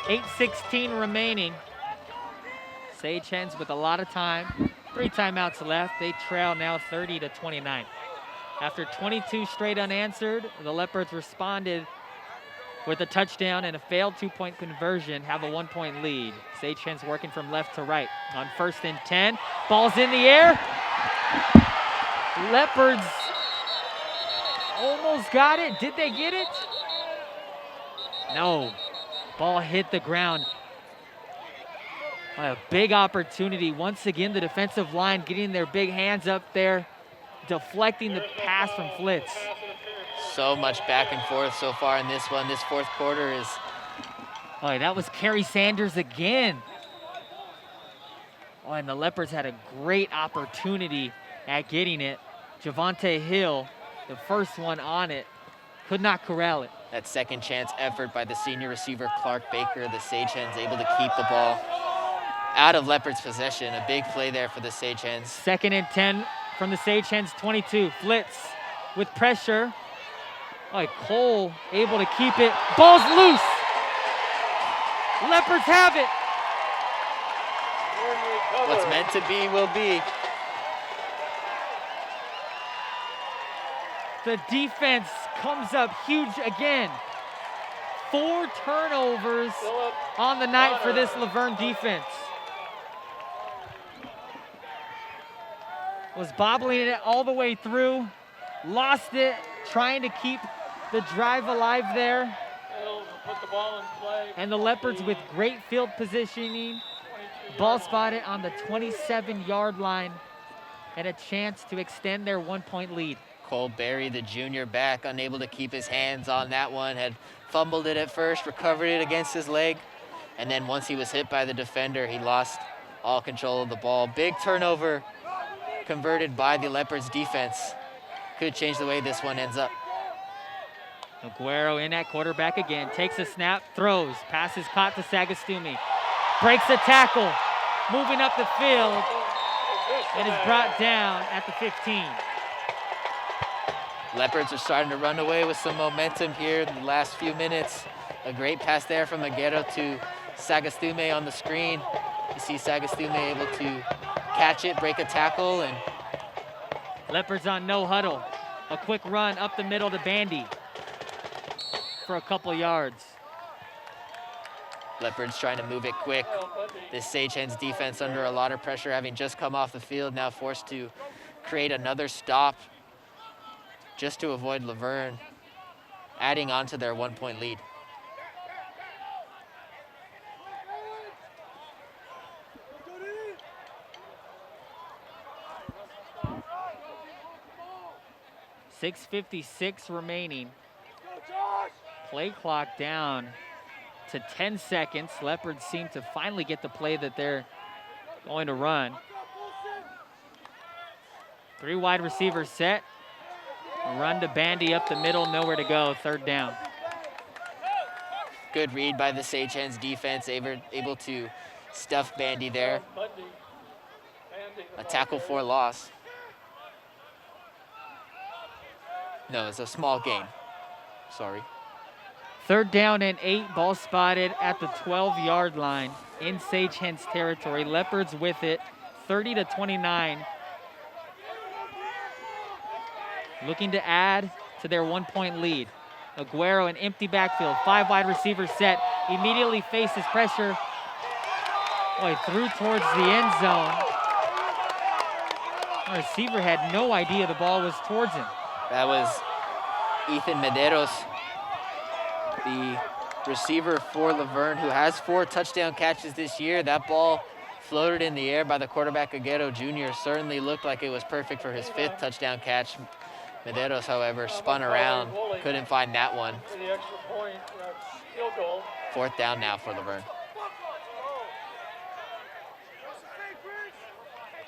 8:16 remaining. Sagehens with a lot of time. 3 timeouts left. They trail now 30-29. After 22 straight unanswered, the Leopards responded with a touchdown and a failed 2-point conversion, have a 1-point lead. Sagehens working from left to right. On 1st and 10, ball's in the air. Leopards almost got it. Did they get it? No. Ball hit the ground. A big opportunity. Once again, the defensive line getting their big hands up there, deflecting the pass from Flitz. So much back and forth so far in this one. This 4th quarter is... Oh, that was Kerry Sanders again. Oh, and the Leopards had a great opportunity at getting it. Javante Hill, the first one on it, could not corral it. That second chance effort by the senior receiver, Clark Baker. The Sage Hens able to keep the ball out of Leopard's possession. A big play there for the Sage Hens. 2nd and 10 from the Sage Hens 22. Flitz with pressure. Oh, Cole able to keep it. Ball's loose. Leopards have it. What's meant to be will be. The defense comes up huge again. 4 turnovers on the night for this Laverne defense. Was bobbling it all the way through, lost it, trying to keep the drive alive there. Put the ball in play. And the Leopards with great field positioning. Ball spotted on the 27-yard line and a chance to extend their 1-point lead. Cole Berry, the junior back, unable to keep his hands on that one, had fumbled it at first, recovered it against his leg, and then once he was hit by the defender, he lost all control of the ball. Big turnover converted by the Leopards defense. Could change the way this one ends up. Aguero in at quarterback again, takes a snap, throws, pass is caught to Sagastumi. Breaks the tackle, moving up the field, and is brought down at the 15. Leopards are starting to run away with some momentum here in the last few minutes. A great pass there from Aguero to Sagastume on the screen. You see Sagastume able to catch it, break a tackle, and Leopards on no huddle. A quick run up the middle to Bandy for a couple yards. Leopards trying to move it quick. This Sage Hens defense under a lot of pressure, having just come off the field, now forced to create another stop just to avoid Laverne adding on to their 1-point lead. .656 remaining. Play clock down to 10 seconds. Leopards seem to finally get the play that they're going to run. 3 wide receivers set. Run to Bandy up the middle, nowhere to go, 3rd down. Good read by the Sage Hens defense, able to stuff Bandy there. A tackle for loss. No, it's a small gain. Sorry. 3rd down and 8, ball spotted at the 12-yard line in Sage Hens territory. Leopards with it, 30-29. Looking to add to their 1-point lead. Aguero, an empty backfield, 5 wide receivers set, immediately faces pressure. Boy, threw towards the end zone. The receiver had no idea the ball was towards him. That was Ethan Medeiros, the receiver for Laverne, who has 4 touchdown catches this year. That ball floated in the air by the quarterback, Aguero Jr. Certainly looked like it was perfect for his 5th touchdown catch. Medeiros, however, spun around, couldn't find that one. 4th down now for Laverne.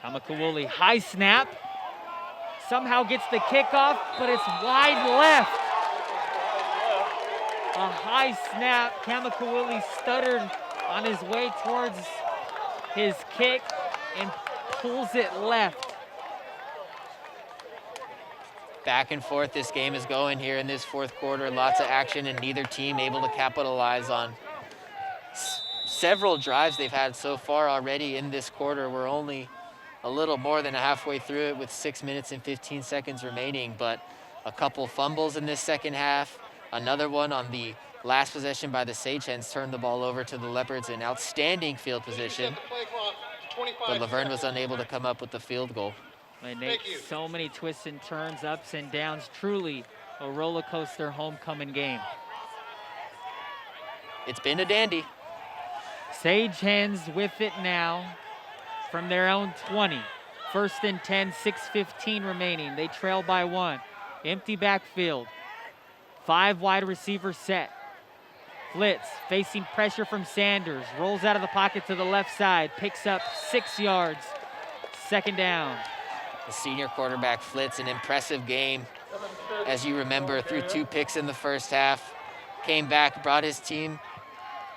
Kamakawuli, high snap. Somehow gets the kickoff, but it's wide left. A high snap. Kamakawili stuttered on his way towards his kick and pulls it left. Back and forth this game is going here in this 4th quarter. Lots of action and neither team able to capitalize on several drives they've had so far already in this quarter. We're only a little more than halfway through it with 6 minutes and 15 seconds remaining, but a couple fumbles in this second half. Another one on the last possession by the Sage Hens turned the ball over to the Leopards in outstanding field position. But Laverne was unable to come up with the field goal. They make so many twists and turns, ups and downs. Truly a roller coaster homecoming game. It's been a dandy. Sage Hens with it now from their own 20. 1st and 10, 6:15 remaining. They trail by 1. Empty backfield. 5 wide receivers set. Flitz facing pressure from Sanders, rolls out of the pocket to the left side, picks up 6 yards, 2nd down. The senior quarterback Flitz, an impressive game. As you remember, threw 2 picks in the first half, came back, brought his team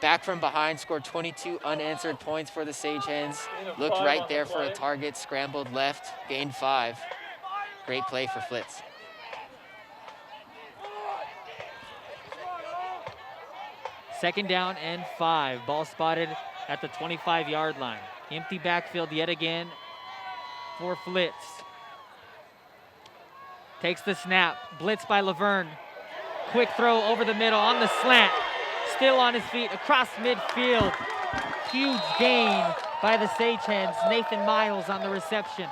back from behind, scored 22 unanswered points for the Sage Hens, looked right there for a target, scrambled left, gained 5. Great play for Flitz. Second down and 5. Ball spotted at the 25-yard line. Empty backfield yet again for Flitz. Takes the snap. Blitz by Laverne. Quick throw over the middle on the slant. Still on his feet across midfield. Huge gain by the Sage Hens. Nathan Miles on the reception.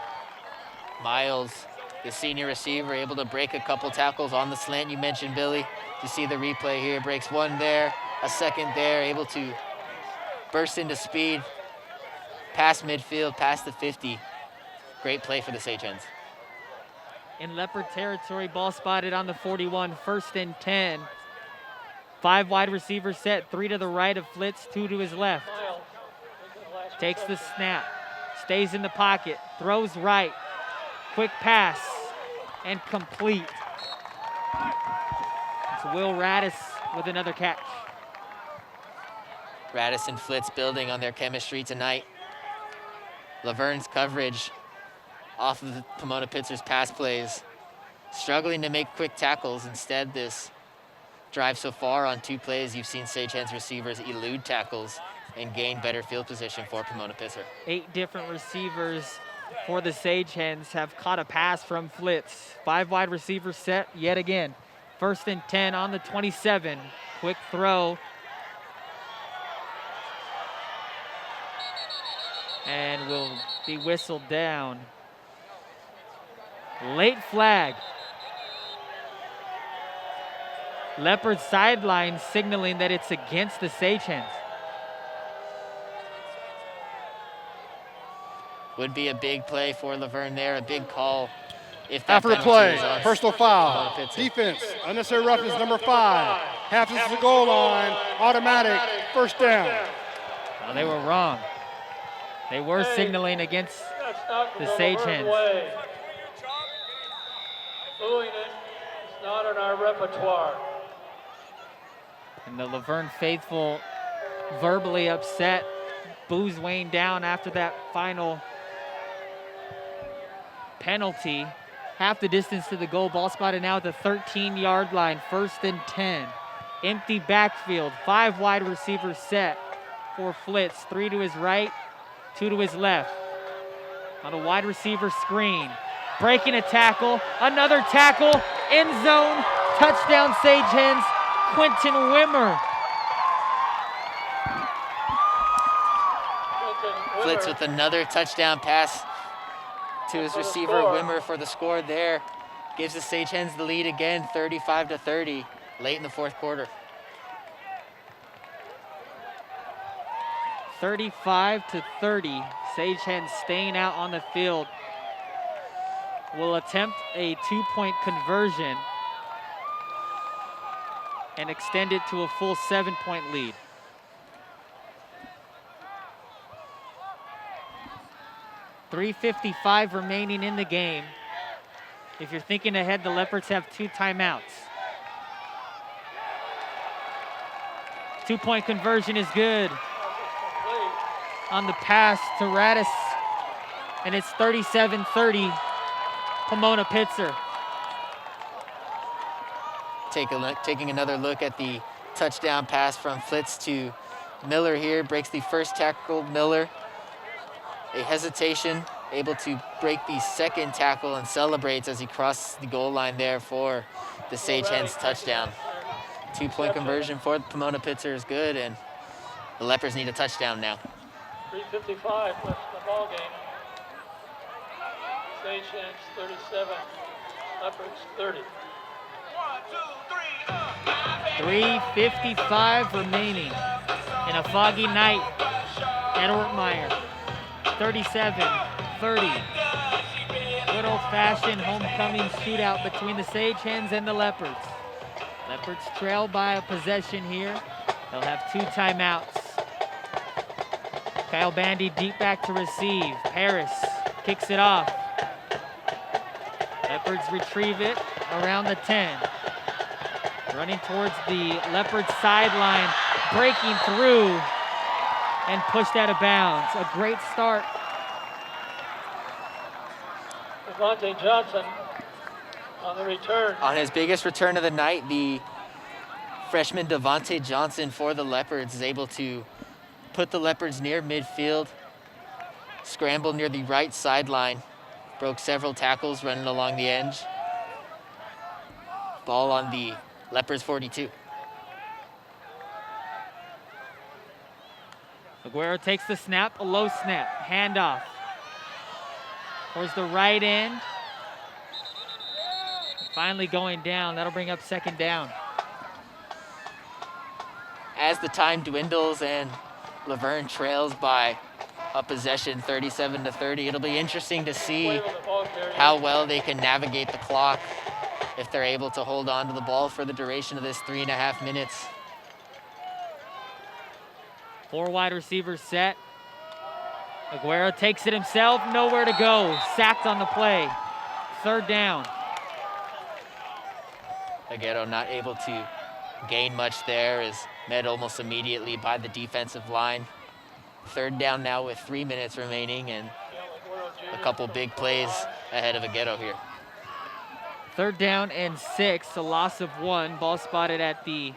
Miles, the senior receiver, able to break a couple tackles on the slant you mentioned, Billy. You see the replay here. Breaks 1 there, a 2nd there, able to burst into speed, past midfield, past the 50. Great play for the Sage Hens. In Leopard territory, ball spotted on the 41, 1st and 10. 5 wide receivers set, 3 to the right of Flitz, 2 to his left. Takes the snap, stays in the pocket, throws right, quick pass, and complete. It's Will Radis with another catch. Radis and Flitz building on their chemistry tonight. Laverne's coverage off of the Pomona-Pitzer's pass plays, struggling to make quick tackles. Instead, this drive so far on 2 plays, you've seen Sage Hens receivers elude tackles and gain better field position for Pomona-Pitzer. 8 different receivers for the Sage Hens have caught a pass from Flitz. 5 wide receivers set yet again. 1st and 10 on the 27. Quick throw. And will be whistled down. Late flag. Leopard sideline signaling that it's against the Sage Hens. Would be a big play for Laverne there, a big call. If that After the penalty play, is on personal foul, Pomona-Pitzer. defense, unnecessary roughness, number 5. Passes the goal line, automatic, 1st down. Well, they were wrong. They were signaling against the Sage Hens. Booing it is not in our repertoire. And the Laverne faithful verbally upset. Boos Wayne down after that final penalty. Half the distance to the goal. Ball spotted now at the 13-yard line. 1st and 10. Empty backfield. 5 wide receivers set for Flitz. 3 to his right, 2 to his left. On a wide receiver screen. Breaking a tackle. Another tackle. End zone. Touchdown Sage Hens. Quentin Wimmer. Flitz with another touchdown pass to his receiver, Wimmer, for the score there. Gives the Sage Hens the lead again, 35-30, late in the 4th quarter. 35-30. Sage Hens staying out on the field. Will attempt a 2-point conversion and extend it to a full 7-point lead. .355 remaining in the game. If you're thinking ahead, the Leopards have 2 timeouts. 2-point conversion is good on the pass to Radis, and it's 37-30, Pomona-Pitzer. Taking another look at the touchdown pass from Flitz to Miller here. Breaks the first tackle, Miller. A hesitation, able to break the 2nd tackle and celebrates as he crosses the goal line there for the Sage Hens touchdown. 2-point conversion for Pomona-Pitzer is good, and the Leopards need a touchdown now. 3:55 left in the ball game. Sage Hens 37, Leopards 30. 3:55 remaining in a foggy night at Ortmeyer. 37-30. Good old-fashioned homecoming shootout between the Sage Hens and the Leopards. Leopards trail by a possession here. They'll have 2 timeouts. Kyle Bandy deep back to receive. Paris kicks it off. Leopards retrieve it around the 10. Running towards the Leopards sideline, breaking through and pushed out of bounds. A great start. Devontae Johnson on the return. On his biggest return of the night, the freshman Devontae Johnson for the Leopards is able to put the Leopards near midfield, scrambled near the right sideline, broke several tackles running along the edge. Ball on the Leopards 42. Aguero takes the snap, a low snap, handoff towards the right end. Finally going down, that'll bring up 2nd down. As the time dwindles and Laverne trails by a possession 37-30, it'll be interesting to see how well they can navigate the clock if they're able to hold on to the ball for the duration of this 3.5 minutes. 4 wide receivers set. Aguero takes it himself, nowhere to go. Sacked on the play. 3rd down. Aguero not able to gain much there, is met almost immediately by the defensive line. 3rd down now with 3 minutes remaining and a couple big plays ahead of Aguero here. 3rd down and 6, a loss of 1. Ball spotted at the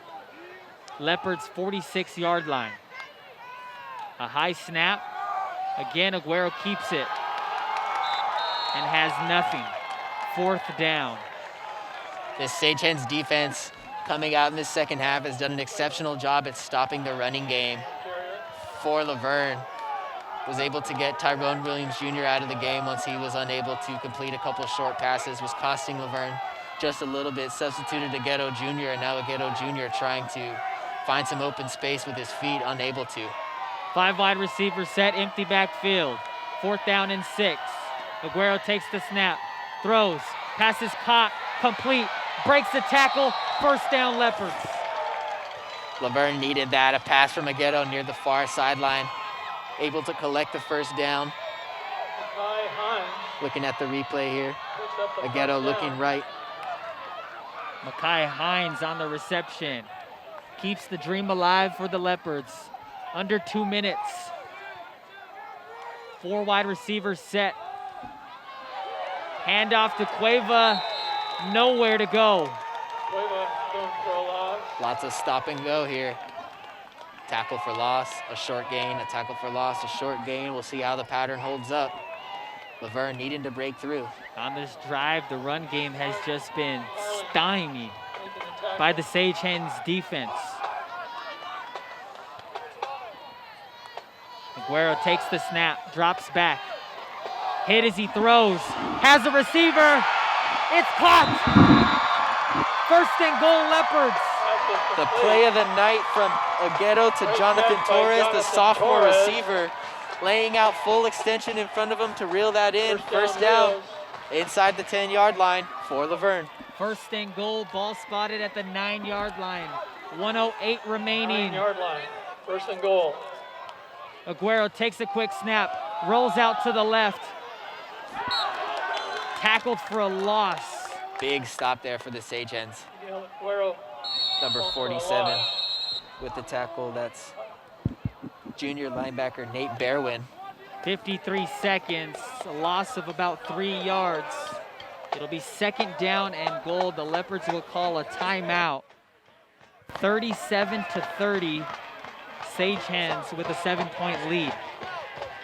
Leopards' 46-yard line. A high snap. Again, Aguero keeps it and has nothing. 4th down. This Sage Hens defense coming out in this second half has done an exceptional job at stopping the running game for Laverne. Was able to get Tyrone Williams Jr. out of the game once he was unable to complete a couple short passes, was costing Laverne just a little bit. Substituted Aguero Jr. and now Aguero Jr. trying to find some open space with his feet, unable to. 5 wide receivers set, empty backfield. 4th down and 6. Aguero takes the snap, throws, passes caught, complete, breaks the tackle, 1st down Leopards. Laverne needed that, a pass from Aguero near the far sideline. Able to collect the 1st down. Looking at the replay here. Aguero looking right. Makai Hines on the reception. Keeps the dream alive for the Leopards. Under 2 minutes. 4 wide receivers set. Handoff to Cueva. Nowhere to go. Cueva going for a loss. Lots of stop and go here. Tackle for loss, a short gain, a tackle for loss, a short gain. We'll see how the pattern holds up. Laverne needing to break through. On this drive, the run game has just been stymied by the Sage Hens defense. Aguero takes the snap, drops back. Hit as he throws, has a receiver. It's caught. 1st and goal Leopards. The play of the night from Aguero to Jonathan Torres, the sophomore receiver, laying out full extension in front of him to reel that in. 1st down inside the 10-yard line for Laverne. 1st and goal, ball spotted at the 9-yard line. 1:08 remaining. 9-yard line. 1st and goal. Aguero takes a quick snap, rolls out to the left. Tackled for a loss. Big stop there for the Sage Hens. Aguero. Number 47 with the tackle. That's junior linebacker Nate Berwin. 53 seconds, a loss of about 3 yards. It'll be 2nd down and goal. The Leopards will call a timeout. 37-30. Sage Hens with a 7-point lead.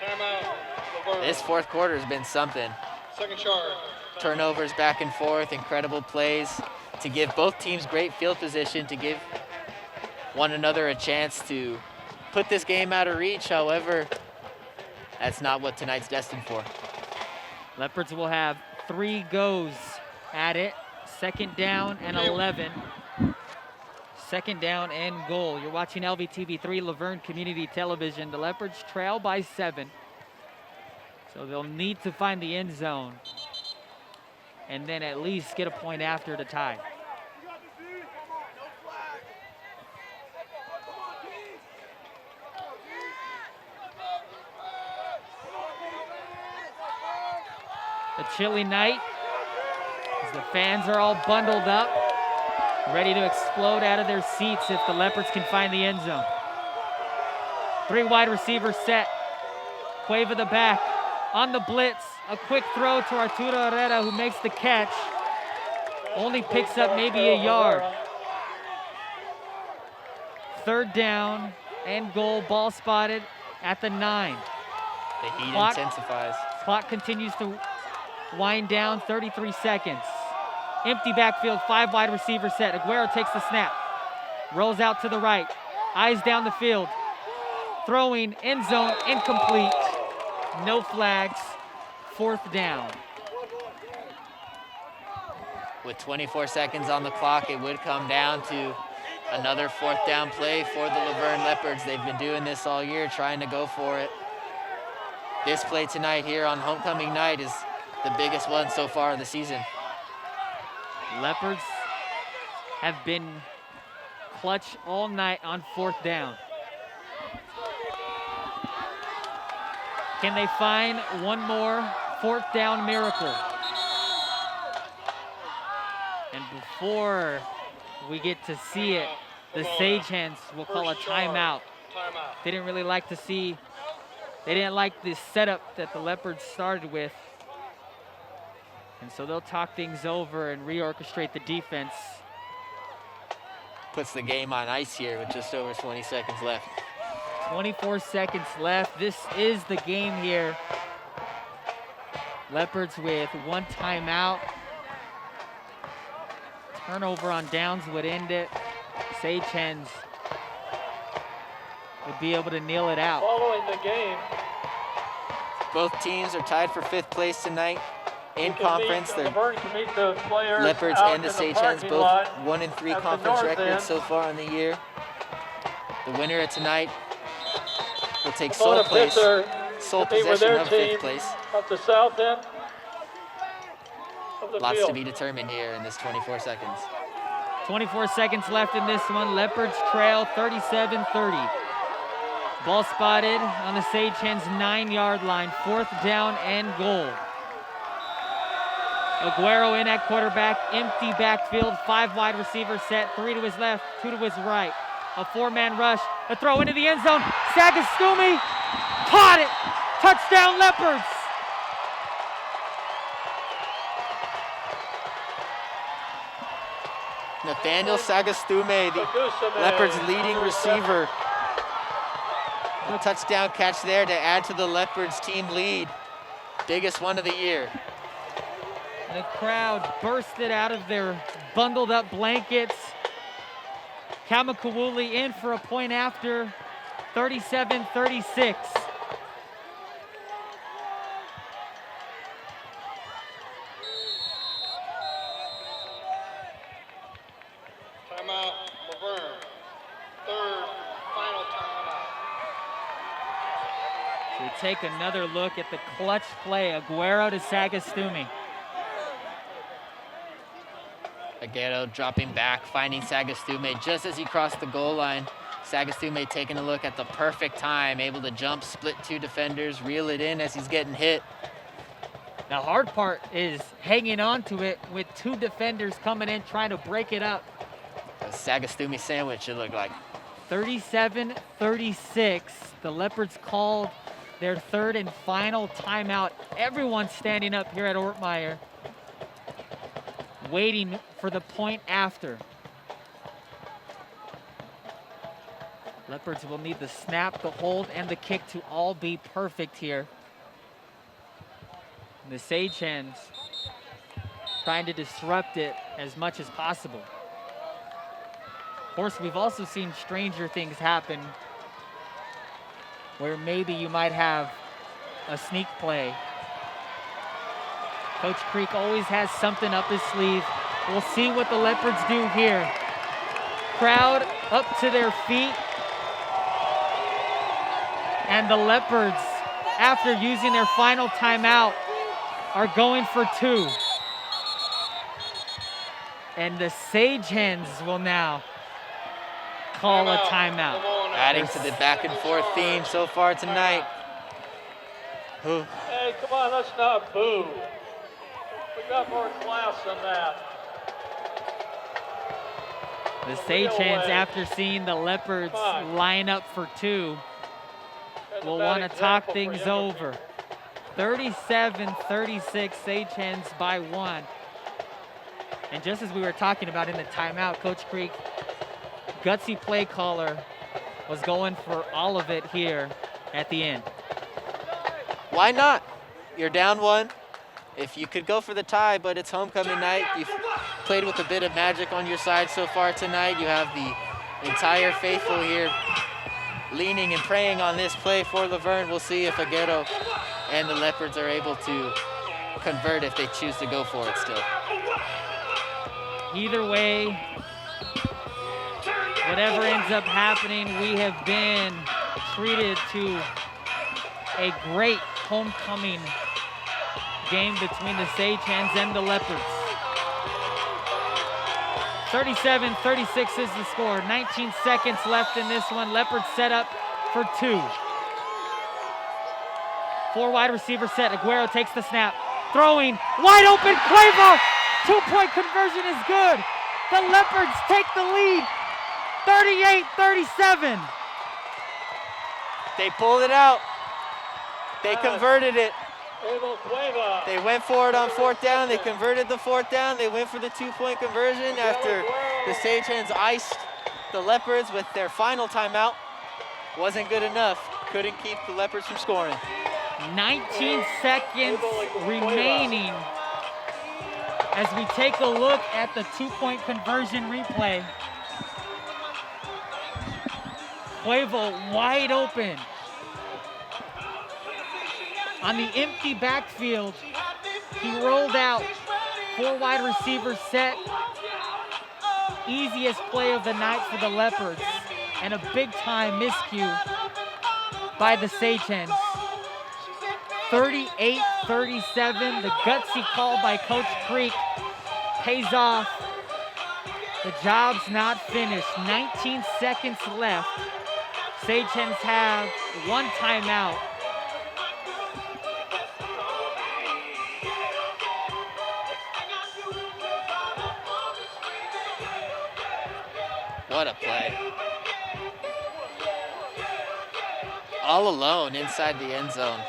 Timeout. This 4th quarter has been something. 2nd charge. Turnovers back and forth, incredible plays to give both teams great field position, to give one another a chance to put this game out of reach. However, that's not what tonight's destined for. Leopards will have 3 goes at it. 2nd down and 11. 2nd down and goal. You're watching LVTV3 Laverne Community Television. The Leopards trail by 7. So they'll need to find the end zone and then at least get a point after to tie. A chilly night as the fans are all bundled up, ready to explode out of their seats if the Leopards can find the end zone. 3 wide receivers set. Cueva the back on the blitz. A quick throw to Arturo Herrera, who makes the catch. Only picks up maybe a yard. 3rd down and goal, ball spotted at the 9. The heat Clock- intensifies. Clock continues to wind down, 33 seconds. Empty backfield, 5 wide receivers set. Aguero takes the snap, rolls out to the right, eyes down the field. Throwing, end zone, incomplete. No flags, 4th down. With 24 seconds on the clock, it would come down to another 4th down play for the Laverne Leopards. They've been doing this all year, trying to go for it. This play tonight here on homecoming night is the biggest one so far of the season. Leopards have been clutch all night on 4th down. Can they find one more 4th down miracle? And before we get to see it, the Sagehands will call a timeout. They didn't really like to see, they didn't like the setup that the Leopards started with. And so they'll talk things over and reorchestrate the defense. Puts the game on ice here with just over 20 seconds left. 24 seconds left. This is the game here. Leopards with 1 timeout. Turnover on downs would end it. Sagehens would be able to kneel it out. Following the game, Both teams are tied for 5th place tonight in conference. They're Laverne can meet the players Leopards out and the in Sagehens, parking both lot 1-3 at the conference north records end. so far in the year. The winner of tonight will take sole place, Pomona-Pitzer sole to meet with possession their of team 5th place. at the south end of the Lots field. to be determined here in this 24 seconds. 24 seconds left in this one. Leopards trail 37-30. Ball spotted on the Sagehens 9-yard line. 4th down and goal. Aguero in at quarterback. Empty backfield. 5 wide receivers set. 3 to his left, 2 to his right. A 4-man rush. A throw into the end zone. Sagastumi caught it. Touchdown Leopards. Nathaniel Sagastume, the Leopards' leading receiver. A touchdown catch there to add to the Leopards' team lead. Biggest one of the year. The crowd bursted out of their bundled up blankets. Kamakawuli in for a point after, 37-36. Timeout, Laverne. 3rd, final timeout. So we take another look at the clutch play. Aguero to Sagastumi. Aguero dropping back, finding Sagastume just as he crossed the goal line. Sagastume taking a look at the perfect time, able to jump, split 2 defenders, reel it in as he's getting hit. The hard part is hanging on to it with 2 defenders coming in trying to break it up. A Sagastume sandwich, it looked like. 37-36. The Leopards called their 3rd and final timeout. Everyone standing up here at Ortmeyer, waiting for the point after. Leopards will need the snap, the hold, and the kick to all be perfect here. And the Sagehens trying to disrupt it as much as possible. Of course, we've also seen stranger things happen where maybe you might have a sneak play. Coach Creek always has something up his sleeve. We'll see what the Leopards do here. Crowd up to their feet. And the Leopards, after using their final timeout, are going for 2. And the Sagehens will now call a timeout. Adding to the back and forth theme so far tonight. Hey, come on, let's not boo. We got more class than that. The Sage-Hens, after seeing the Leopards line up for two, will want to talk things over. 37-36, Sage-Hens by 1. And just as we were talking about in the timeout, Coach Creek, gutsy play caller, was going for all of it here at the end. Why not? You're down 1. If you could go for the tie, but it's homecoming night. You've played with a bit of magic on your side so far tonight. You have the entire faithful here leaning and praying on this play for Laverne. We'll see if Aguero and the Leopards are able to convert if they choose to go for it still. Either way, whatever ends up happening, we have been treated to a great homecoming game between the Sage-Hens and the Leopards. 37-36 is the score. 19 seconds left in this one. Leopards set up for 2. 4 wide receiver set. Aguero takes the snap. Throwing, wide open, Cueva! 2-point conversion is good. The Leopards take the lead. 38-37. They pulled it out. They converted it. They went for it on 4th down. They converted the 4th down. They went for the 2-point conversion after the Sage-Hens iced the Leopards with their final timeout. Wasn't good enough. Couldn't keep the Leopards from scoring. 19 seconds remaining as we take a look at the 2-point conversion replay. Cueva wide open. On the empty backfield, he rolled out 4 wide receivers set. Easiest play of the night for the Leopards, and a big-time miscue by the Sage-Hens. 38-37, the gutsy call by Coach Creek pays off. The job's not finished. 19 seconds left. Sage-Hens have 1 timeout. What a play. All alone inside the end zone.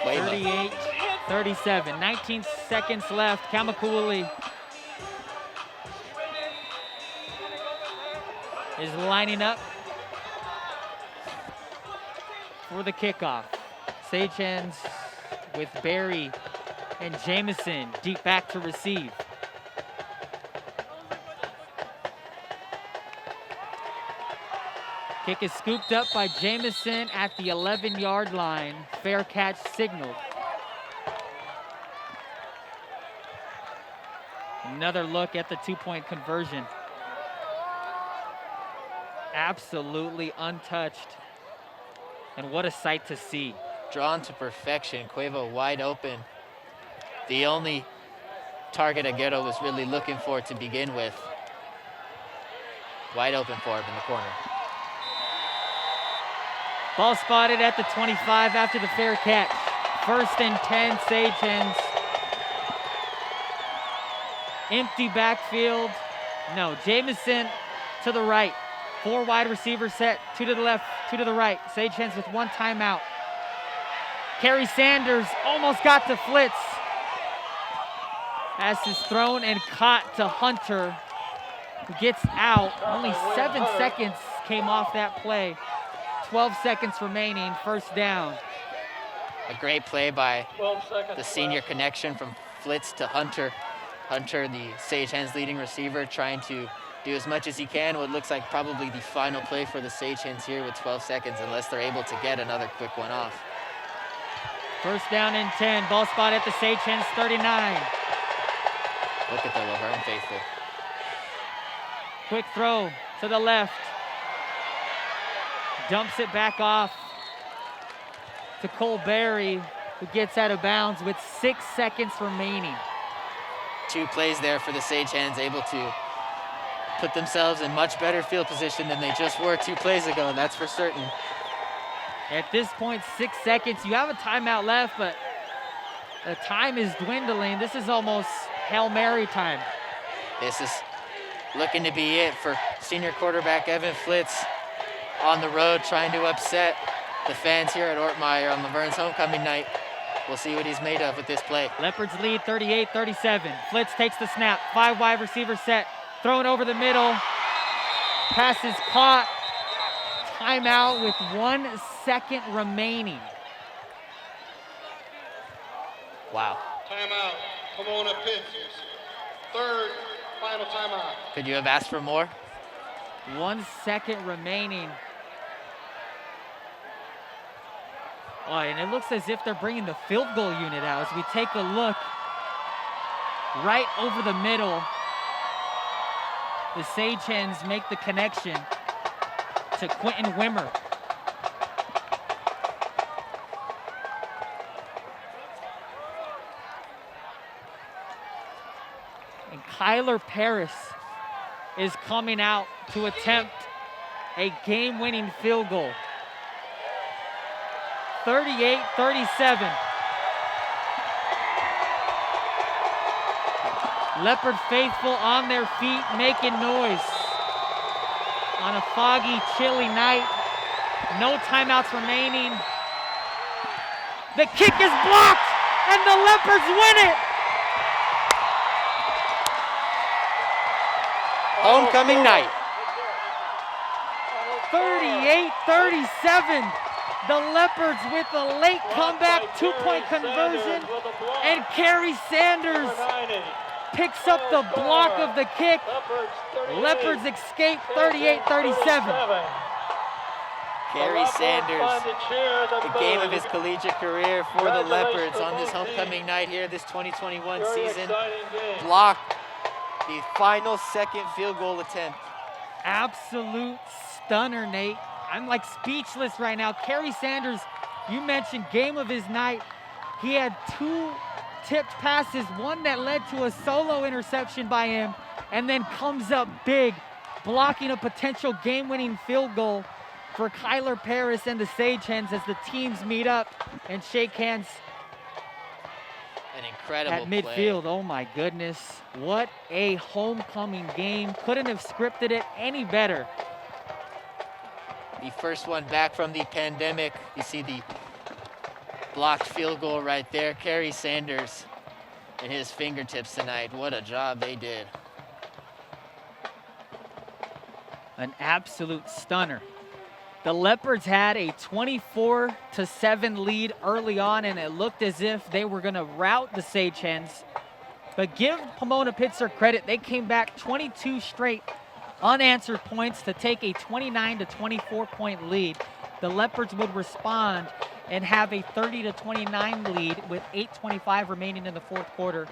38-37, 19 seconds left. Kamakuli is lining up for the kickoff. Sage-Hens with Barry and Jamison deep back to receive. Kick is scooped up by Jamison at the 11-yard line. Fair catch signaled. Another look at the 2-point conversion. Absolutely untouched. And what a sight to see. Drawn to perfection. Cueva wide open. The only target Aguero was really looking for to begin with. Wide open for him in the corner. Ball spotted at the 25 after the fair catch. 1st and 10, Sage-Hens. Empty backfield. No, Jamison to the right. 4 wide receivers set, 2 to the left, 2 to the right. Sage-Hens with 1 timeout. Kerry Sanders almost got to Flitz. Pass is thrown and caught to Hunter, who gets out. Only 7 seconds came off that play. 12 seconds remaining, 1st down. A great play by the senior connection from Flitz to Hunter. Hunter, the Sage-Hens leading receiver, trying to do as much as he can. What looks like probably the final play for the Sage-Hens here with 12 seconds, unless they're able to get another quick one off. 1st down and 10. Ball spot at the Sage-Hens 39. Look at the Laverne faithful. Quick throw to the left. Dumps it back off to Cole Berry, who gets out of bounds with 6 seconds remaining. 2 plays there for the Sage-Hens, able to put themselves in much better field position than they just were 2 plays ago, that's for certain. At this point, 6 seconds. You have a timeout left, but The time is dwindling. This is almost Hail Mary time. This is looking to be it for senior quarterback Evan Flitz on the road, trying to upset the fans here at Ortmeyer on Laverne's homecoming night. We'll see what he's made of with this play. Leopards lead 38-37. Flitz takes the snap. 5 wide receiver set. Thrown over the middle. Pass is caught. Timeout with 1 second remaining. Wow. Timeout. Pomona-Pitzer. Third final timeout. Could you have asked for more? 1 second remaining. Oh, and it looks as if they're bringing the field goal unit out as we take a look right over the middle. The Sage Hens make the connection to Quentin Wimmer. And Kyler Paris is coming out to attempt a game-winning field goal. 38-37. Leopard faithful on their feet, making noise. On a foggy, chilly night. No timeouts remaining. The kick is blocked, and the Leopards win it. Homecoming night. 38-37. The Leopards with a late comeback, 2-point conversion, and Kerry Sanders picks up the block of the kick. Leopards escape 38-37. Kerry Sanders, the game of his collegiate career for the Leopards on this homecoming night here, this 2021 season, blocked the final second field goal attempt. Absolute stunner, Nate. I'm like speechless right now. Kerry Sanders, you mentioned game of his night. He had 2 tipped passes, one that led to a solo interception by him, and then comes up big, blocking a potential game-winning field goal for Kyler Paris and the Sage Hens as the teams meet up and shake hands An incredible at midfield. Oh my goodness. What a homecoming game. Couldn't have scripted it any better. The first one back from the pandemic. You see the blocked field goal right there. Kerry Sanders in his fingertips tonight. What a job they did. An absolute stunner. The Leopards had a 24-7 lead early on, and it looked as if they were going to rout the Sage Hens. But give Pomona-Pitzer credit. They came back 22 straight unanswered points to take a 29-24 point lead. The Leopards would respond and have a 30-29 lead with 8:25 remaining in the fourth quarter.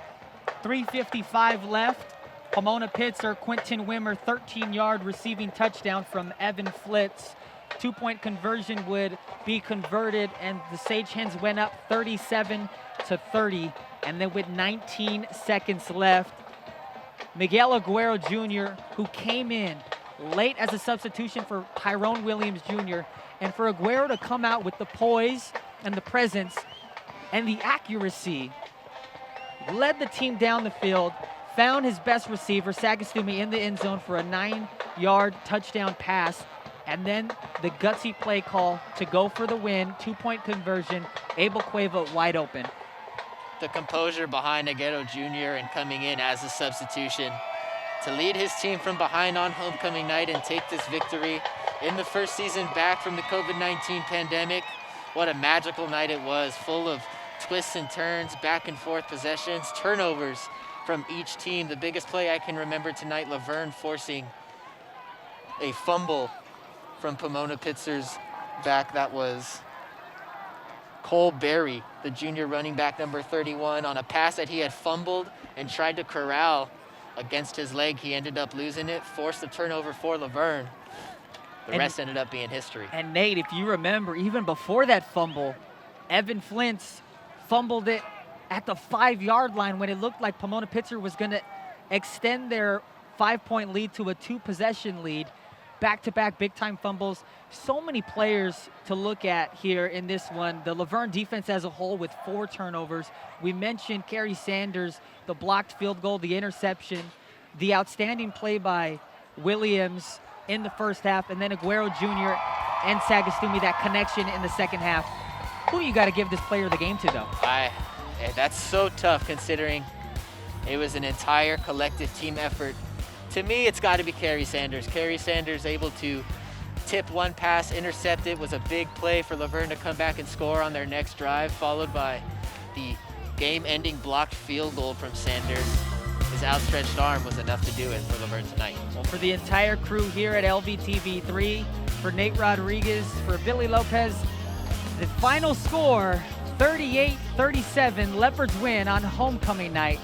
3:55 left. Pomona-Pitzer, Quentin Wimmer, 13-yard receiving touchdown from Evan Flitz. 2-point conversion would be converted, and the Sage Hens went up 37-30. And then with 19 seconds left, Miguel Aguero Jr., who came in late as a substitution for Tyrone Williams Jr., and for Aguero to come out with the poise and the presence and the accuracy, led the team down the field, found his best receiver, Sagastumi, in the end zone for a 9-yard touchdown pass, and then the gutsy play call to go for the win, 2-point conversion, Abel Cueva wide open. The composure behind Aguero Jr. and coming in as a substitution to lead his team from behind on homecoming night and take this victory in the first season back from the COVID-19 pandemic. What a magical night it was, full of twists and turns, back and forth possessions, turnovers from each team. The biggest play I can remember tonight, Laverne forcing a fumble from Pomona-Pitzer's back. That was Cole Berry, the junior running back number 31, on a pass that he had fumbled and tried to corral against his leg. He ended up losing it, forced the turnover for Laverne. The rest ended up being history. And Nate, if you remember, even before that fumble, Evan Flint's fumbled it at the 5-yard line when it looked like Pomona-Pitzer was going to extend their 5-point lead to a 2-possession lead. back-to-back big-time fumbles. So many players to look at here in this one. The Laverne defense as a whole with 4 turnovers. We mentioned Kerry Sanders, the blocked field goal, the interception, the outstanding play by Williams in the first half, and then Aguero Jr. and Sagastumi, that connection in the second half. Who you got to give this player the game to, though? That's so tough considering it was an entire collective team effort. To me, it's got to be Kerry Sanders. Kerry Sanders able to tip one pass, intercept it, was a big play for Laverne to come back and score on their next drive, followed by the game-ending blocked field goal from Sanders. His outstretched arm was enough to do it for Laverne tonight. Well, for the entire crew here at LVTV3, for Nate Rodriguez, for Billy Lopez, the final score, 38-37, Leopards win on homecoming night.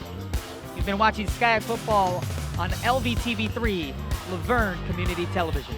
You've been watching Sky Football on LVTV3, Laverne Community Television.